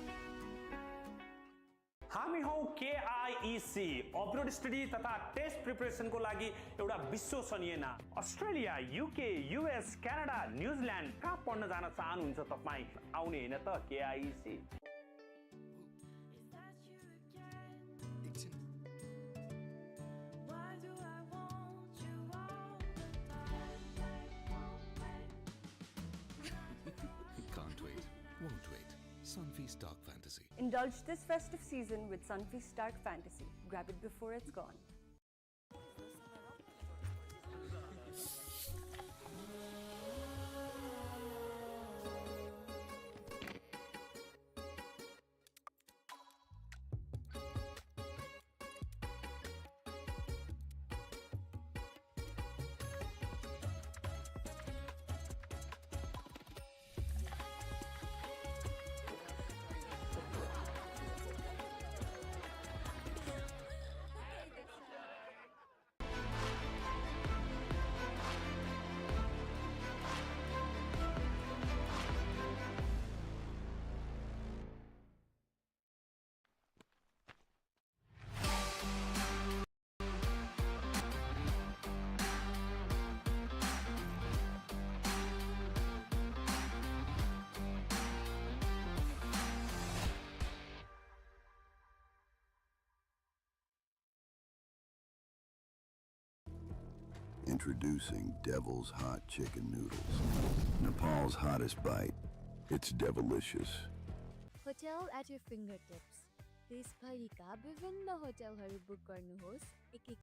हामी हौ KIEC अब्रोड स्टडी तथा टेस्ट प्रिपरेसनको लागि एउटा विश्वसनीय नाम Australia UK US Canada New Zealand कहाँ पढ्न जान चाहनुहुन्छ तपाई आउने हैन त KIEC Can't wait, won't wait. Sunfeast Dark Fantasy. Indulge this festive season with Sunfeast Dark Fantasy. Grab it before it's gone. Introducing Devil's Hot Chicken Noodles. Nepal's hottest bite. It's devilicious. Hotel at your fingertips. देशभरिका विभिन्न होटलहरू book गर्नुहोस् एक